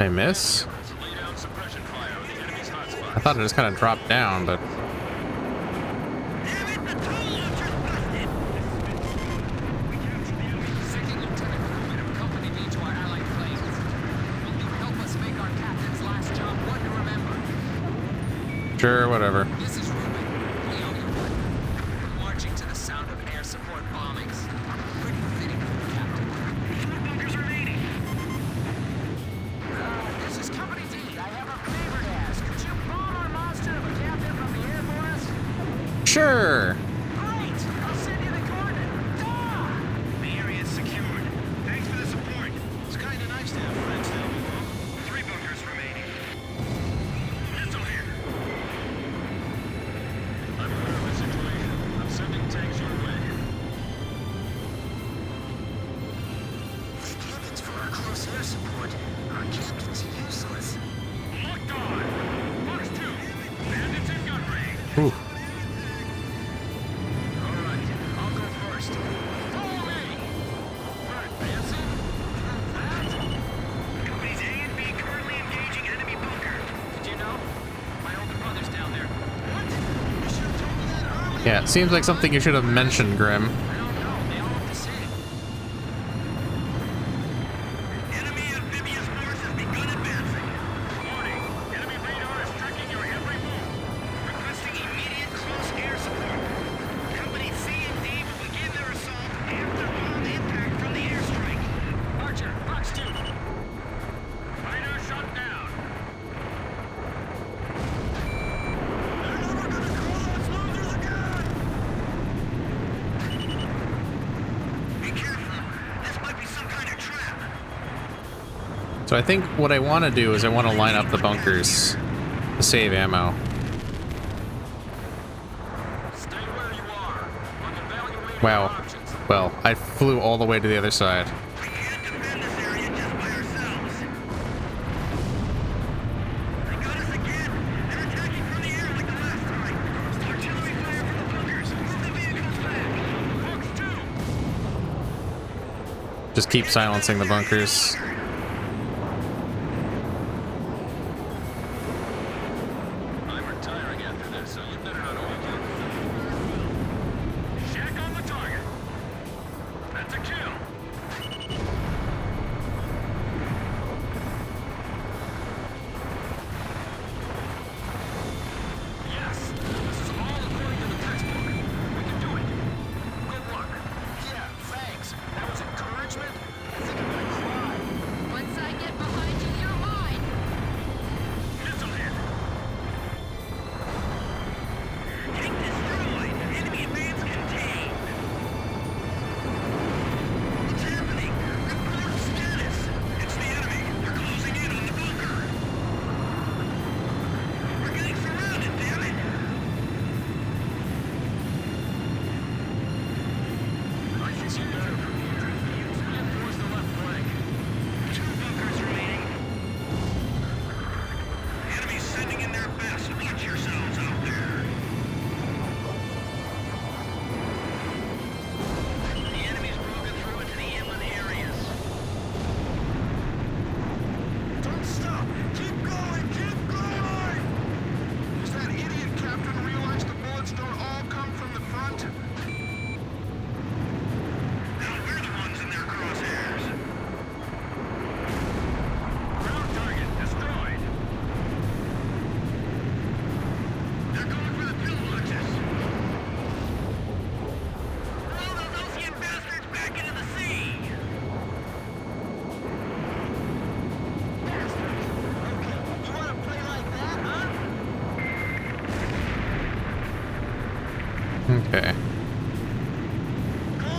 Did I miss? I thought it just kind of dropped down, but sure, whatever. This is Ruben. We owe you one. We're marching to the sound of air support bombings. Pretty fitting for the captain. 4 bunkers remaining. This is Company D. I have a favor to ask. Could you bomb our monster of a captain from the air for us? Sure. Great! I'll send you the coordinates. The area is secured. Thanks for the support. It's kind of nice to have friends down below. 3 bunkers remaining. Missile here. I'm aware of the situation. I'm sending tanks your way. Thank heavens for our close air support. Our captain's useless. Locked on! Box 2! Bandits in gun range! Ooh. Alright, I'll go first. Follow me! We're advancing? That? Companies A and B currently engaging enemy bunker. Did you know? My older brother's down there. What? You should have told me that earlier. Yeah, it seems like something you should have mentioned, Grim. I don't know. They all look the same. Enemy amphibious force has begun advancing. Warning! Enemy radar is tracking your every move! Requesting immediate close air support. Company C and D will begin their assault after bomb impact from the airstrike. Archer, box 2. Radar shot down! They're never gonna call us losers again! Be careful. This might be some kind of trap. So I think what I want to do is I want to line up the bunkers to save ammo. Stay where you are. I'm evaluating Wow. options. Well, I flew all the way to the other side. We can't defend this area just by ourselves. They got us again. They're attacking from the air like the last time. Artillery fire from the bunkers. Move the vehicles back. Box 2. Just keep silencing the bunkers. I'm retiring after this, so you better not overkill. Shack on the target! That's a kill! Yes, this is all according to the textbook. We can do it. Good luck. Yeah, thanks. That was encouragement. I think I'm gonna cry. Once I get behind you, you're mine. Missile hit! Tank destroyed. Enemy advance contained. What's happening? Report status. It's the enemy. They're closing in on the bunker. We're getting surrounded, damn it. I can see better from here. Reinforce the left flank. 2 bunkers remaining. The enemy's sending in their best. Watch yourselves out there. The enemy's broken through into the inland areas. Don't stop! Keep going! Keep going! Does that idiot captain realize the bullets don't all come from the front? Now we're the ones in their crosshairs. Ground target destroyed! They're going for the pillboxes. Throw those Ocean bastards back into the sea! Bastards. Okay, you wanna play like that, huh? Okay. Go!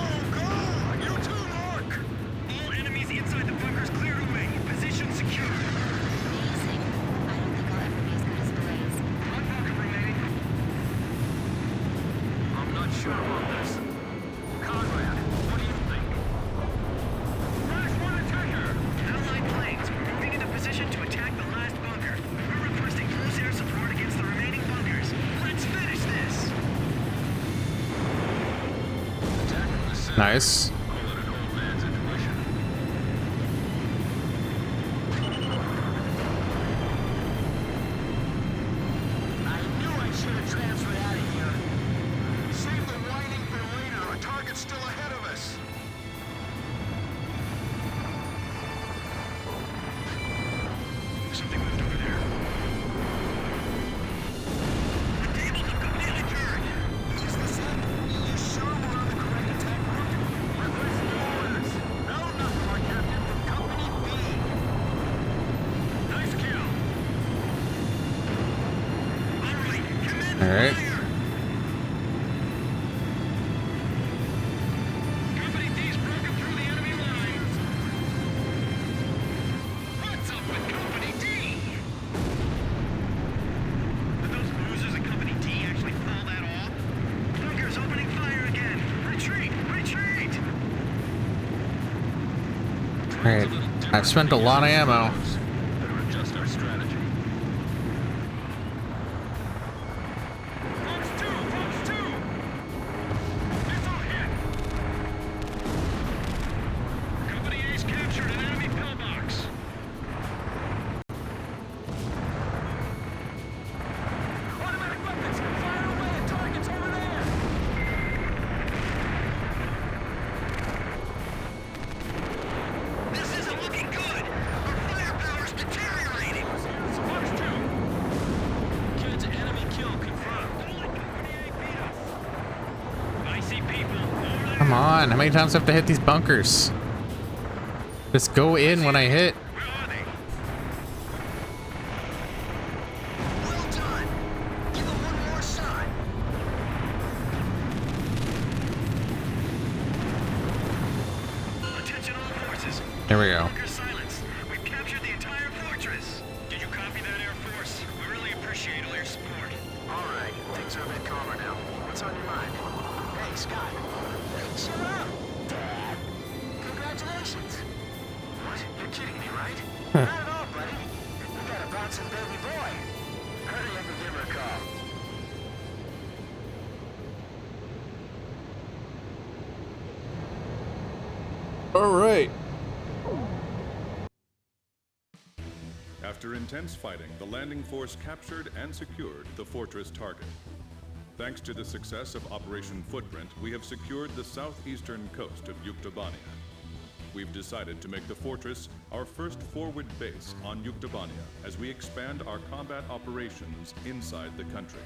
You too, Mark! All enemies inside the bunkers cleared away. Position secure. Amazing. I don't think I'll ever be as good as Blaze. 1 bunker remaining. I'm not sure about this. Conrad, what do you think? Crash one attacker! Allied planes moving into position to attack the last bunker. We're requesting close air support against the remaining bunkers. Let's finish this! Attack from the center. Nice. Political man's intuition. Alright, I've spent a lot of ammo. Better adjust our strategy. Fox 2! Fox 2! Missile hit! Company A's captured an enemy pillbox. Automatic weapons! Fire away at targets over there! This isn't looking good! Our firepower's deteriorating! Fox 2! Kids, enemy kill confirmed. Company A beat us. I see people over there. Come on, how many times do I have to hit these bunkers? Just go in when I hit. Where are they? Well done! Give them one more shot! Attention all forces. There we go. Bunker silence. We've captured the entire fortress. Did you copy that, Air Force? We really appreciate all your support. All right, things are a bit calmer now. What's on your mind? Hey, Scott. Hey, chill out. Dad. Congratulations. What? You're kidding me, right? Not at all, buddy. You got a bouncing baby boy. Hurry up and give her a call. Alright. After intense fighting, the landing force captured and secured the fortress target. Thanks to the success of Operation Footprint, we have secured the southeastern coast of Yuktobania. We've decided to make the fortress our first forward base on Yuktobania as we expand our combat operations inside the country.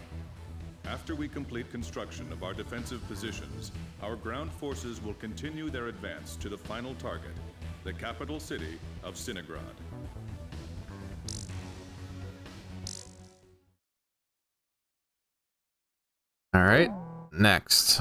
After we complete construction of our defensive positions, our ground forces will continue their advance to the final target, the capital city of Sinigrad. Alright, next.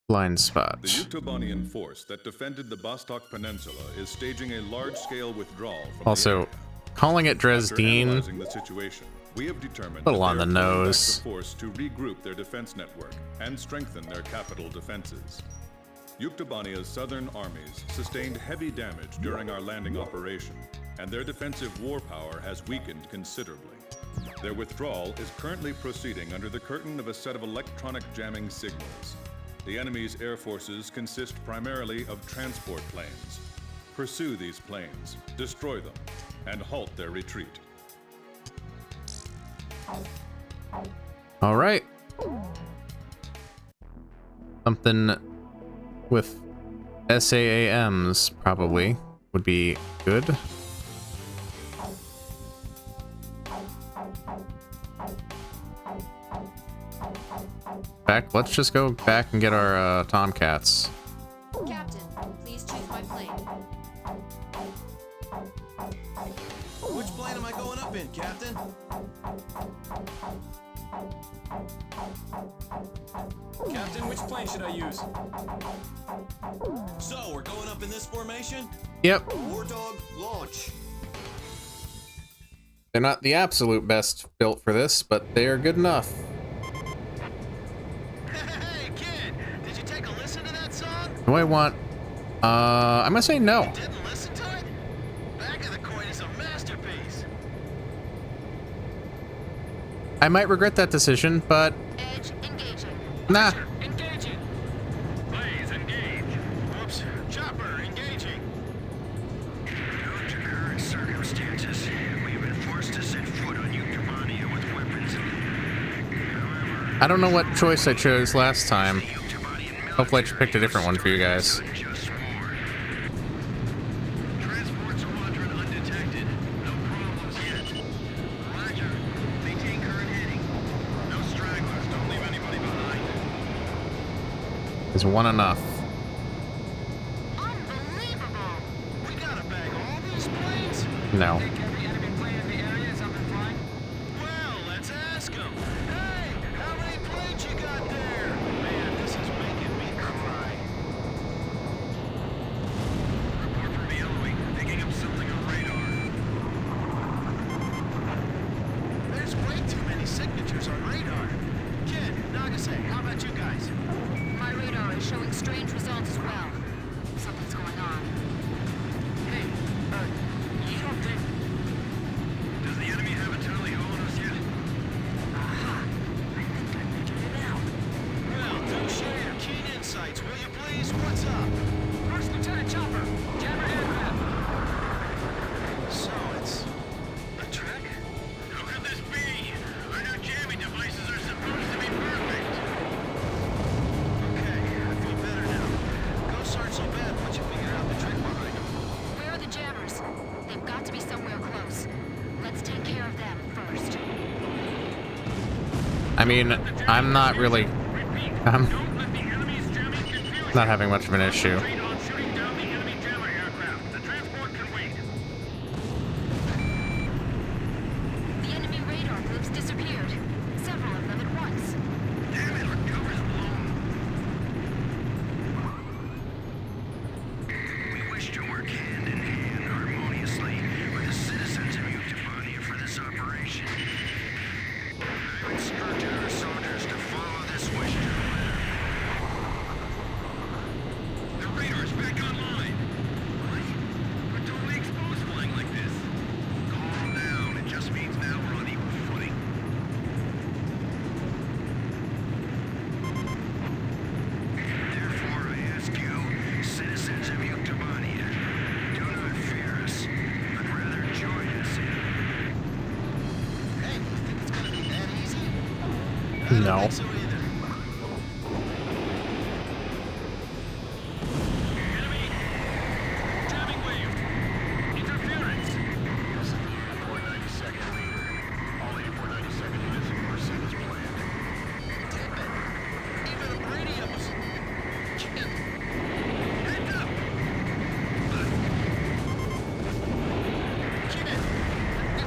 Blind spot. The Yuktobanian force that defended the Vostok Peninsula is staging a large-scale withdrawal from the Also, area. calling it After Dresden, analyzing the situation, we have determined little that on they the are pulling back nose. the force to regroup their defense network and strengthen their capital defenses. Yuktobania's southern armies sustained heavy damage during our landing operation, and their defensive war power has weakened considerably. Their withdrawal is currently proceeding under the curtain of a set of electronic jamming signals. The enemy's air forces consist primarily of transport planes. Pursue these planes, destroy them, and halt their retreat. Alright. Something with SAAMs probably would be good. In fact, let's just go back and get our Tomcats. Captain, please choose my plane. Which plane am I going up in, Captain? Captain, which plane should I use? So, we're going up in this formation? Yep. Wardog, launch. They're not the absolute best built for this, but they are good enough. Hey, kid! Did you take a listen to that song? Do I want... I'm gonna say no. Didn't listen to it? Back of the Coin is a masterpiece. I might regret that decision, but... Edge engaging. Nah. Engaging. Blaze, engage. Whoops. Chopper, engaging. Due to current circumstances, we've been forced to set foot on Yuktobania with weapons. However, I don't know what choice I chose last time. Hopefully I picked a different one for you guys. just more. Transport Squadron undetected. No problems yet. Roger. Maintain current heading. No stragglers. Don't leave anybody behind. Is one enough? Unbelievable! We gotta bag all these planes? No. Think every enemy plane in the area is up and flying? Well, let's ask them. Hey, how many planes you got there? Man, this is making me cry. Report from the Elwing. Picking up something on radar. There's way too many signatures on radar. Kid, Nagase, how about you guys? My radar radar is showing strange results as well. Something's going on. Hey, you don't think... Does the enemy have a tally on us yet? Aha! I think I figured it out. Well, do share your keen insights, will you please? What's up? First Lieutenant Chopper, jammer aircraft. So it's a trick? How could this be? Our new jamming devices are supposed to be perfect. Okay, I feel better now. Ghosts aren't so bad once you figure out the trick behind them. Where are the jammers? They've got to be somewhere close. Let's take care of them first. I mean, I'm not really... I'm Don't let the enemy's jamming confuse not having much of an issue. Concentrate on shooting down the enemy jammer aircraft. The transport can wait. The enemy radar groups disappeared. Several of them at once. Damn it, our cover's blown. We wish to work hand in hand harmoniously with the citizens of Utopania for this operation. I instructed our soldiers to follow this wish to the letter. The radar's back online. What? We're totally exposed flying like this. Calm down. It just means now we're on equal footing. Therefore, I ask you, citizens of Utopania, do not fear us, but rather join us in... Hey, you think it's gonna be that easy? No. I don't think so either. Enemy! Jamming wave! Interference! This is the 8492nd leader. All 8492nd units in pursuit as planned. Damn it. Even the radios. Jim, Heads up! Jim,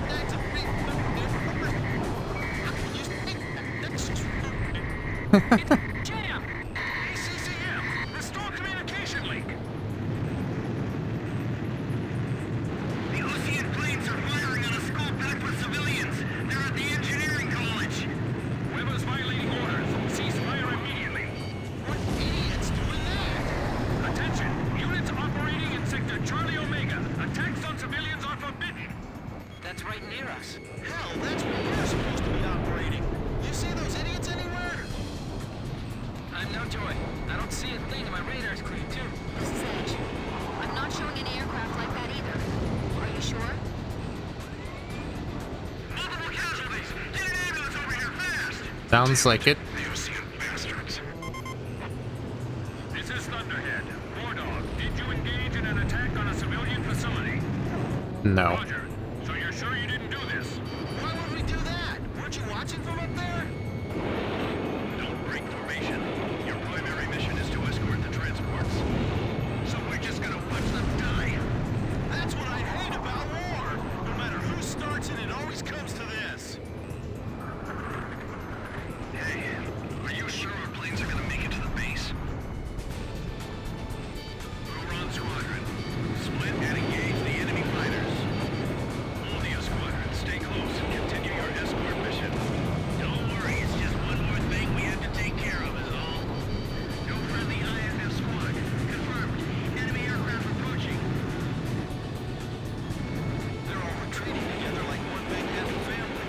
that's a big... How can you think that's Jam! ACCM! Restore communication link! The Ocean planes are firing on a school packed with civilians. They're at the engineering college. Weber's violating orders. Cease fire immediately. What idiot's doing that? Attention! Units operating in sector Charlie Omega. Attacks on civilians are forbidden. That's right near us. Hell, that's where we're supposed to be operating. You see those idiots anywhere? I'm no joy. I don't see a thing, and my radar's clean too. This is Edge. I'm not showing any aircraft like that either. Are you sure? Multiple casualties! Get an ambulance over here fast! Sounds like it. The Ocean bastards. This is Thunderhead. Wardog, did you engage in an attack on a civilian facility? No. Roger. So you're sure you didn't do this? Why would we do that? Weren't you watching from up there? Don't break formation. Your primary mission is to escort the transports. So we're just gonna watch them die? That's what I hate about war. No matter who starts it, it always comes to this. Hey, are you sure our planes are gonna make it to the base? Over on Squadron. Split and engage the enemy fighters. All the Squadron, stay close and continue your escort mission. Don't worry, it's just one more thing we have to take care of is all. No friendly IFF squad. Confirmed. Enemy aircraft approaching. They're all retreating together like one big happy family.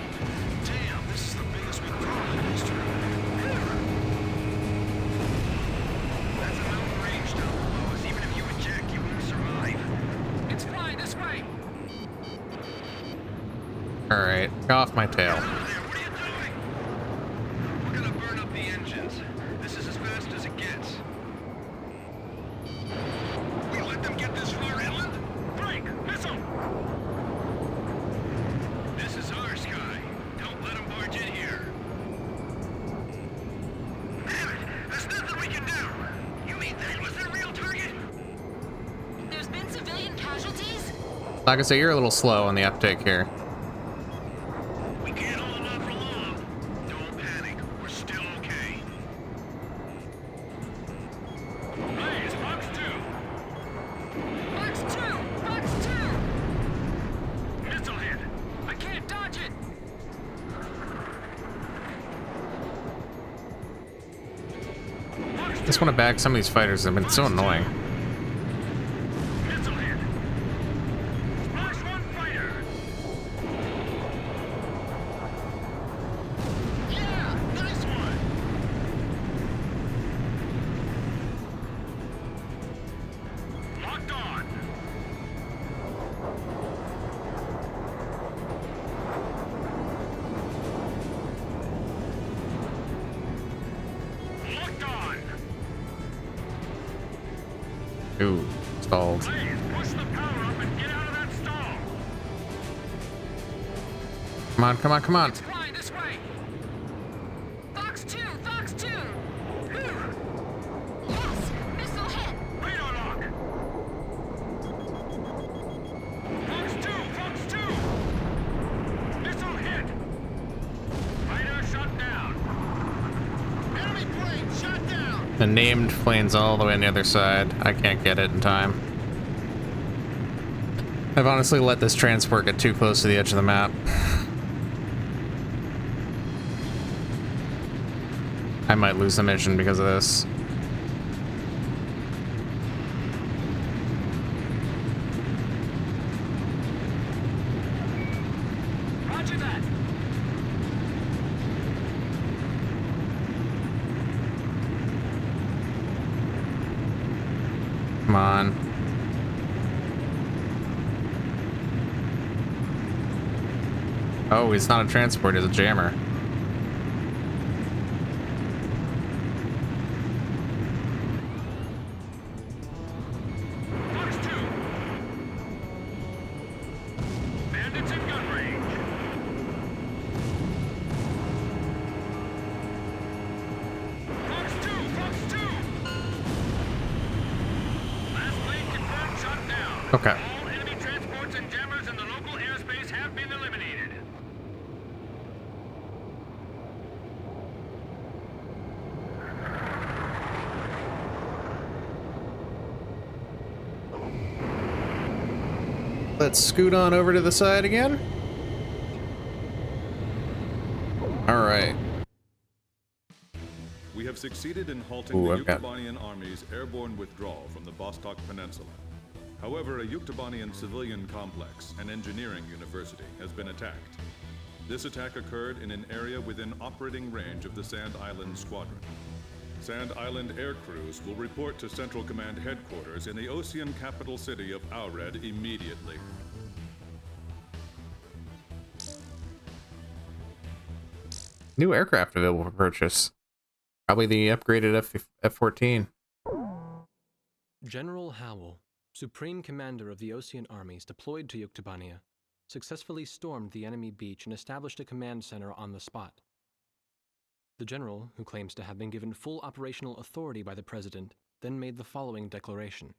Damn, this is the biggest withdrawal in history. That's a mountain range down below us. Even if you eject, you won't survive. It's flying this way. Alright, get off my tail. What are you doing? We're gonna burn up the engines. This is as fast as it gets. We let them get this far inland? Break! Missile! This is our sky. Don't let them barge in here. Damn it! There's nothing we can do! You mean that was their real target? There's been civilian casualties? Like I say, you're a little slow on the uptake here. We can't hold them off for long. Don't panic. We're still okay. Blaze, Box 2. Box 2! Box 2! Missile hit. I can't dodge it. Box 2, just want to bag some of these fighters. They've been so annoying. Missile hit. Splash one fighter. Yeah, nice one. Locked on. Locked on. Ooh, stalled. Blaze, push the power up and get out of that stall. Come on, come on, come on. Fly this way. Fox 2! Fox 2! Yes! Missile hit! Radar lock. Fox 2! Fox 2! Missile hit. Fighter shot down. Enemy plane shot down. The named plane's all the way on the other side. I can't get it in time. I've honestly let this transport get too close to the edge of the map. I might lose the mission because of this. Roger that. Come on. Oh, it's not a transport, it's a jammer. Fox 2. Bandits in gun range. Fox 2. Fox 2. Last plane confirmed shot down. Okay. All enemy transports and jammers in the local airspace have been eliminated. Let's scoot on over to the side again. All right. We have succeeded in halting Ooh, the I've got- Yuktobanian army's airborne withdrawal from the Vostok Peninsula. However, a Yuktobanian civilian complex and engineering university has been attacked. This attack occurred in an area within operating range of the Sand Island Squadron. Sand Island air crews will report to Central Command headquarters in the Ocean capital city of Aured immediately. New aircraft available for purchase. Probably the upgraded F-14. General Howell, Supreme Commander of the Ocean Armies deployed to Yuktobania, successfully stormed the enemy beach and established a command center on the spot. The general, who claims to have been given full operational authority by the President, then made the following declaration.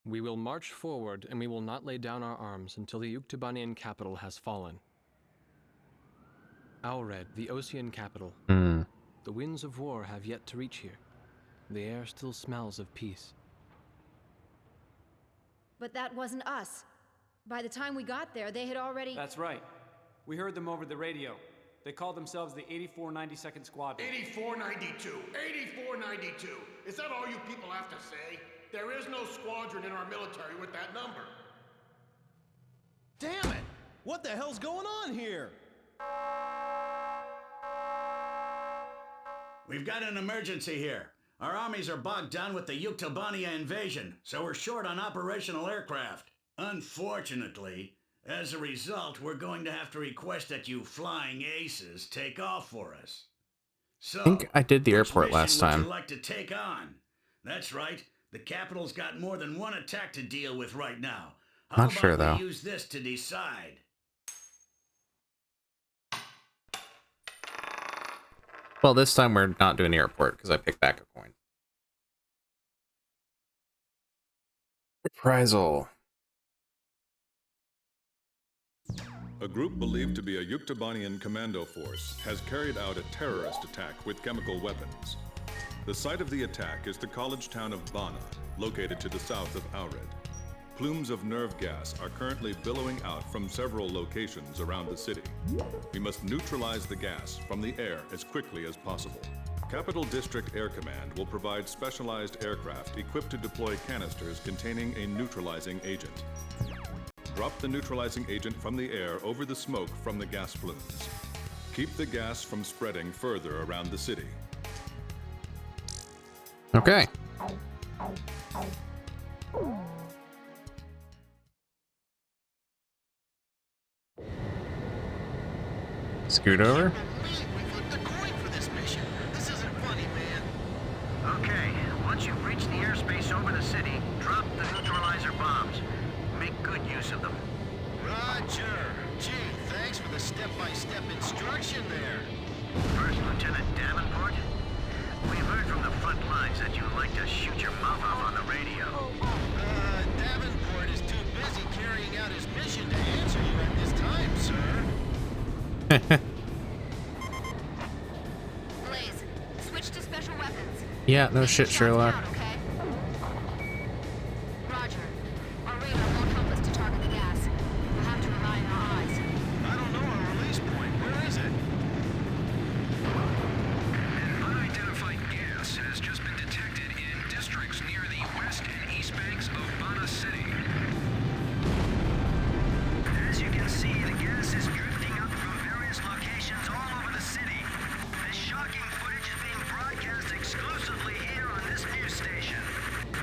We will march forward and we will not lay down our arms until the Yuktobanian capital has fallen. Aured, the Ocean capital. The winds of war have yet to reach here. The air still smells of peace. But that wasn't us. By the time we got there, they had already... That's right. We heard them over the radio. They called themselves the 8492nd Squadron. 8492. 8492. Is that all you people have to say? There is no squadron in our military with that number. Damn it! What the hell's going on here? We've got an emergency here. Our armies are bogged down with the Yuktobania invasion, so we're short on operational aircraft. Unfortunately, as a result, we're going to have to request that you flying aces take off for us. So, I think I did the which airport mission last would time. you like to take on? That's right. The capital's got more than one attack to deal with right now. How Not sure, about though. we use this to decide? Well, this time we're not doing the airport because I picked back a coin. Reprisal. A group believed to be a Yuktobanian commando force has carried out a terrorist attack with chemical weapons. The site of the attack is the college town of Bana, located to the south of Aured. Plumes of nerve gas are currently billowing out from several locations around the city. We must neutralize the gas from the air as quickly as possible. Capital District Air Command will provide specialized aircraft equipped to deploy canisters containing a neutralizing agent. Drop the neutralizing agent from the air over the smoke from the gas plumes. Keep the gas from spreading further around the city. Okay. Scoot over. Okay, once you've reached the airspace over the city, drop the neutralizer bombs. Make good use of them. Roger. Gee, thanks for the step-by-step instruction there. First Lieutenant Davenport, we've heard from the front lines that you like to shoot your mouth off on the radio. Davenport is too busy carrying out his mission to answer you at this time, sir. Blaze, switch to special weapons. Yeah, no shit, Sherlock. Okay? Roger. Our radar won't help us to target the gas. We'll have to rely on our eyes. I don't know our release point. Where is it? An unidentified gas has just been detected in districts near the west and east banks of Bana City. As you can see, the gas is drifting up from various locations all over the city. This shocking footage is being broadcast exclusively here on this news station.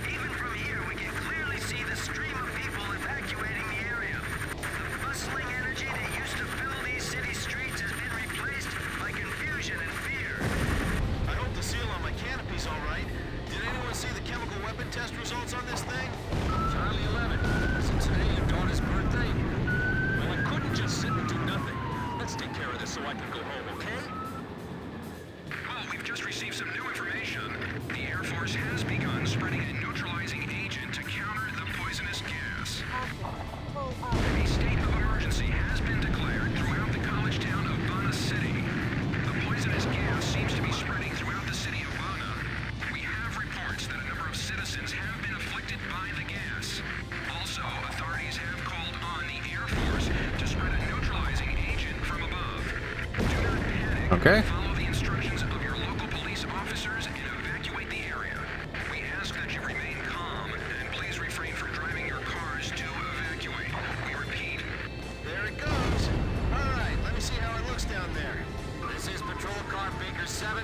Even from here, we can clearly see the stream of people evacuating the area. The bustling energy that used to fill these city streets has been replaced by confusion and fear. I hope the seal on my canopy's all right. Did anyone see the chemical weapon test results on this thing? Charlie 11. Since today your daughter's birthday? Well, I couldn't just sit and do nothing. Let's take care of this so I can go home, okay? Well, we've just received some new information. The Air Force has begun spreading a neutralizing agent to counter the poisonous gas. A state of emergency has been declared throughout the college town of Bana City. The poisonous gas seems to be spreading throughout the city of Bana. We have reports that a number of citizens have been afflicted by the gas. Also, authorities have called on the Air Force to spread a neutralizing agent from above. Do not panic. Okay. Follow the instructions of your local police officers and evacuate the area. We ask that you remain calm and please refrain from driving your cars to evacuate. We repeat. There it goes. All right, let me see how it looks down there. This is Patrol Car Baker 7.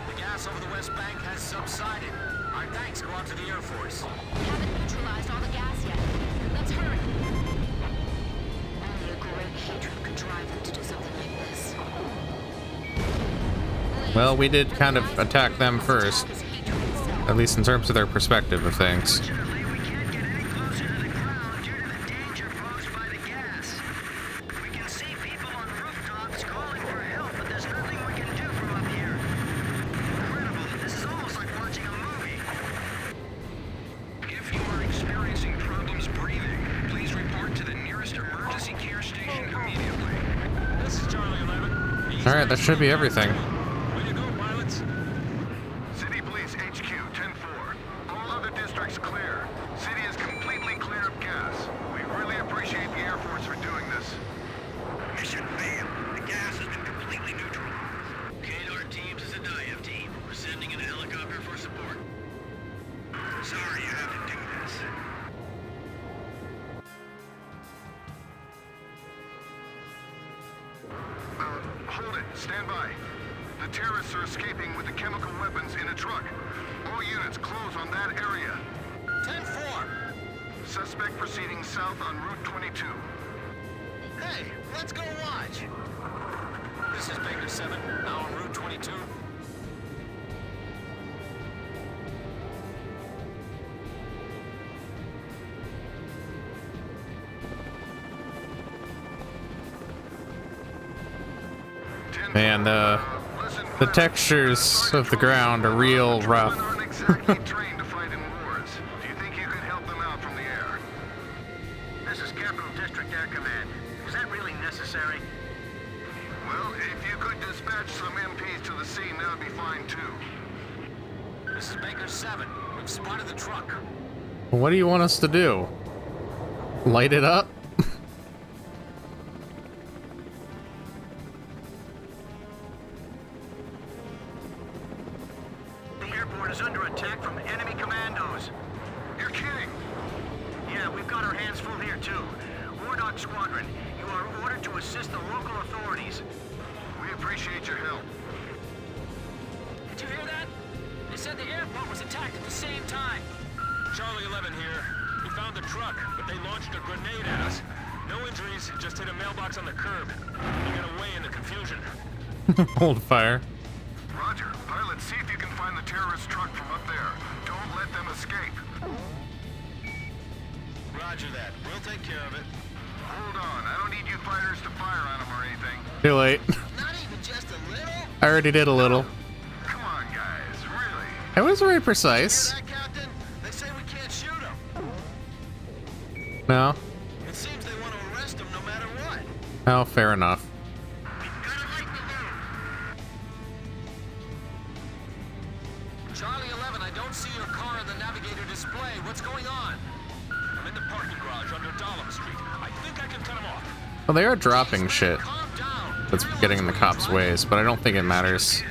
The gas over the West Bank has subsided. Our tanks go out to the Air Force. We haven't neutralized all the gas yet. Let's hurry. Only a great hatred could drive them to do something like this. Well, we did kind of attack them first, at least in terms of their perspective of things. Unfortunately, we can't get any closer to the ground due to the danger posed by the gas. We can see people on rooftops calling for help, but there's nothing we can do from up here. Incredible. This is almost like watching a movie. If you are experiencing problems breathing, please report to the nearest emergency care station immediately. This is Charlie 11. All right, that should be everything. Where you go, pilots? City Police HQ 10-4. All other districts clear. City is completely clear of gas. We really appreciate the Air Force for doing this. Mission failed. The gas has been completely neutralized. KDAR teams is a dive team. We're sending in a helicopter for support. Sorry you have to do this. Hold it. Stand by. The terrorists are escaping with the chemical weapons in a truck. All units close on that area. 10-4. Suspect proceeding south on Route 22. Hey, let's go watch. This is Baker 7, now on Route 22. Man, the textures of the ground are real rough. Aren't exactly trained to fight in wars. Do you think you could help them out from the air? This is Capital District Air Command. Is that really necessary? Well, if you could dispatch some MPs to the scene, that would be fine too. This is Baker 7. We've spotted the truck. What do you want us to do? Light it up? airport is under attack from enemy commandos. You're kidding. Yeah, we've got our hands full here too. Wardog Squadron, you are ordered to assist the local authorities. We appreciate your help. Did you hear that? They said the airport was attacked at the same time. Charlie 11 here. We found the truck, but they launched a grenade at us. No injuries, just hit a mailbox on the curb. We got away in the confusion. Hold fire. Roger. Pilot, see if you can find the terrorist truck from up there. Don't let them escape. Roger that. We'll take care of it. Hold on. I don't need you fighters to fire on them or anything. Too late. Not even just a little? I already did a little. Come on, guys. Really? It was very precise. Hear that, Captain? They say we can't shoot them. No. It seems they want to arrest them no matter what. Oh, fair enough. Charlie 11, I don't see your car in the navigator display. What's going on? I'm in the parking garage under Dahlem Street. I think I can cut him off. Well, they are dropping shit that's getting in the cops' ways, but I don't think it matters.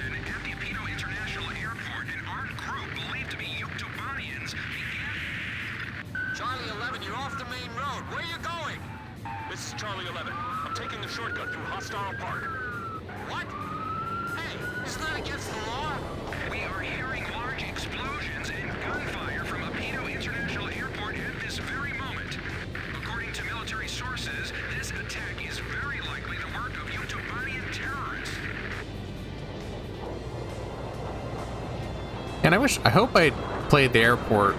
Charlie 11, you're off the main road. Where are you going? This is Charlie 11. I'm taking the shortcut through Hostile Park. What? Hey, isn't that against the law? We are hearing large explosions and gunfire from Apito International Airport at this very moment. According to military sources, this attack is very likely the work of Yuktobanian terrorists. And I hope I played the airport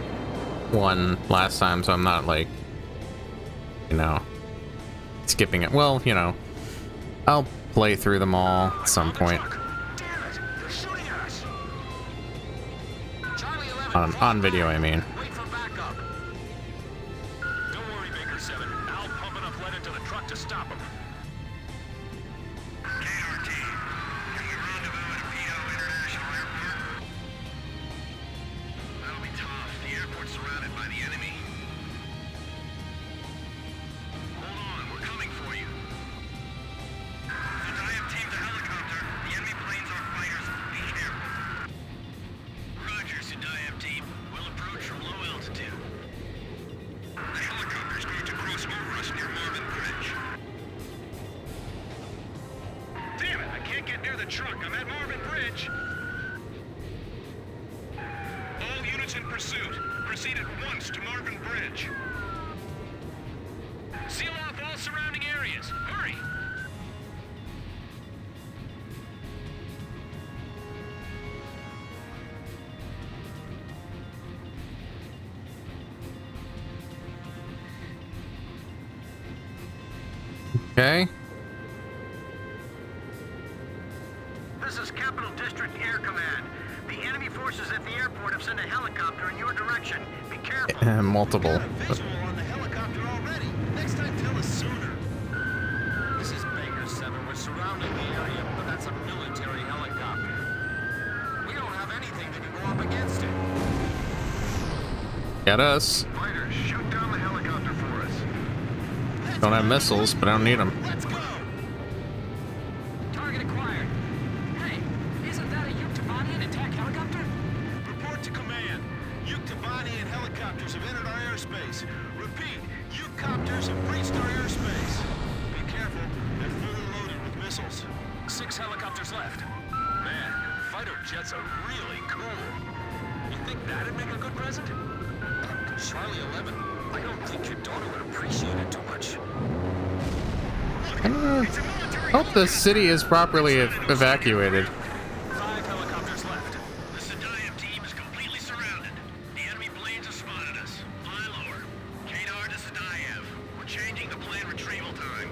one last time, so I'm not like, you know, skipping it. Well, you know, I'll play through them all at some point. On video, I mean. Wait for backup. Don't worry, Baker 7. I'll pump enough lead into the truck to stop him. KRT, can you rendezvous at Apito International Airport? That'll be tough. The airport's surrounded by the enemy. Hold on, we're coming for you. Zendaya team to helicopter. The enemy planes are fighters. Be careful. Roger, Zendaya team. We'll approach from low altitude. The helicopter's going to cross over us near Marvin Bridge. Damn it, I can't get near the truck. I'm at Marvin Bridge. All units in pursuit. Proceed at once to Marvin Bridge. Seal off all surrounding areas. Hurry! Okay. This is Capital District Air Command. The enemy forces at the airport have sent a helicopter in your direction. Be careful. Multiple. Visual on the helicopter already. Next time, tell us sooner. This is Baker 7. We're surrounding the area, but that's a military helicopter. We don't have anything that can go up against it. Get us. Fighters, shoot down the helicopter for us. Don't have missiles, but I don't need them. Let's go. Target acquired. Hey, isn't that a Yuktobanian attack helicopter? Report to command. Yuktobanian helicopters have entered our airspace. Repeat, Yuktopters have breached our airspace. Be careful, they're fully loaded with missiles. 6 helicopters left. Man, fighter jets are really cool. You think that'd make a good present? Charlie 11, I don't think your daughter would appreciate it too much. Hope the city is properly evacuated. 5 helicopters left. The Zendaya team is completely surrounded. The enemy planes have spotted us. Fly lower. Kadar to Zendaya. We're changing the plane retrieval time.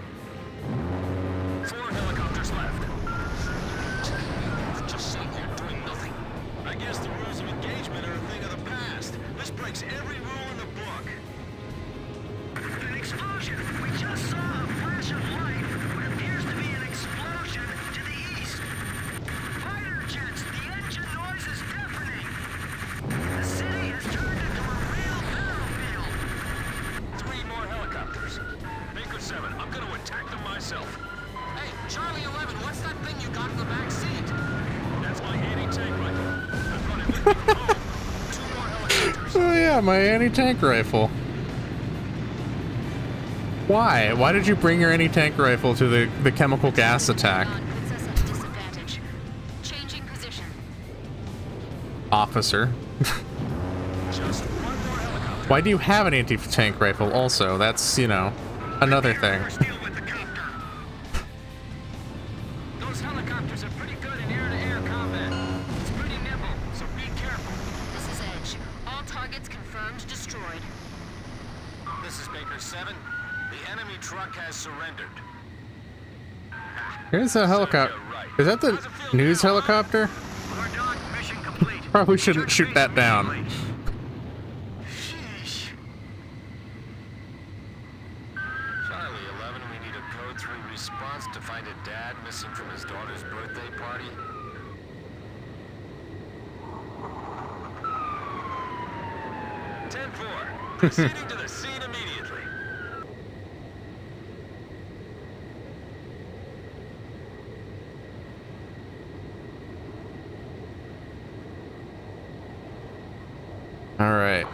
4 helicopters left. Just sitting here doing nothing. I guess the rules of engagement are a thing of the past. This breaks every rule in the book. An explosion! We just saw a flash of light. What appears to be an explosion to the east. Fighter jets! The engine noise is deafening! The city has turned into a real battlefield! 3 more helicopters. Baker 7, I'm gonna attack them myself. Hey, Charlie 11, what's that thing you got in the back seat? That's my anti-tank rifle. I brought it with me. yeah, my anti-tank rifle. Why? Why did you bring your anti-tank rifle to the chemical gas attack? Changing position. Officer. Why do you have an anti-tank rifle also? That's, you know, another thing. Those helicopters are pretty good in air-to-air combat. It's pretty nimble, so be careful. This is Edge. All targets confirmed destroyed. This is Baker 7. The enemy truck has surrendered. Here's a helicopter. Is that the news helicopter? Wardog, mission complete. Probably shouldn't shoot that down. Charlie 11, we need a code 3 response to find a dad missing from his daughter's birthday party. Proceeding to the scene immediately. All right.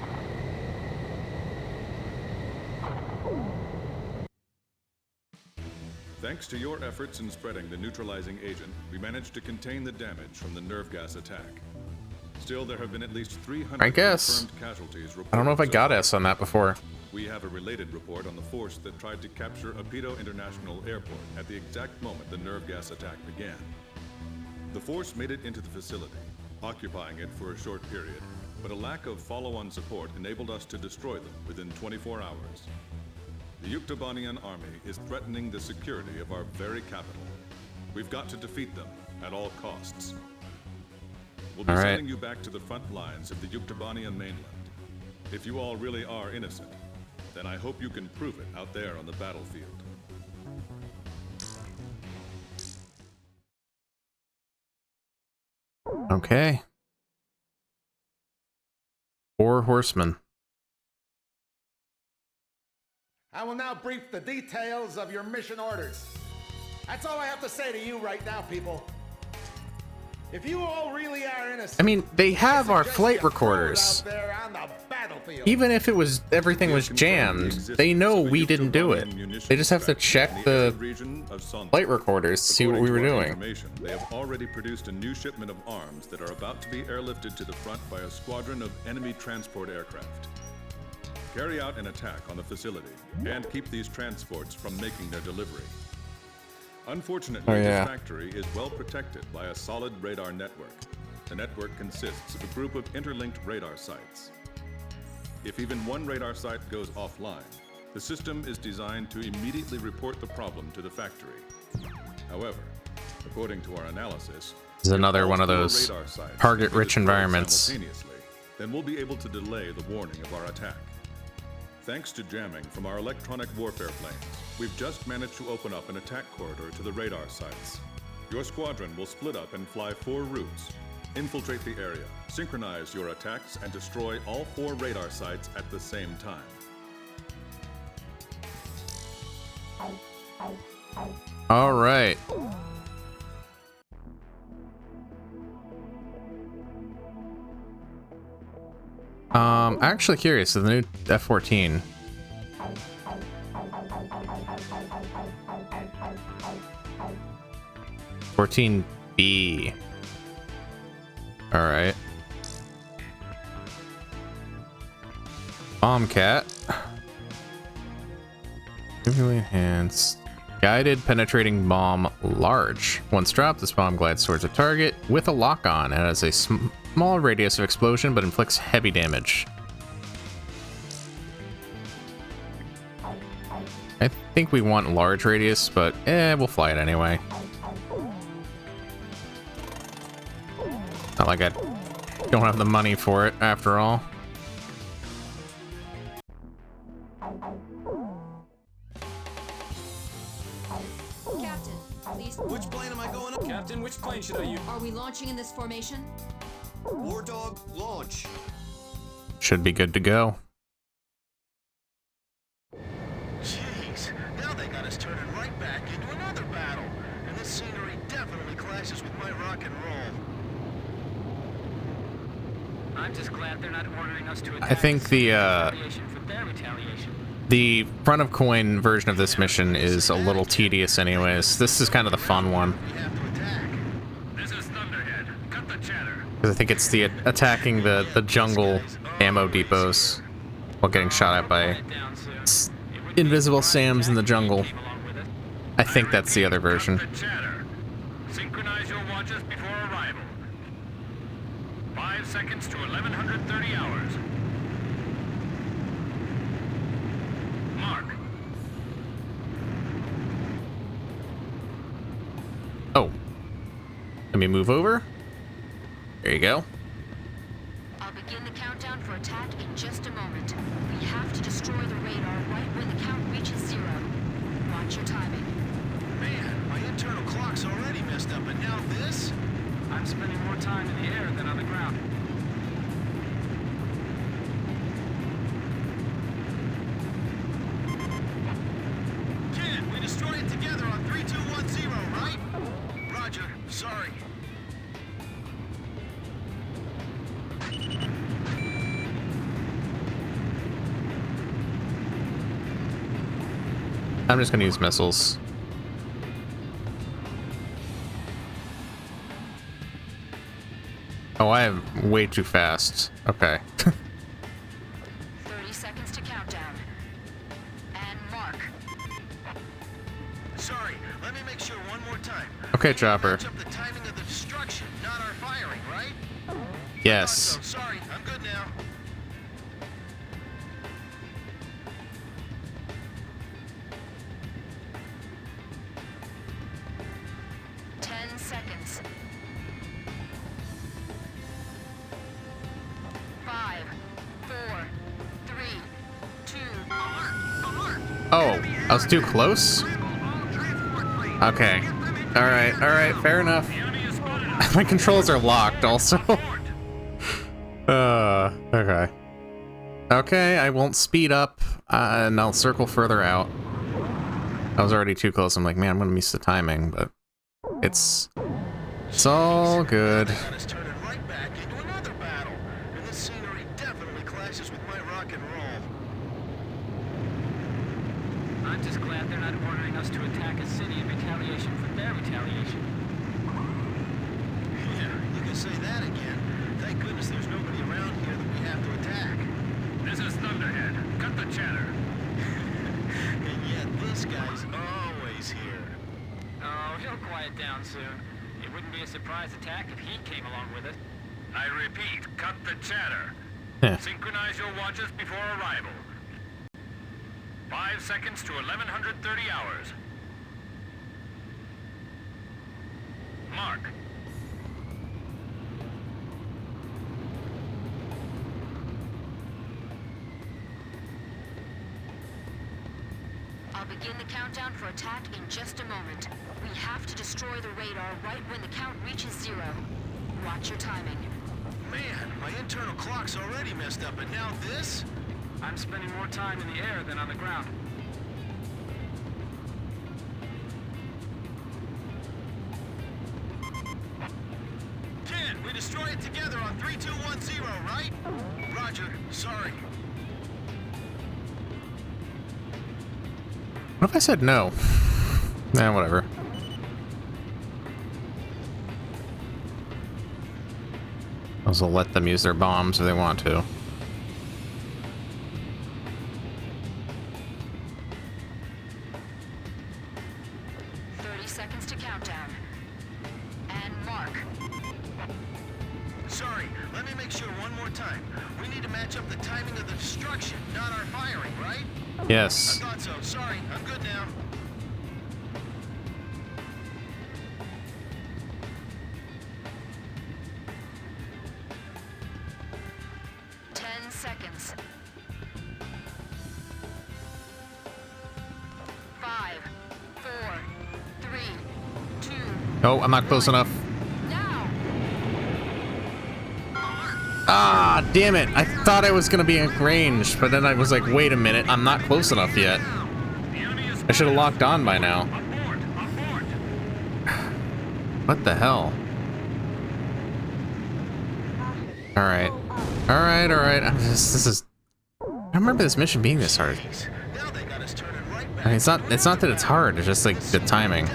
Thanks to your efforts in spreading the neutralizing agent, we managed to contain the damage from the nerve gas attack. Still, there have been at least 300 I guess. confirmed casualties reported. I don't know if I so got far. S on that before. We have a related report on the force that tried to capture Ep1 International Airport at the exact moment the nerve gas attack began. The force made it into the facility, occupying it for a short period, but a lack of follow-on support enabled us to destroy them within 24 hours. The Yuktobanian army is threatening the security of our very capital. We've got to defeat them at all costs. We'll be sending you back to the front lines of the Yuktobanian mainland. If you all really are innocent, then I hope you can prove it out there on the battlefield. Okay. 4 horsemen. I will now brief the details of your mission orders. That's all I have to say to you right now, people. If you all really are innocent, I mean, they have our flight recorders. out there on the battlefield. Even if everything was jammed, they know we didn't do it. They just have to check the flight recorders to see what we were doing. They have already produced a new shipment of arms that are about to be airlifted to the front by a squadron of enemy transport aircraft. Carry out an attack on the facility and keep these transports from making their delivery. Unfortunately, this factory is well protected by a solid radar network. The network consists of a group of interlinked radar sites. If even one radar site goes offline, the system is designed to immediately report the problem to the factory. However, according to our analysis, this is another one of those target-rich environments. Then we'll be able to delay the warning of our attack. Thanks to jamming from our electronic warfare planes, we've just managed to open up an attack corridor to the radar sites. Your squadron will split up and fly 4 routes. Infiltrate the area, synchronize your attacks, and destroy all 4 radar sites at the same time. All right. Actually curious, so the new F-14. B. All right. Bombcat. Significantly enhanced. Guided penetrating bomb large. Once dropped, this bomb glides towards a target with a lock-on. It has a small radius of explosion, but inflicts heavy damage. I think we want large radius, but we'll fly it anyway. Not like I don't have the money for it, after all. Captain, please. Which plane am I going up? Captain, which plane should I use? Are we launching in this formation? Wardog, launch. Should be good to go. Jeez, now they got us turning right back into another battle. And this scenery definitely clashes with my rock and roll. I'm just glad they're not ordering us to attack. I think the front of coin version of this mission is a little tedious anyways. This is kind of the fun one. This is Thunderhead. Cut the chatter. Because I think it's the attacking the jungle ammo depots while getting shot at by invisible Sams in the jungle. I think that's the other version. Synchronize your watches before arrival. 5 seconds to 1130 hours. Mark. Oh. Let me move over. There you go. I'll begin the countdown for attack in just a moment. We have to destroy the radar right when the count reaches 0. Watch your timing. Man, my internal clock's already messed up, and now this? I'm spending more time in the air than on the ground. Kid, we destroy it together on 3210, right? Roger, sorry. I'm just gonna use missiles. Oh, I am way too fast. Okay. 30 seconds to countdown. And mark. Sorry, let me make sure one more time. Okay, Chopper. Match up the timing of the destruction, not our firing, right? Yes. So, sorry, I'm good now. Seconds. 5, 4, 3, 2. Oh, I was too close? Okay. Alright, fair enough. My controls are locked also. Okay. Okay, I won't speed up, and I'll circle further out. I was already too close. I'm like, man, I'm gonna miss the timing, but it's all good. I'm just glad they're not ordering us to attack a city in retaliation for their retaliation. Yeah, you can say that again. Thank goodness there's nobody around here that we have to attack. This is Thunderhead. Cut the chatter. And yet this guy's always here. Oh, he'll quiet down soon. It wouldn't be a surprise attack if he came along with it. I repeat, cut the chatter. Synchronize your watches before arrival. 5 seconds to 1130 hours. Mark. I'll begin the countdown for attack in just a moment. We have to destroy the radar right when the count reaches 0. Watch your timing. Man, my internal clock's already messed up, and now this? I'm spending more time in the air than on the ground. Kid, we destroy it together on 3210, right? Roger, sorry. What if I said no? Nah, whatever. I'll just let them use their bombs if they want to. Seconds to countdown. And mark. Sorry, let me make sure one more time. We need to match up the timing of the destruction, not our firing, right? Yes. I thought so. Sorry, I'm good now. Seconds. 5, 4, 3, 2. Oh, I'm not close enough. Now. Ah, damn it. I thought I was going to be in range, but then I was like, wait a minute. I'm not close enough yet. I should have locked on by now. What the hell? All right. All right, all right. This is. I remember this mission being this hard. I mean, it's not that it's hard. It's just like the timing.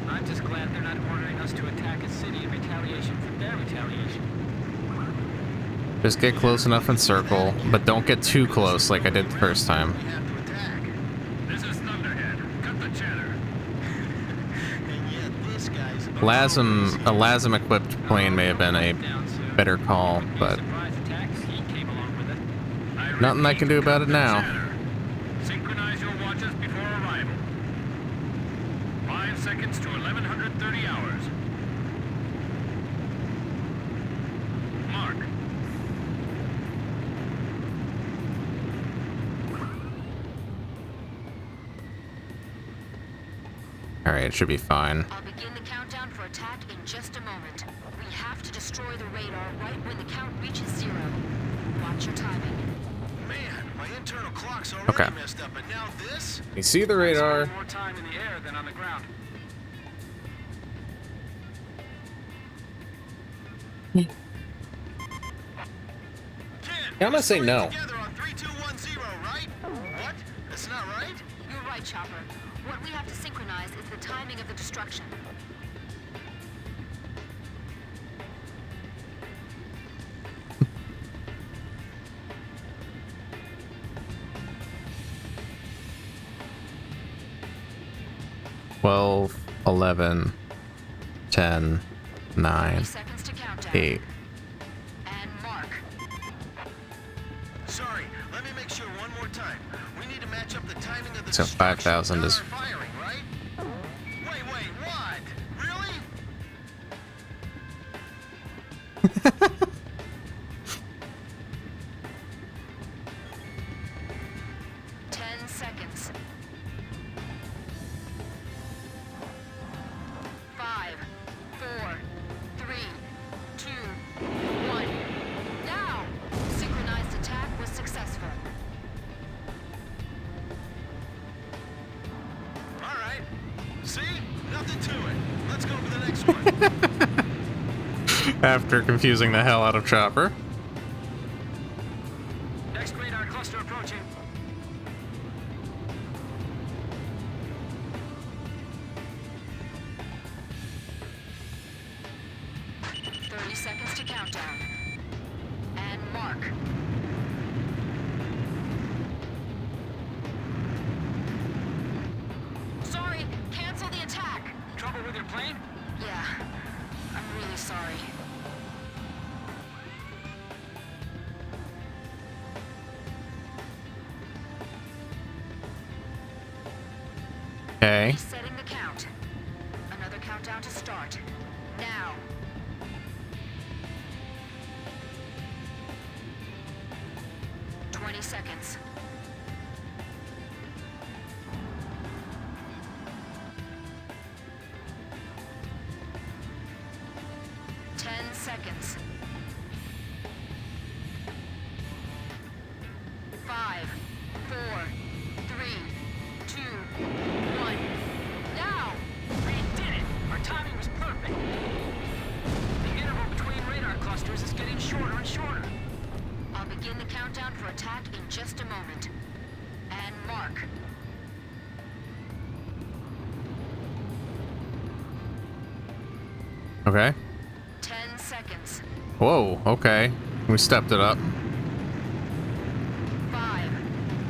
I'm just glad they're not ordering us to attack a city in retaliation for their retaliation. Just get close enough and circle, but don't get too close like I did the first time. This is Thunderhead. Cut the chatter. A LASM equipped plane may have been a better call, but nothing I can do about it now. Synchronize your watches before arrival. 5 seconds to 1130 hours. Mark. All right, it should be fine. I'll begin the countdown for attack in just a moment. We have to destroy the radar right when the count reaches 0. Watch your timing. Man, my internal clock's already messed up, and now this? You see the radar. More time in the air than on the ground. I'm gonna say no. Together on 3210, right? What? That's not right? You're right, Chopper. What we have to synchronize is the timing of the destruction. Twelve, 11, 10, 9, 8. And mark. Sorry, let me make sure one more time. We need to match up the timing of the So 5,000 is. firing, right? Wait, what? Really? Seconds. 5, 4, 3, 2, 1. Now! Synchronized attack was successful. All right. See? Nothing to it. Let's go for the next one. After confusing the hell out of Chopper. Next radar cluster approaching. Seconds to countdown. And mark. Sorry, cancel the attack. Trouble with your plane? Yeah, I'm really sorry. Okay. Setting the count. Another countdown to start. Now. Seconds. 10 seconds. 5, 4, 3, 2, 1. Now! We did it! Our timing was perfect. The interval between radar clusters is getting shorter and shorter. I'll begin the countdown for attack in just a moment. And mark. Okay. 10 seconds. Whoa, okay. We stepped it up. 5,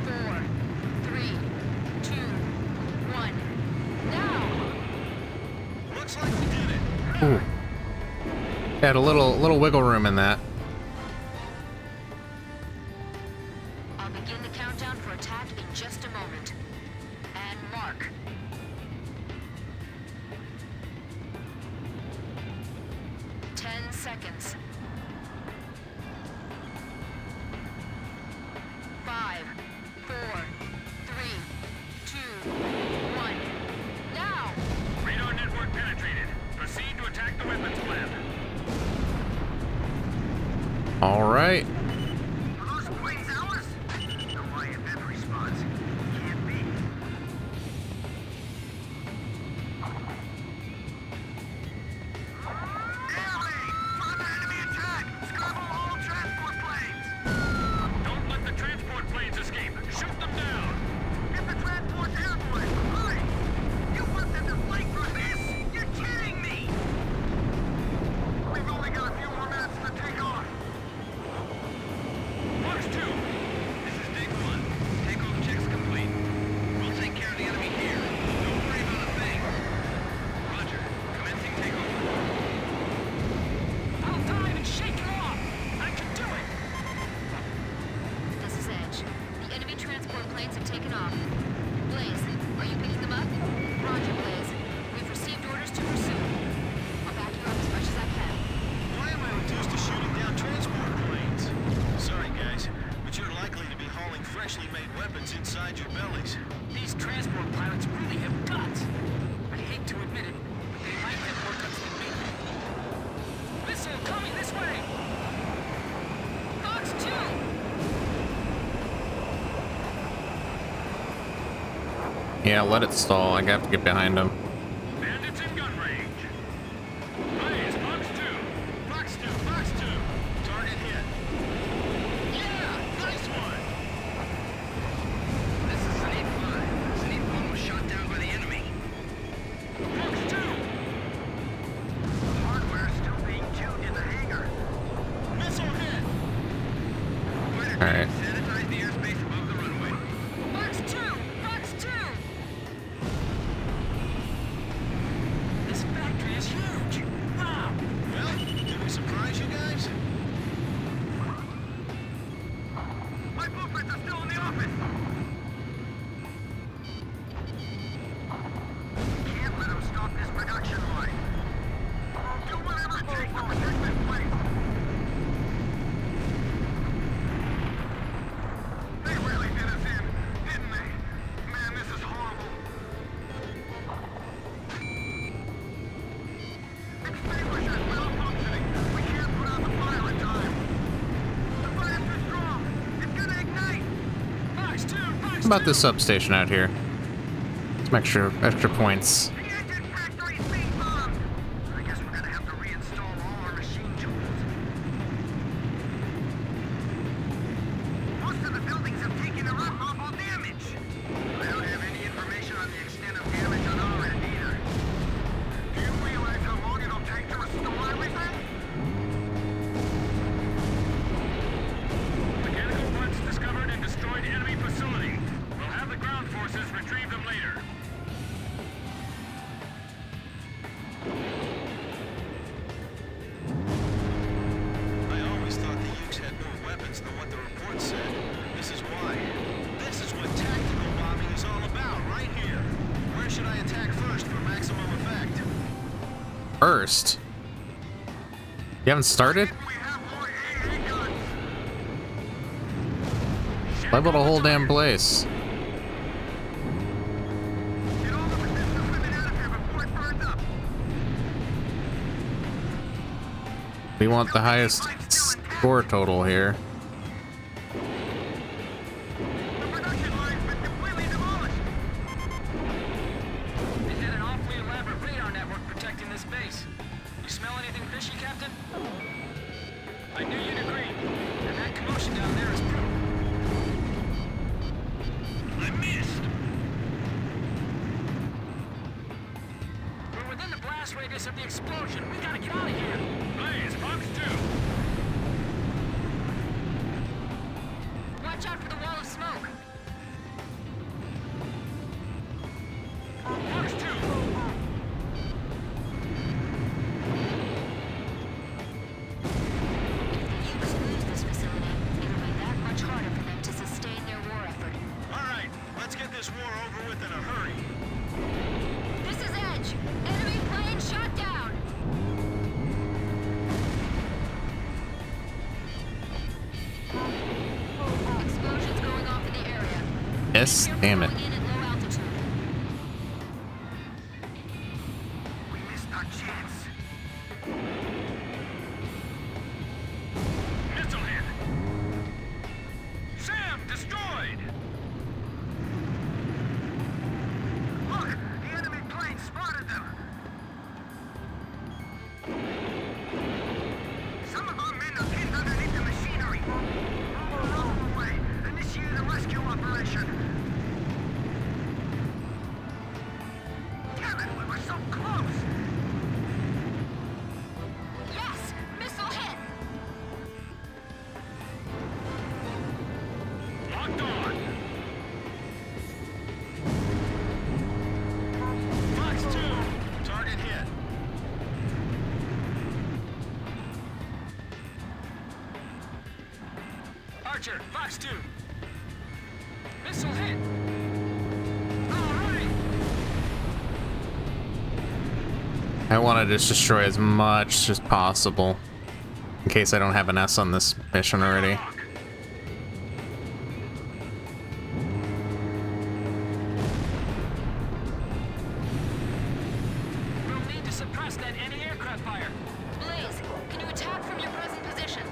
4, 3, 2, 1. Now! Looks like we did it. Ooh. Had a little wiggle room in that. I'll begin the countdown for attack in just a moment. And mark. Seconds. 5, 4, 3, 2, 1. Now! Radar network penetrated. Proceed to attack the weapons plant. All right. Are those planes ours? No IFF response. Can't be. Yeah, let it stall. I have to get behind him. Bandits in gun range. Blaze, Fox 2. Fox 2, Fox 2. Target hit. Yeah, nice one. This is an Ep1. An Ep1 was shot down by the enemy. Fox 2. The hardware is still being tuned in the hangar. Missile hit. All right. Sanitize the airspace above the runway. Fox 2! Fox 2! This factory is huge. Wow. Well, did we surprise you guys? My blueprints are still in the office. Can't let them stop this production line. Do whatever it takes to protect this place. They really did us in, didn't they? Man, this is horrible. Extinguishers malfunctioning. We can't put out the fire in time. The fire's too strong. It's gonna ignite. Fox 2, Fox 2. How about this substation out here? Some extra points. The engine factory's being bombed. I guess we're gonna have to reinstall all our machine tools. Most of the buildings have taken irreparable damage. I don't have any information on the extent of damage on our end either. Do you realize how long it'll take to restore everything? Mechanical parts discovered in destroyed enemy facility. We'll have the ground forces retrieve them later. I always thought the Ukes had more weapons than what the report said. This is why. This is what tactical bombing is all about, right here. Where should I attack first for maximum effect? First. You haven't started? Level the whole damn place. We want the highest score total here. They had an awfully elaborate radar network protecting this base. You smell anything fishy, Captain? I knew you'd agree. And that commotion down there is proof. I missed. We're within the blast radius of the explosion. We gotta get out of here. Blaze, Fox 2. Watch out for the wall of smoke. Fox 2. If the Ukes lose this facility, it'll be that much harder for them to sustain their war effort. All right, let's get this war over with in a hurry. This is Edge. Enemy plane shot down. Explosions going off in the area. Yes, damn it. Going in at low altitude. We missed our chance. Missile hit. Sam, destroyed. Look, the enemy plane spotted them. Some of our men are pinned underneath the machinery. Roll away. Initiate a rescue operation. Damn it, we were so close. Yes! Missile hit! Locked on. Fox 2. Target hit. Archer, Fox 2. Missile hit. All right. I want to just destroy as much as possible. In case I don't have an S on this mission already. We'll need to suppress that anti-aircraft fire. Blaze, can you attack from your present position?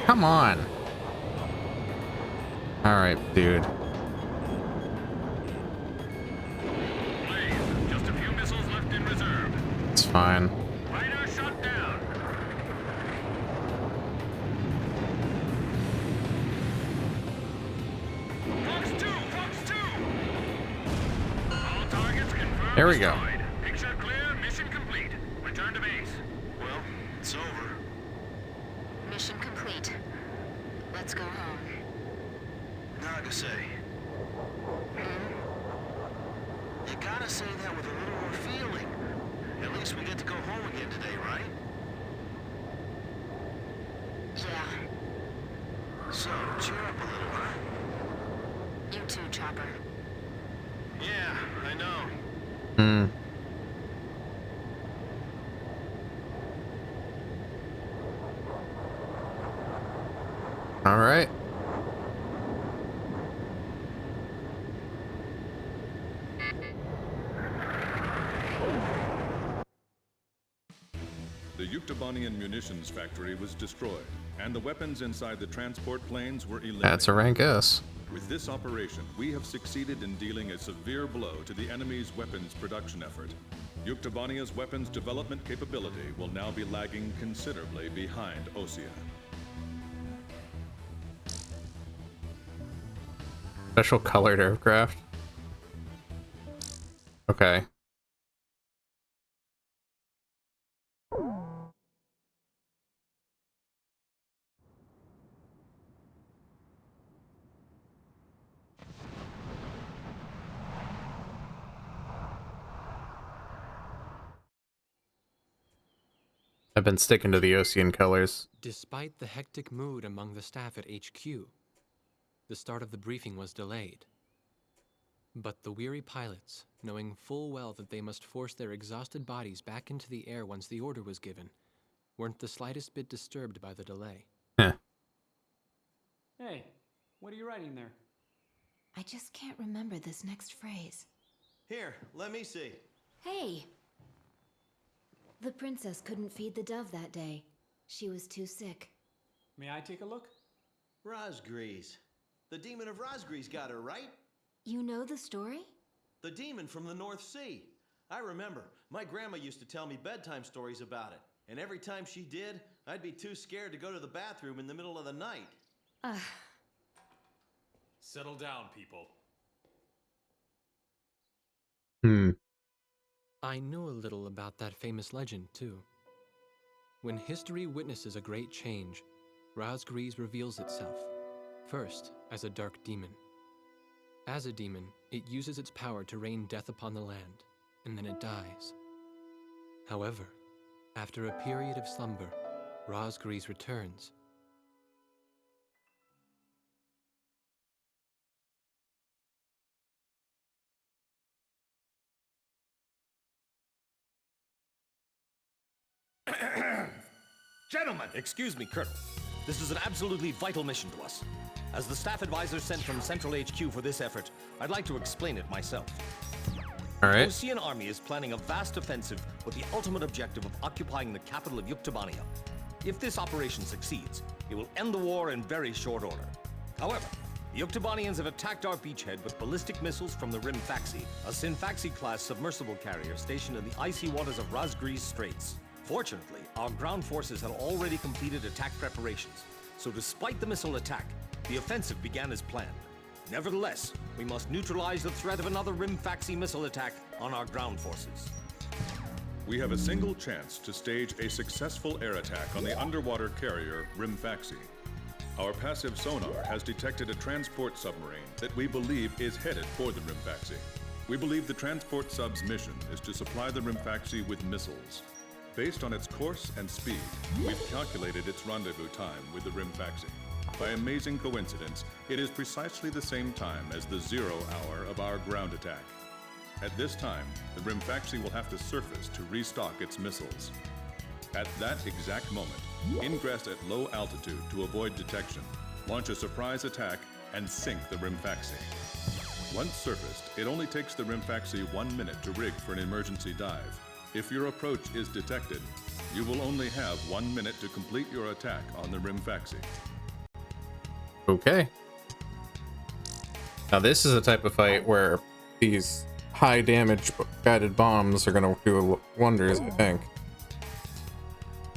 Come on. All right, dude. Just a few missiles left in reserve. It's fine. Fighter shot down. Fox 2, Fox 2. All targets confirmed. There we go. Destroyed. Picture clear, mission complete. Return to base. Well, it's over. Mission complete. Let's go home. Naga say. You gotta say that with a little more feeling. At least we get to go home again today, right? Yeah. So, cheer up a little, huh? You too, Chopper. Yeah, I know. Hmm. All right. The Yuktobanian munitions factory was destroyed, and the weapons inside the transport planes were eliminated. That's a rank S. With this operation, we have succeeded in dealing a severe blow to the enemy's weapons production effort. Yuktobania's weapons development capability will now be lagging considerably behind Osea. Special colored aircraft. Okay. I've been sticking to the Ocean colors. Despite the hectic mood among the staff at HQ, the start of the briefing was delayed. But the weary pilots, knowing full well that they must force their exhausted bodies back into the air once the order was given, weren't the slightest bit disturbed by the delay. Hey, what are you writing there? I just can't remember this next phrase. Here, let me see. Hey! The princess couldn't feed the dove that day. She was too sick. May I take a look? Rosgrees. The demon of Rosgrees got her, right? You know the story? The demon from the North Sea. I remember. My grandma used to tell me bedtime stories about it. And every time she did, I'd be too scared to go to the bathroom in the middle of the night. Settle down, people. I knew a little about that famous legend, too. When history witnesses a great change, Rosgrees reveals itself, first as a dark demon. As a demon, it uses its power to rain death upon the land, and then it dies. However, after a period of slumber, Rosgrees returns. Gentlemen! Excuse me, Colonel. This is an absolutely vital mission to us. As the staff advisor sent from Central HQ for this effort, I'd like to explain it myself. All right. The Osean army is planning a vast offensive with the ultimate objective of occupying the capital of Yuktobania. If this operation succeeds, it will end the war in very short order. However, the Yuktobanians have attacked our beachhead with ballistic missiles from the Rimfaxi, a Sinfaxi-class submersible carrier stationed in the icy waters of Rosgrees Straits. Fortunately, our ground forces had already completed attack preparations, so despite the missile attack, the offensive began as planned. Nevertheless, we must neutralize the threat of another Rimfaxi missile attack on our ground forces. We have a single chance to stage a successful air attack on the underwater carrier Rimfaxi. Our passive sonar has detected a transport submarine that we believe is headed for the Rimfaxi. We believe the transport sub's mission is to supply the Rimfaxi with missiles. Based on its course and speed, we've calculated its rendezvous time with the Rimfaxi. By amazing coincidence, it is precisely the same time as the 0 hour of our ground attack. At this time, the Rimfaxi will have to surface to restock its missiles. At that exact moment, ingress at low altitude to avoid detection, launch a surprise attack, and sink the Rimfaxi. Once surfaced, it only takes the Rimfaxi 1 minute to rig for an emergency dive. If your approach is detected, you will only have 1 minute to complete your attack on the Rimfaxi. Okay. Now this is a type of fight where these high damage guided bombs are gonna do wonders, I think.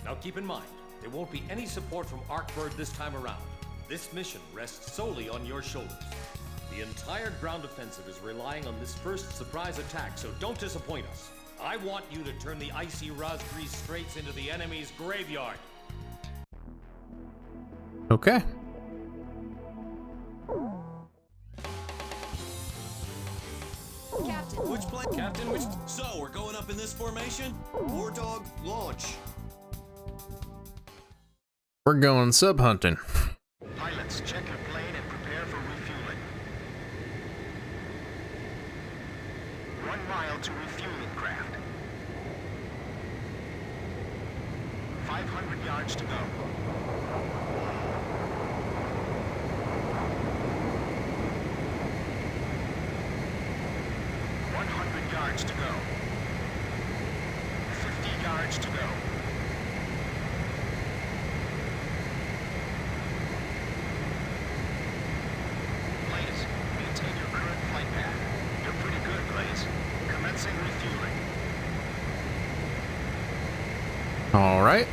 Now keep in mind, there won't be any support from Arkbird this time around. This mission rests solely on your shoulders. The entire ground offensive is relying on this first surprise attack, so don't disappoint us. I want you to turn the icy Razgri Straits into the enemy's graveyard. Okay. Captain. Which plane? Captain, which... So, we're going up in this formation? Wardog, launch. We're going sub hunting. Pilots, check your plane and prepare for refueling. 1 mile to refueling craft. 500 yards to go. 100 yards to go. 50 yards to go. Blaze, maintain your current flight path. You're pretty good, Blaze. Commencing refueling. All right.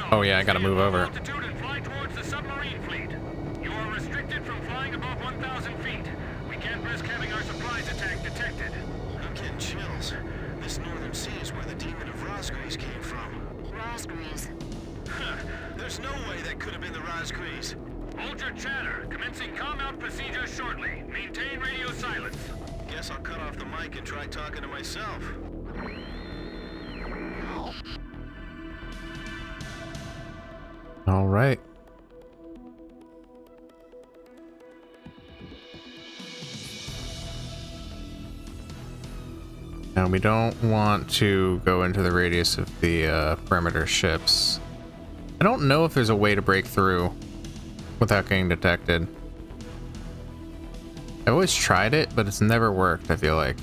Oh yeah, I gotta move over. Altitude and fly towards the submarine fleet. You are restricted from flying above 1,000 feet. We can't risk having our surprise attack detected. I'm getting chills. This northern sea is where the demon of Razgris came from. Razgris. There's no way that could have been the Razgris. Hold your chatter. Commencing comm-out procedures shortly. Maintain radio silence. Guess I'll cut off the mic and try talking to myself. All right. Now we don't want to go into the radius of the perimeter ships. I don't know if there's a way to break through without getting detected. I always tried it, but it's never worked, I feel like.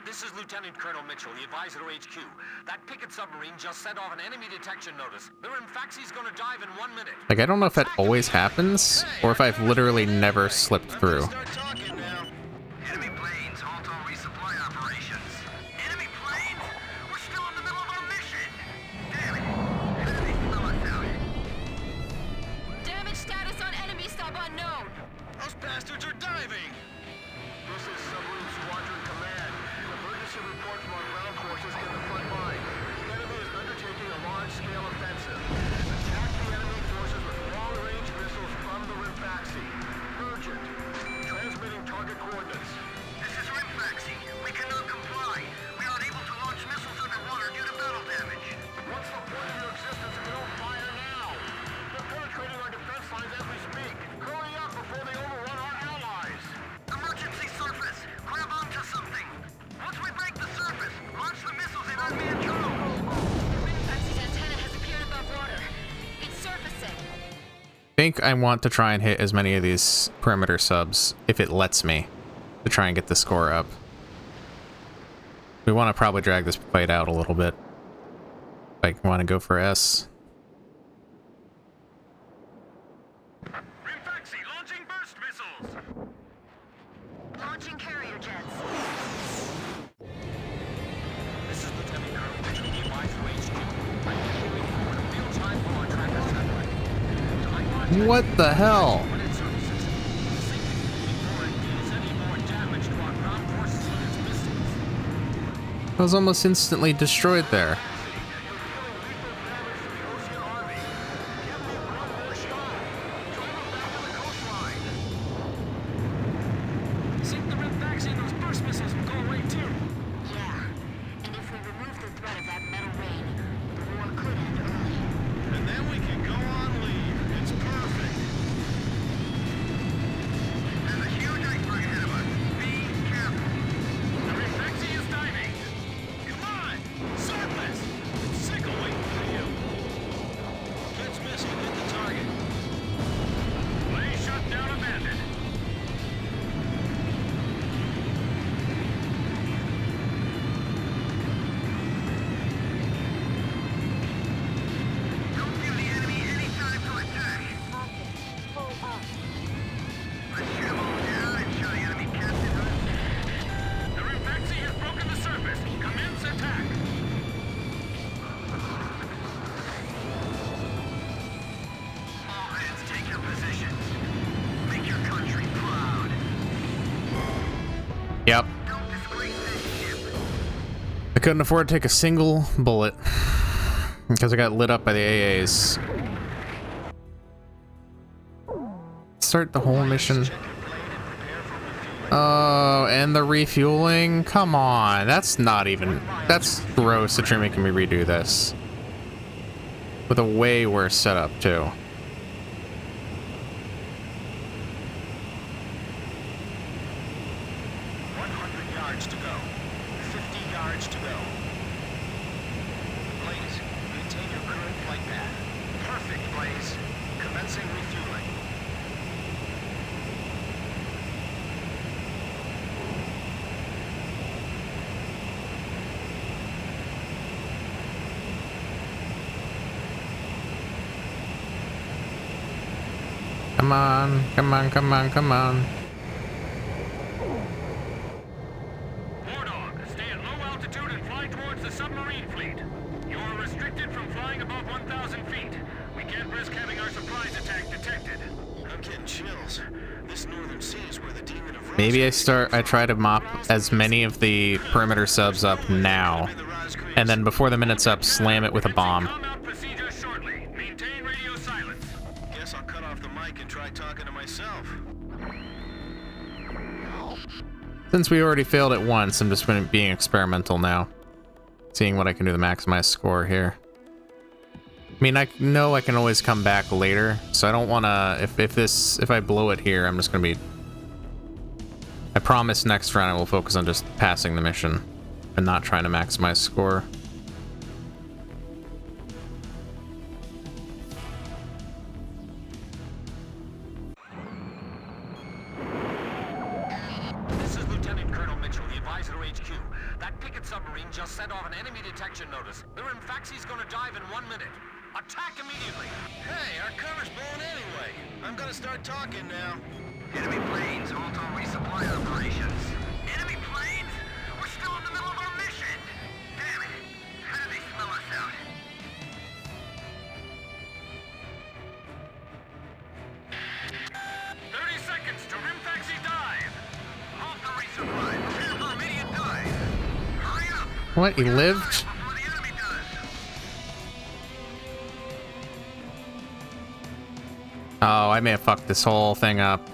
This is Lieutenant Colonel Mitchell, the advisor to HQ. That picket submarine just sent off an enemy detection notice. The Rimfaxi's gonna dive in 1 minute. Like, I don't know if that always happens, or if I've literally never slipped through. Enemy planes, halt all resupply operations. Enemy planes? We're still in the middle of our mission. Damn it. Enemy still us out. Damage status on enemy sub unknown. Those bastards are diving. This is Submarine Squadron Command. Emergency report from our ground forces in the front line. The enemy is undertaking a large-scale offensive. Attack the enemy forces with long-range missiles from the Rimfaxi. Urgent. Transmitting target coordinates. This is Rimfaxi. We cannot comply. We are unable to launch missiles underwater due to battle damage. What's the point of your existence if we don't fire now? They're penetrating our defense lines as we speak. Hurry up before they overrun our allies. Emergency surface. Grab onto something. Once we break the surface, launch the missiles in unmanned drones. Rimfaxi's antenna has appeared above water. It's surfacing. I think I want to try and hit as many of these perimeter subs, if it lets me, to try and get the score up. We want to probably drag this fight out a little bit. Like, want to go for S. Rimfaxi launching burst missiles. Launching carrier jets. This is Lieutenant Colonel Mitchell, the advisor to HQ. I'm issuing forward a real-time bomb tracker satellite. What the hell? I was almost instantly destroyed there. Sink the Rimfaxi and those burst missiles will go away too. Yeah. And if we remove the threat of that metal rain, the war could end early. And then we can go on leave. It's perfect. couldn't afford to take a single bullet because I got lit up by the AAs. Start the whole mission. Oh, and the refueling? Come on, that's not even... That's gross that you're making me redo this. With a way worse setup, too. Come on, come on, come on, come on. Wardog, stay at low altitude and fly towards the submarine fleet. You are restricted from flying above 1,000 feet. We can't risk having our surprise attack detected. I'm getting chills. This northern sea is where the demon of Maybe I try to mop as many of the perimeter subs up now, and then before the minute's up, slam it with a bomb. Guess I'll cut off the mic and try talking to myself. Since we already failed it once, I'm just being experimental now. Seeing what I can do to maximize score here. I mean, I know I can always come back later, so I don't want to... If I blow it here, I'm just going to be... I promise next round I will focus on just passing the mission and not trying to maximize score. This is Lieutenant Colonel Mitchell, the advisor to HQ. That picket submarine just sent off an enemy detection notice. They're in Faxy's gonna dive in 1 minute. Attack immediately! Hey, our cover's blown anyway. I'm gonna start talking now. Enemy planes, halt all resupply operations. Enemy planes? We're still in the middle of our mission! Damn it! How did they smell us out? To rim Faxy dive! Halt the resupply. Prepare for immediate dive. Hurry up! What, he lived? Oh, I may have fucked this whole thing up.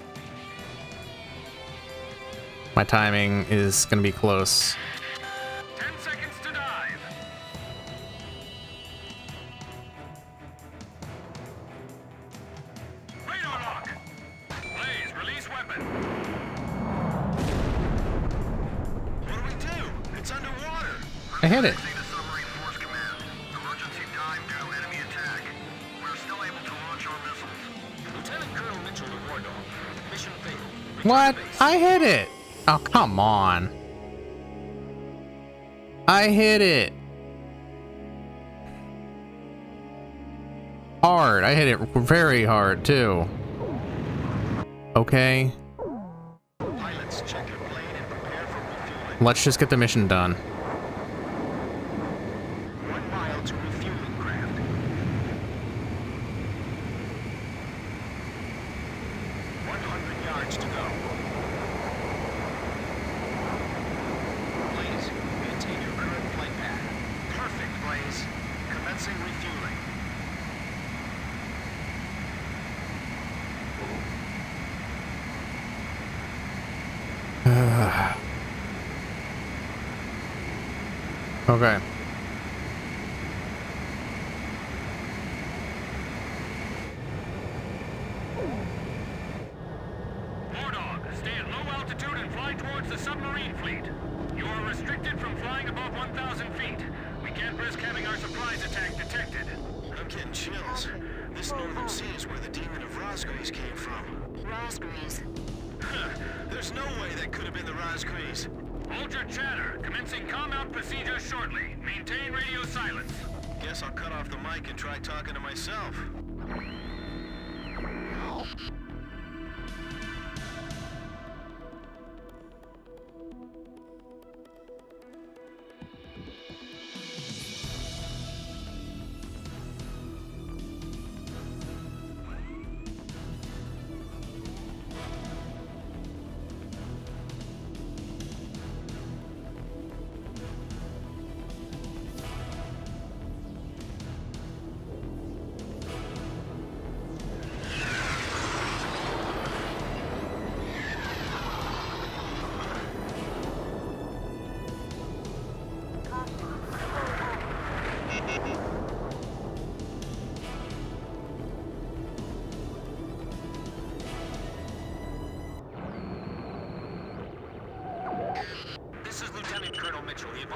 My timing is gonna be close. 10 seconds to dive. Radar lock. Blaze, release weapon. What do we do? It's underwater. I hit it. Lieutenant Colonel Mitchell to Wardog. Mission failed. What? I hit it. Oh, come on. I hit it. Hard. I hit it very hard, too. Okay. Pilots, check your plane and prepare for refueling. Let's just get the mission done. 1 mile to refueling craft. 100 yards to go. Please, maintain your current flight path. Perfect, Blaze. Commencing refueling. Okay. Wardog, stay at low altitude and fly towards the submarine fleet. You are restricted from flying above 1,000 feet. We can't risk having our surprise attack detected. I'm getting chills. This northern sea is where the demon of Rosgreaves came from. Rosgreaves. There's no way that could have been the Rosgreaves. Hold your chatter. Commencing combat procedure shortly. Maintain radio silence. Guess I'll cut off the mic and try talking to myself.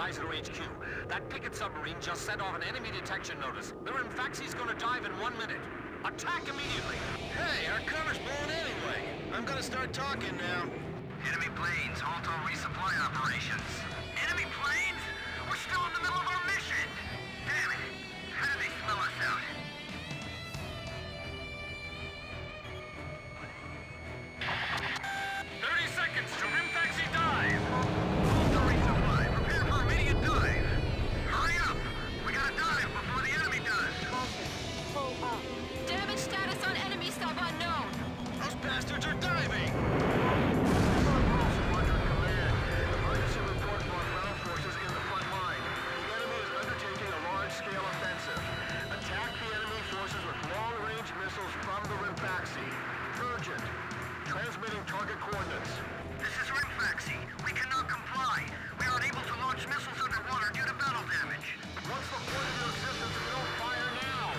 Advisor HQ. That picket submarine just sent off an enemy detection notice. The Rimfaxi's gonna dive in 1 minute. Attack immediately! Hey, our cover's blown anyway. I'm gonna start talking now. Enemy planes, halt all resupply operations. Enemy planes? We're still in the middle of our mission! Damn it! How did they smell us out? To Rimfaxi dive! Halt all resupply. Prepare for immediate dive. Hurry up! We gotta dive before the enemy does. Pull up. Damage status on enemy sub unknown. Those bastards are diving! Squadron Command. Emergency report from our ground forces in the front line. The enemy is undertaking a large-scale offensive. Attack the enemy forces with long-range missiles from the Rimfaxi. Urgent. Transmitting target coordinates. This is Rimfaxi. We cannot comply. We aren't able to launch missiles underwater due to battle damage. What's the point of your existence if you don't fire now?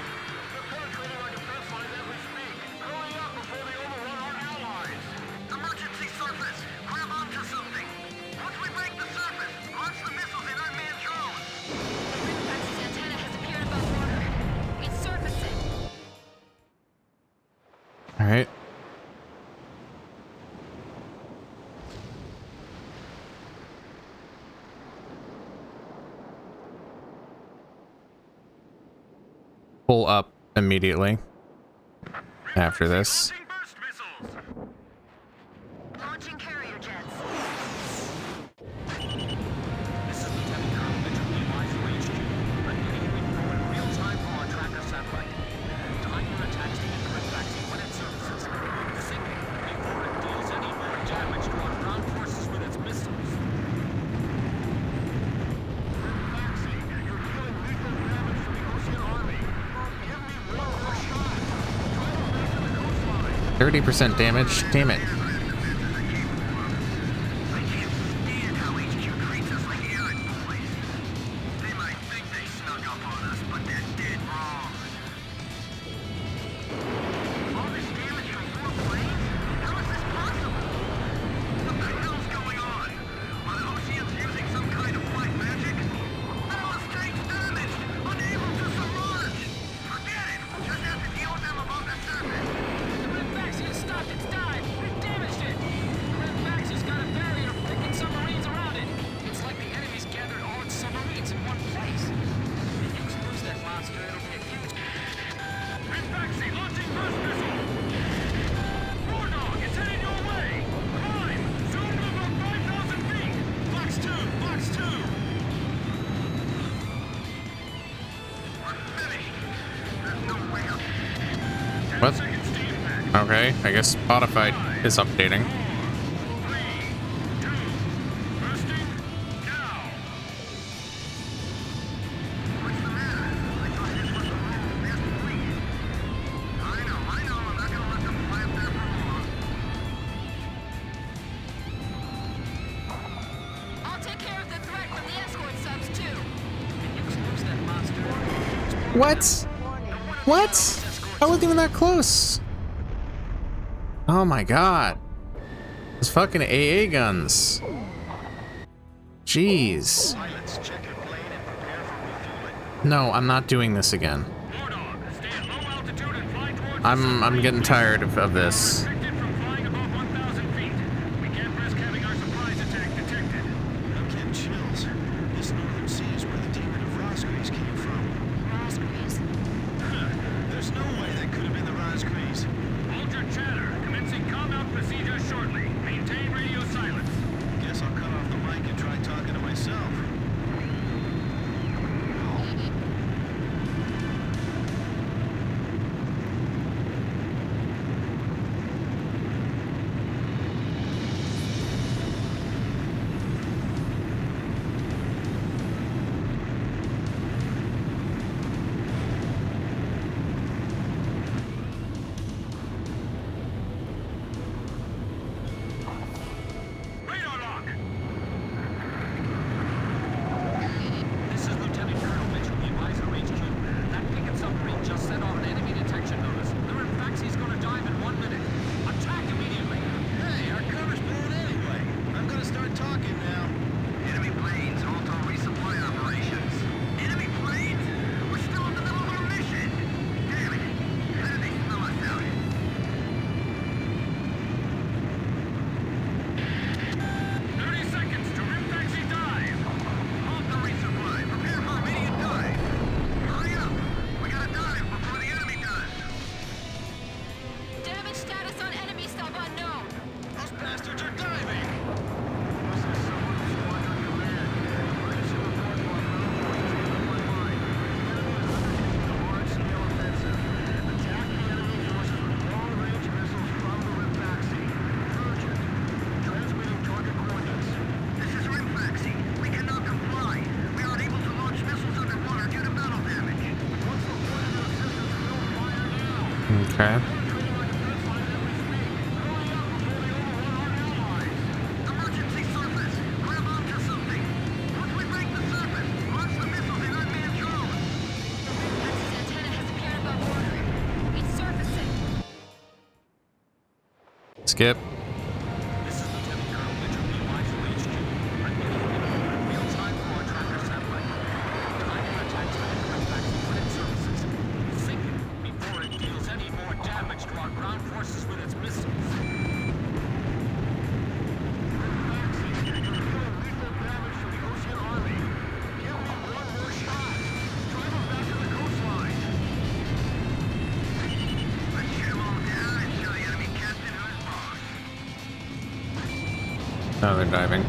They're penetrating our defense lines as we speak. Hurry up before they overrun our allies. Emergency surface. Grab onto something. Once we break the surface, launch the missiles in unmanned drones. The Rimfaxi's antenna has appeared above water. It's surfacing. All right. Pull up immediately after this. Launching carrier jets. This is Lieutenant Colonel Mitchell, Advisor HQ. I'm getting a info in real time from our tracker satellite. Time your attacks to the Rimfaxi when it surfaces. Sinking before it deals any more damage to our ground forces with its missiles. Rimfaxi, you're dealing lethal damage to the Ocean Army. Give me one more shot. Try to make to the coastline. 30% damage. Damn it. I can't stand how HQ treats us like errand boys. They might think they snuck up on us, but they're dead wrong. All this damage from 4 planes? How is this possible? What the hell's going on? Are the Oceans using some kind of white magic? Our state's damaged, unable to submerge. Forget it. Just have to deal with them above the surface. The Rimfaxi has stopped its dive! We've damaged it! The Rimfaxi's got a barrier of freaking submarines around it! It's like the enemy's gathered all its submarines in one place! If you lose that monster, it'll be a huge... Rimfaxi launching first missile! Wardog, it's heading your way! Climb! Zoom to about 5,000 feet! Box 2! Box 2! We're finished. There's no way up. What? Okay, I guess Spotify is updating. 3, 2, bursting, now! What's the matter? I thought this was a normal fast fleet. I know. I'm not gonna let them fly up there for long. I'll take care of the threat from the escort subs too. Lose that monster. What? What? I wasn't even that close. Oh my god. Those fucking AA guns. Jeez. Pilots, check your plane and prepare for refueling. No, I'm not doing this again. Wardog, stay at low altitude and fly towards I'm getting tired of this. restricted from flying above 1,000 feet. We can't risk having our surprise attack detected. I'm getting chills. This northern sea is where the demon of Rosgreaves came from. Rosgreaves. There's no way that could have been the Rosgreaves. Hold your chatter. Commencing combat procedure shortly. Maintain radio silence. Guess I'll cut off the mic and try talking to myself. Okay. Skip. This is Lieutenant Colonel Mitchell, B-Wise from HQ. I'm making real-time core tracker satellite. Time for attack to aircraft back to unit services. Sink it before it deals any more damage to our ground forces with its missiles. Oh, they're diving.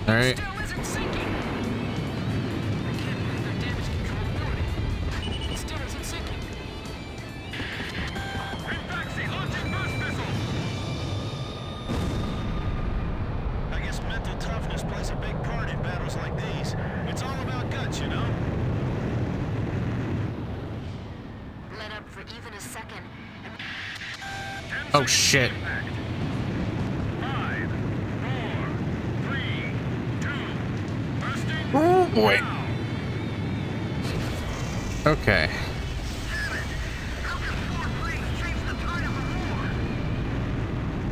All right. I guess mental toughness plays a big part in battles like these. It's all about guts, you know? Let up for even a second. Oh shit. 5, 4, 3, 2, bursting. Oh boy. Okay.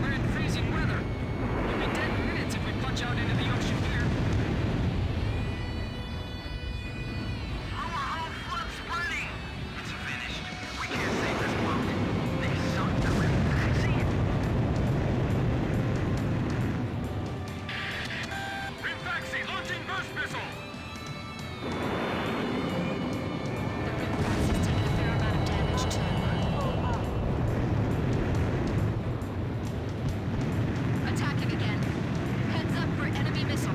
We're in freezing weather. We'll be dead in minutes if we punch out into the ocean here. Our whole flood's spreading. It's finished. We can't save this boat. They sunk the taxi. Rim-Faxi launching burst missile. Attacking again. Heads up for enemy missile.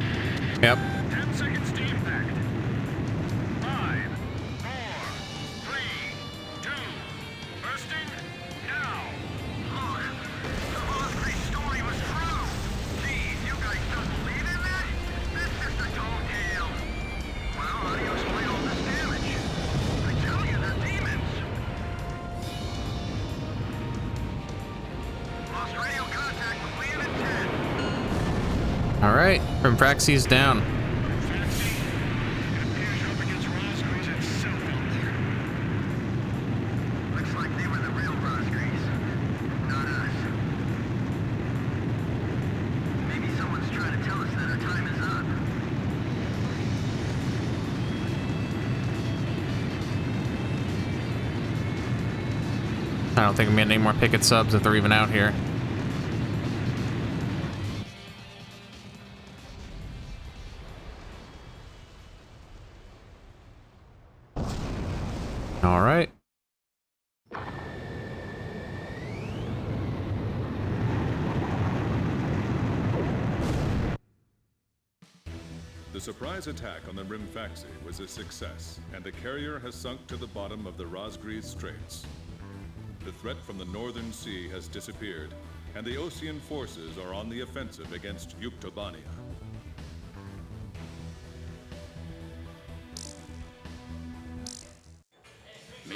Yep. 10 seconds to impact. 5, 4, 3, 2, bursting now. Look, the Osprey story was true. Geez, you guys done All right, from Praxis down. Looks like they were the real Rosgrees, not us. Maybe someone's trying to tell us that our time is up. I don't think I'm getting any more picket subs if they're even out here. All right. The surprise attack on the Rimfaxi was a success, and the carrier has sunk to the bottom of the Rosgrees Straits. The threat from the northern sea has disappeared, and the Osean forces are on the offensive against Yuktobania.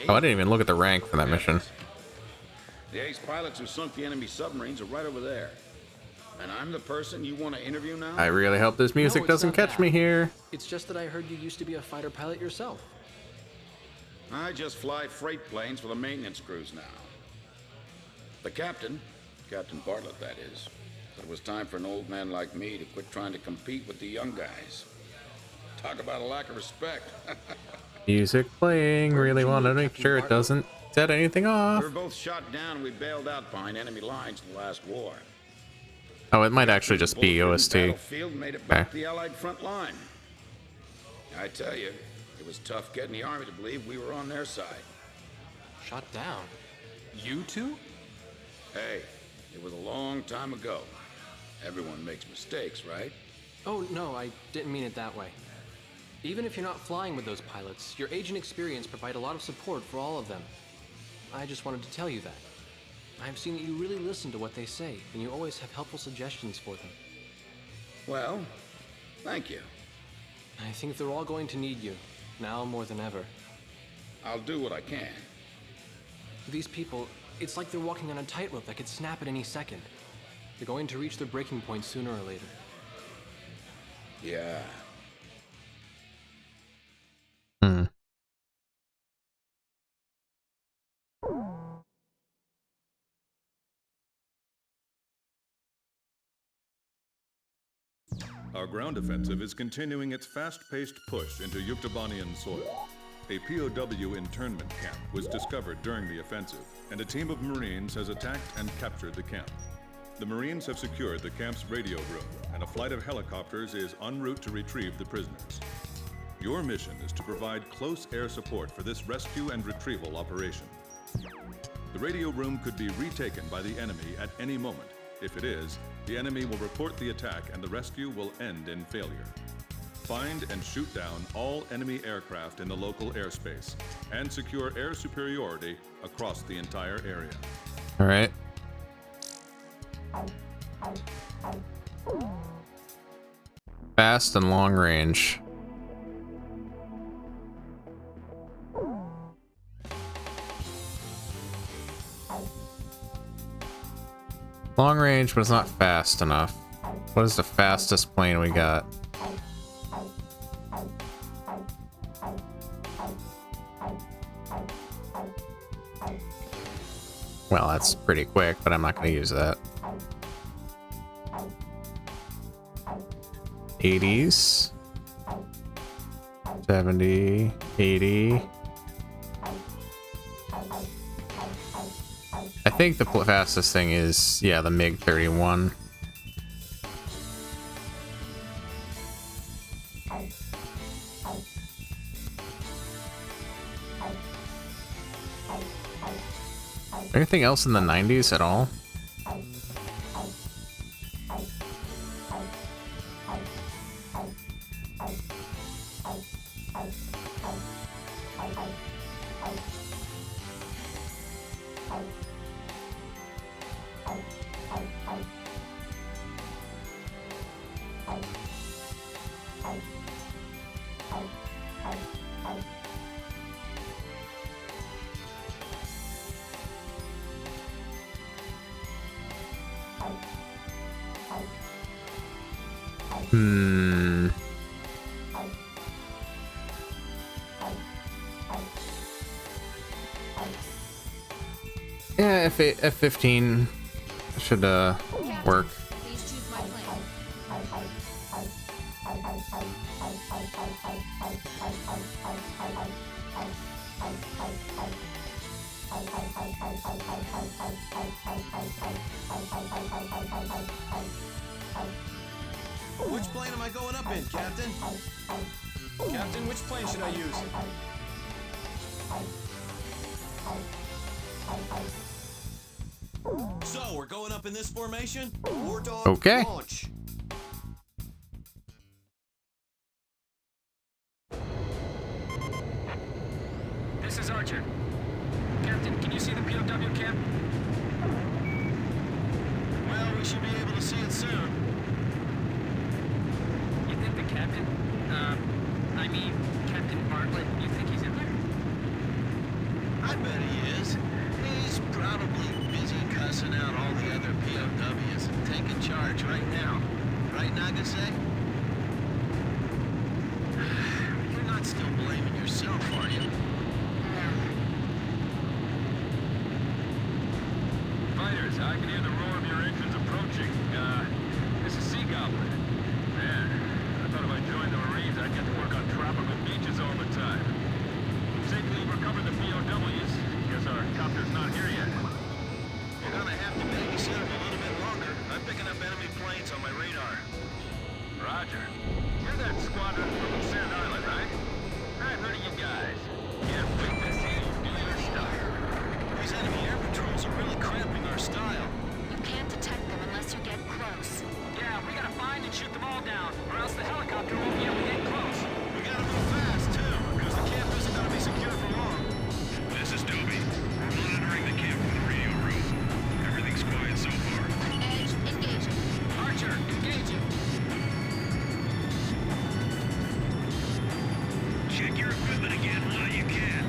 Oh, I didn't even look at the rank for that mission. The ace pilots who sunk the enemy submarines are right over there. And I'm the person you want to interview now? I really hope this music it's doesn't not catch that. me here. It's just that I heard you used to be a fighter pilot yourself. I just fly freight planes for the maintenance crews now. The captain, Captain Bartlett that is, said it was time for an old man like me to quit trying to compete with the young guys. Talk about a lack of respect. Music playing. Really want to make sure it doesn't set anything off. We were both shot down and we bailed out behind enemy lines in the last war. Oh, it might actually just be OST. Battlefield made it back to the Allied front line. I tell you, it was tough getting the army to believe we were on their side. Shot down? You two? Hey, it was a long time ago. Everyone makes mistakes, right? Oh, no, I didn't mean it that way. Even if you're not flying with those pilots, your age and experience provide a lot of support for all of them. I just wanted to tell you that. I've seen that you really listen to what they say, and you always have helpful suggestions for them. Well, thank you. I think they're all going to need you, now more than ever. I'll do what I can. These people, it's like they're walking on a tightrope that could snap at any second. They're going to reach their breaking point sooner or later. Yeah. Our ground offensive is continuing its fast-paced push into Yuktobanian soil. A POW internment camp was discovered during the offensive, and a team of Marines has attacked and captured the camp. The Marines have secured the camp's radio room, and a flight of helicopters is en route to retrieve the prisoners. Your mission is to provide close air support for this rescue and retrieval operation. The radio room could be retaken by the enemy at any moment. If it is, the enemy will report the attack and the rescue will end in failure. Find and shoot down all enemy aircraft in the local airspace and secure air superiority across the entire area. All right. Fast and long range. Long range, but it's not fast enough. What is the fastest plane we got? Well, that's pretty quick, but I'm not going to use that. 80s. 70, 80. I think the fastest thing is, yeah, the MiG-31. Anything else in the 90s at all? Yeah, F15 should work. Which plane am I going up in, Captain? Captain, which plane should I use? So, we're going up in this formation? Wardog, Okay. launch. This is Archer. Captain, can you see the POW camp? Well, we should be able to see it soon. You think the captain? I mean, Captain Bartlett, you think he's in there? I bet he is. He's probably busy cussing out all the other POWs and taking charge right now. Right, Nagase? You're not still blaming yourself, are you? Fighters, I can hear the roar of your engines approaching. This is Sea Goblin. Man, I thought if I joined the Marines, I'd get to work on tropical beaches all the time. Safely recovered the POWs. Guess our copter's not here yet. You're gonna have to babysit him a little bit longer. I'm picking up enemy planes on my radar. Roger. You're that squadron from Sand Island, right? I've heard of you guys. Can't wait to see you do your stuff. These enemy air patrols are really cramping our style. You can't detect them unless you get close. Yeah, we gotta find and shoot them all down, or else the helicopter won't be able to get close. We gotta move fast, too, because the camp isn't gonna be secure for long. This is Dobie. We're monitoring the camp from the radio room. Everything's quiet so far. Edge engaging. Archer, engaging. Check your equipment again while you can.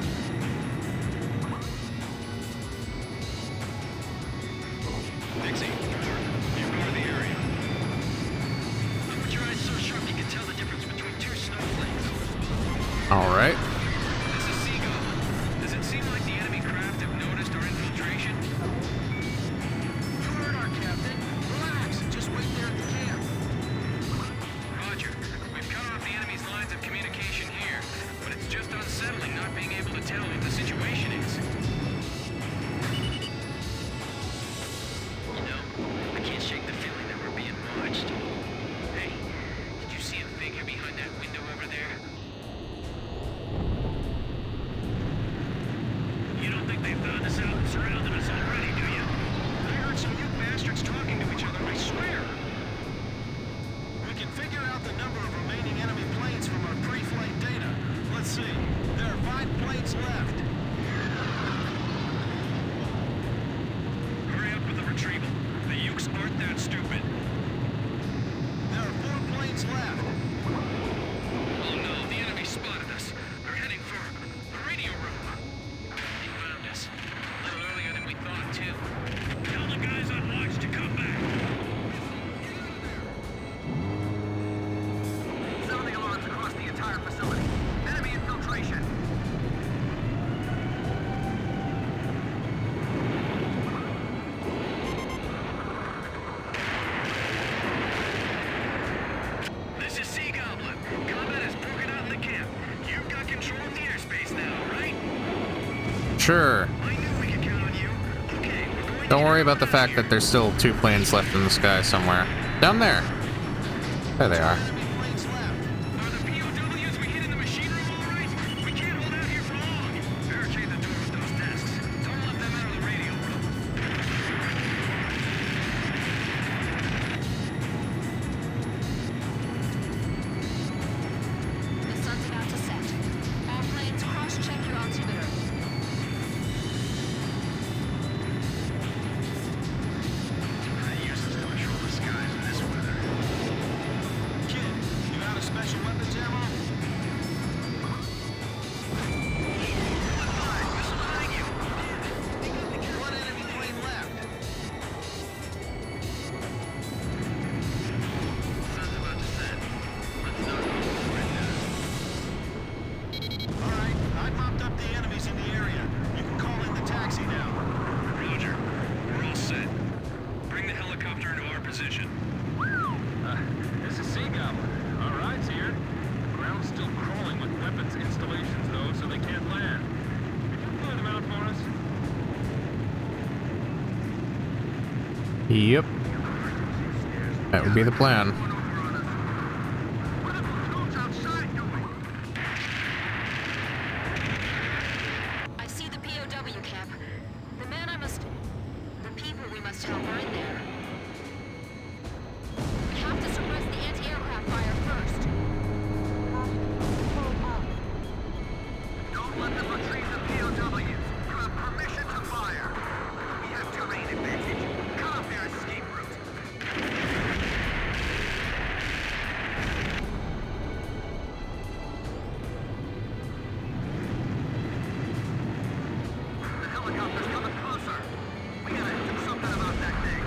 Dixie, you guard the area. I want your eyes so sharp you can tell the difference between two snowflakes. All right. This is Sea Goblin. Does it seem like the enemy craft have noticed our infiltration? You heard our captain. Relax. Just wait there at the camp. Roger. We've cut off the enemy's lines of communication here, but it's just unsettling not being able to tell what the situation is. You know, I can't shake the feeling that we're being watched. Hey, did you see a figure behind that window over there? You don't think they've found us out and surrounded us already, do you? I heard some you bastards talking to each other, I swear. We can figure out the number of remaining enemy planes from our pre-flight data. Let's see. There are 5 planes left. Hurry up with the retrieval. The Ukes aren't that stupid. There are 4 planes left. Oh no, the enemy spotted us. They're heading for the radio room. They found us. A little earlier than we thought, too. Tell the guys on watch to come back. Sounding alarms across the entire facility. Enemy infiltration. This is Sea Goblin. Combat has broken out in the camp. You've got control of the airspace now, right? Sure. I knew we could count on you. Okay, we're going Don't worry about the fact that there's still 2 planes left in the sky somewhere. Down there. There they are. Are the POWs we hit in the machine room all right? We can't hold out here for long. Barricade the door with those desks. Don't let them out of the radio room. The sun's about to set. All planes cross-check your altimeter. useless to control the skies in this weather. Kid, Yep. That would be the plan. I see the POW camp. The people we must help are in there. We have to suppress the anti-aircraft fire first. Don't let them retrieve the POWs. You have permission to fire. We have terrain advantage. Cut off their escape route. The helicopter's coming closer. We gotta do something about that thing.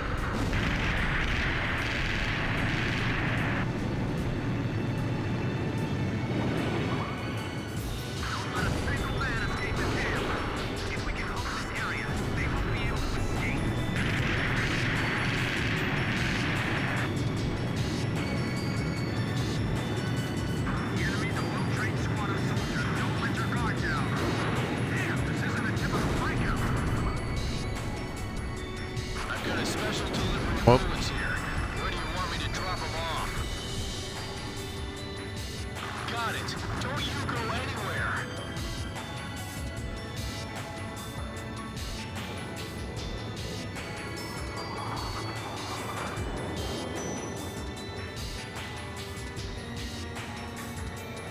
Don't let a single man escape the camp. If we can hold this area, they won't be able to escape. The enemy's a well-trained squad of soldiers. Don't let your guard down. Damn, this isn't a typical breakout. I've got a special delivery Oh. of bullets here. Where do you want me to drop them off? Got it. Don't you go anywhere.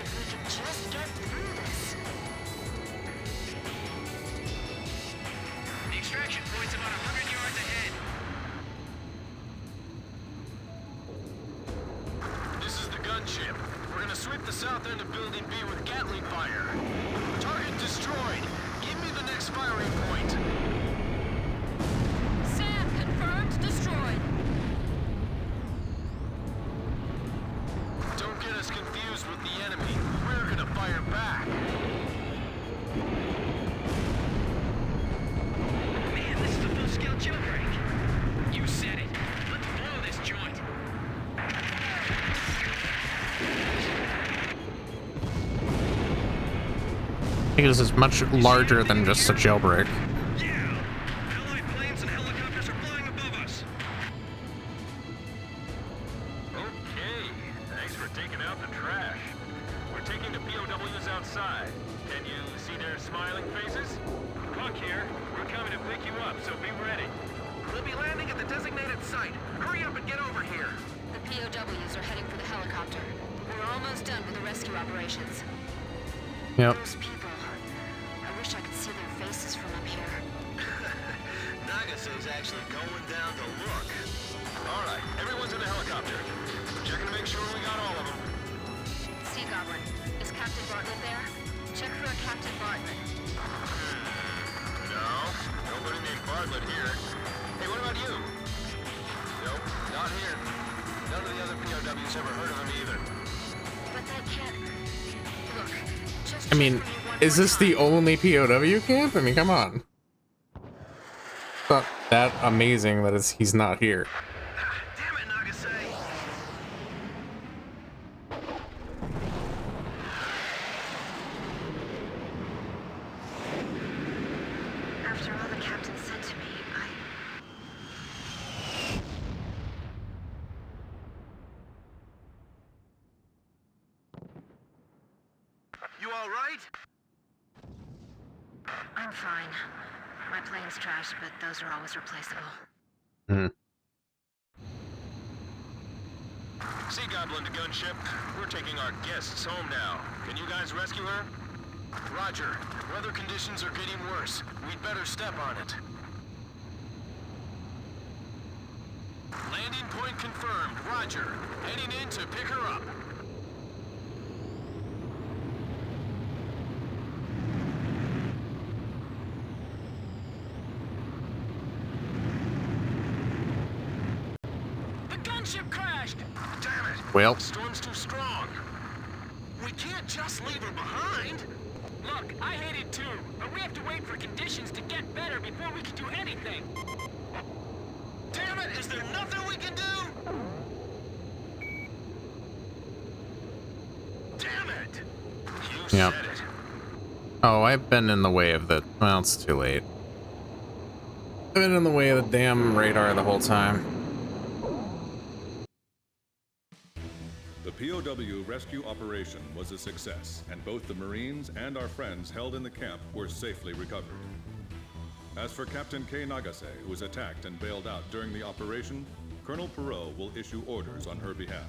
If we can just get through this. The extraction point's about 100 yards ahead. This is the gunship. We're gonna sweep the south end of Building B with Gatling fire. Target destroyed. Give me the next firing point. Sam, confirmed, destroyed. Don't get us confused with the enemy. We're gonna fire back. Man, this is a full-scale jailbreak. You said it. Let's blow this joint. I think this is much larger than just a jailbreak. Yeah! Allied planes and helicopters are flying above us. Okay, thanks for taking out the trash. We're taking the POWs outside. Can you see their smiling faces? Buck here. We're coming to pick you up, so be ready. We'll be landing at the designated site. Hurry up and get over here. The POWs are heading for the helicopter. We're almost done with the rescue operations. Yep. Those people. I wish I could see their faces from up here. Nagase's actually going down to look. All right, everyone's in the helicopter. Checking to make sure we got all of them. Sea Goblin, is Captain Bartlett there? Check for a Captain Bartlett. No, nobody named Bartlett here. Hey, what about you? Nope, not here. None of the other POWs ever heard of him either. But that can't... Look, just I mean, is this the only POW camp? I mean, come on. It's not that amazing that he's not here. Damn it, Nagase! After all the captain said to me, You all right? I'm fine. My plane's trashed, but those are always replaceable. Sea Goblin to gunship. We're taking our guests home now. Can you guys rescue her? Roger. Weather conditions are getting worse. We'd better step on it. Landing point confirmed. Roger. Heading in to pick her up. The gunship crashed! Damn it! Well. The storm's too strong. We can't just leave her behind. Look, I hate it too, but we have to wait for conditions to get better before we can do anything. Damn it! Is there nothing we can do? Damn it! You Yep. said it. Oh, I've been in the way of the... Well, it's too late. I've been in the way of the damn radar the whole time. The POW rescue operation was a success, and both the Marines and our friends held in the camp were safely recovered. As for Captain K. Nagase, who was attacked and bailed out during the operation, Colonel Perot will issue orders on her behalf.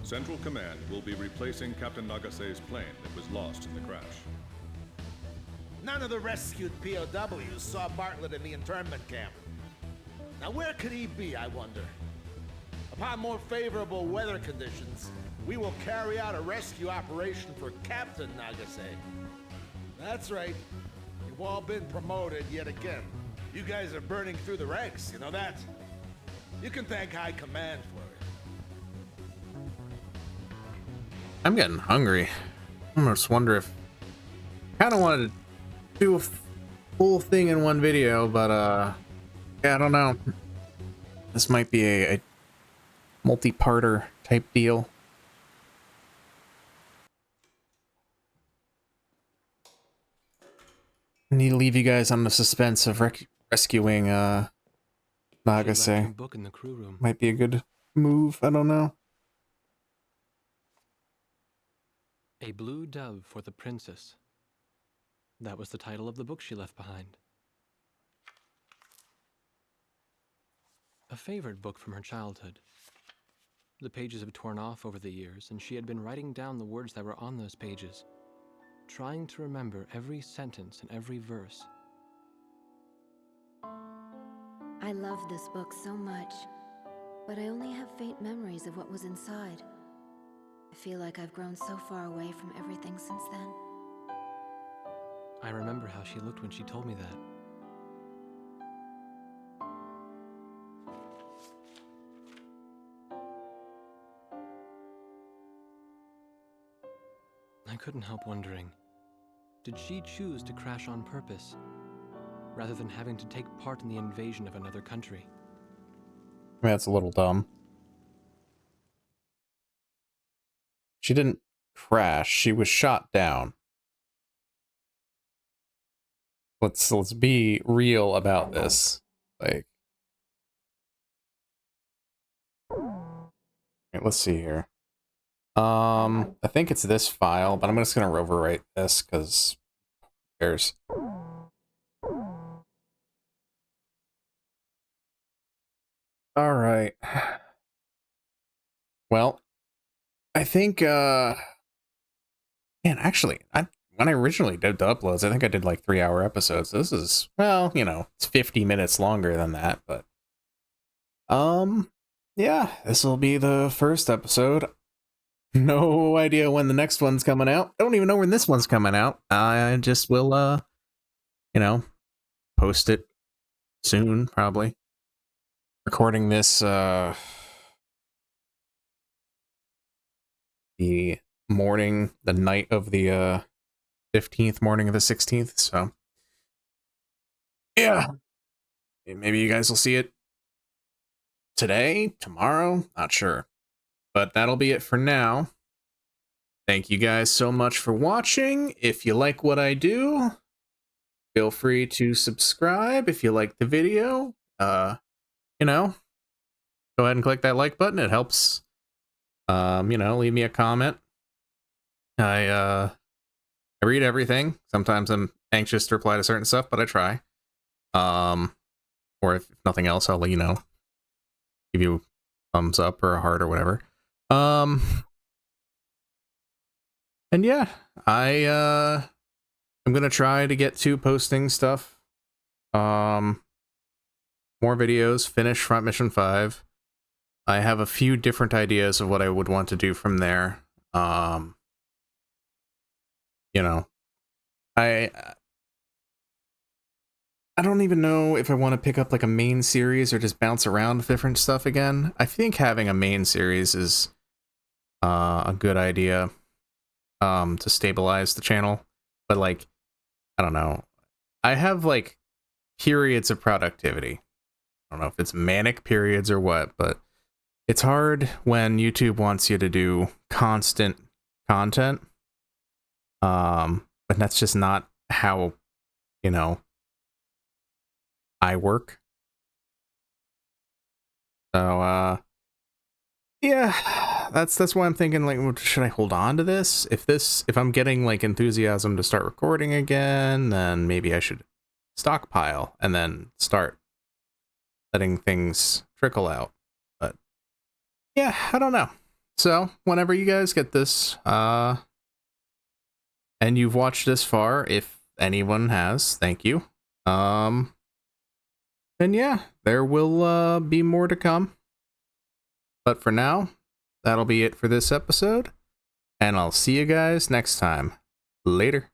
Central Command will be replacing Captain Nagase's plane that was lost in the crash. None of the rescued POWs saw Bartlett in the internment camp. Now where could he be, I wonder? Upon more favorable weather conditions, we will carry out a rescue operation for Captain Nagase. That's right. You've all been promoted yet again. You guys are burning through the ranks, you know that? You can thank High Command for it. I'm getting hungry. I just wonder if I kind of wanted to do a full thing in one video, but yeah, I don't know. This might be a multi-parter type deal. I need to leave you guys on the suspense of rescuing Nagase. Book in the crew room. Might be a good move. I don't know. A Blue Dove for the Princess. That was the title of the book she left behind. A favorite book from her childhood. The pages have torn off over the years, and she had been writing down the words that were on those pages, trying to remember every sentence and every verse. I loved this book so much, but I only have faint memories of what was inside. I feel like I've grown so far away from everything since then. I remember how she looked when she told me that. I couldn't help wondering, did she choose to crash on purpose, rather than having to take part in the invasion of another country? I mean, that's a little dumb. She didn't crash, she was shot down. Let's be real about this. Like, okay, let's see here. I think it's this file, but I'm just gonna overwrite this because who cares? All right. Well, I think man, actually, when I originally did the uploads, I think I did like 3-hour episodes. This is, well, you know, it's 50 minutes longer than that, but yeah, this will be the first episode. No idea when the next one's coming out. I don't even know when this one's coming out. I just will you know, post it soon, probably. Recording this the night of the 15th, morning of the 16th, so yeah. Maybe you guys will see it today, tomorrow, not sure. But that'll be it for now. Thank you guys so much for watching. If you like what I do, feel free to subscribe. If you like the video, you know, go ahead and click that like button. It helps. You know, leave me a comment. I read everything. Sometimes I'm anxious to reply to certain stuff, but I try. Or if nothing else, I'll let you know. Give you a thumbs up or a heart or whatever. And yeah, I'm gonna try to get to posting stuff. More videos, finish Front Mission 5. I have a few different ideas of what I would want to do from there. You know, I don't even know if I want to pick up like a main series or just bounce around with different stuff again. I think having a main series is a good idea to stabilize the channel. But like, I don't know. I have like periods of productivity. I don't know if it's manic periods or what, but it's hard when YouTube wants you to do constant content. But that's just not how, you know, I work. So, yeah, that's why I'm thinking, like, should I hold on to this? If I'm getting like enthusiasm to start recording again, then maybe I should stockpile and then start letting things trickle out. But yeah, I don't know. So whenever you guys get this, and you've watched this far, if anyone has, thank you. Then yeah, there will be more to come. But for now, that'll be it for this episode, and I'll see you guys next time. Later.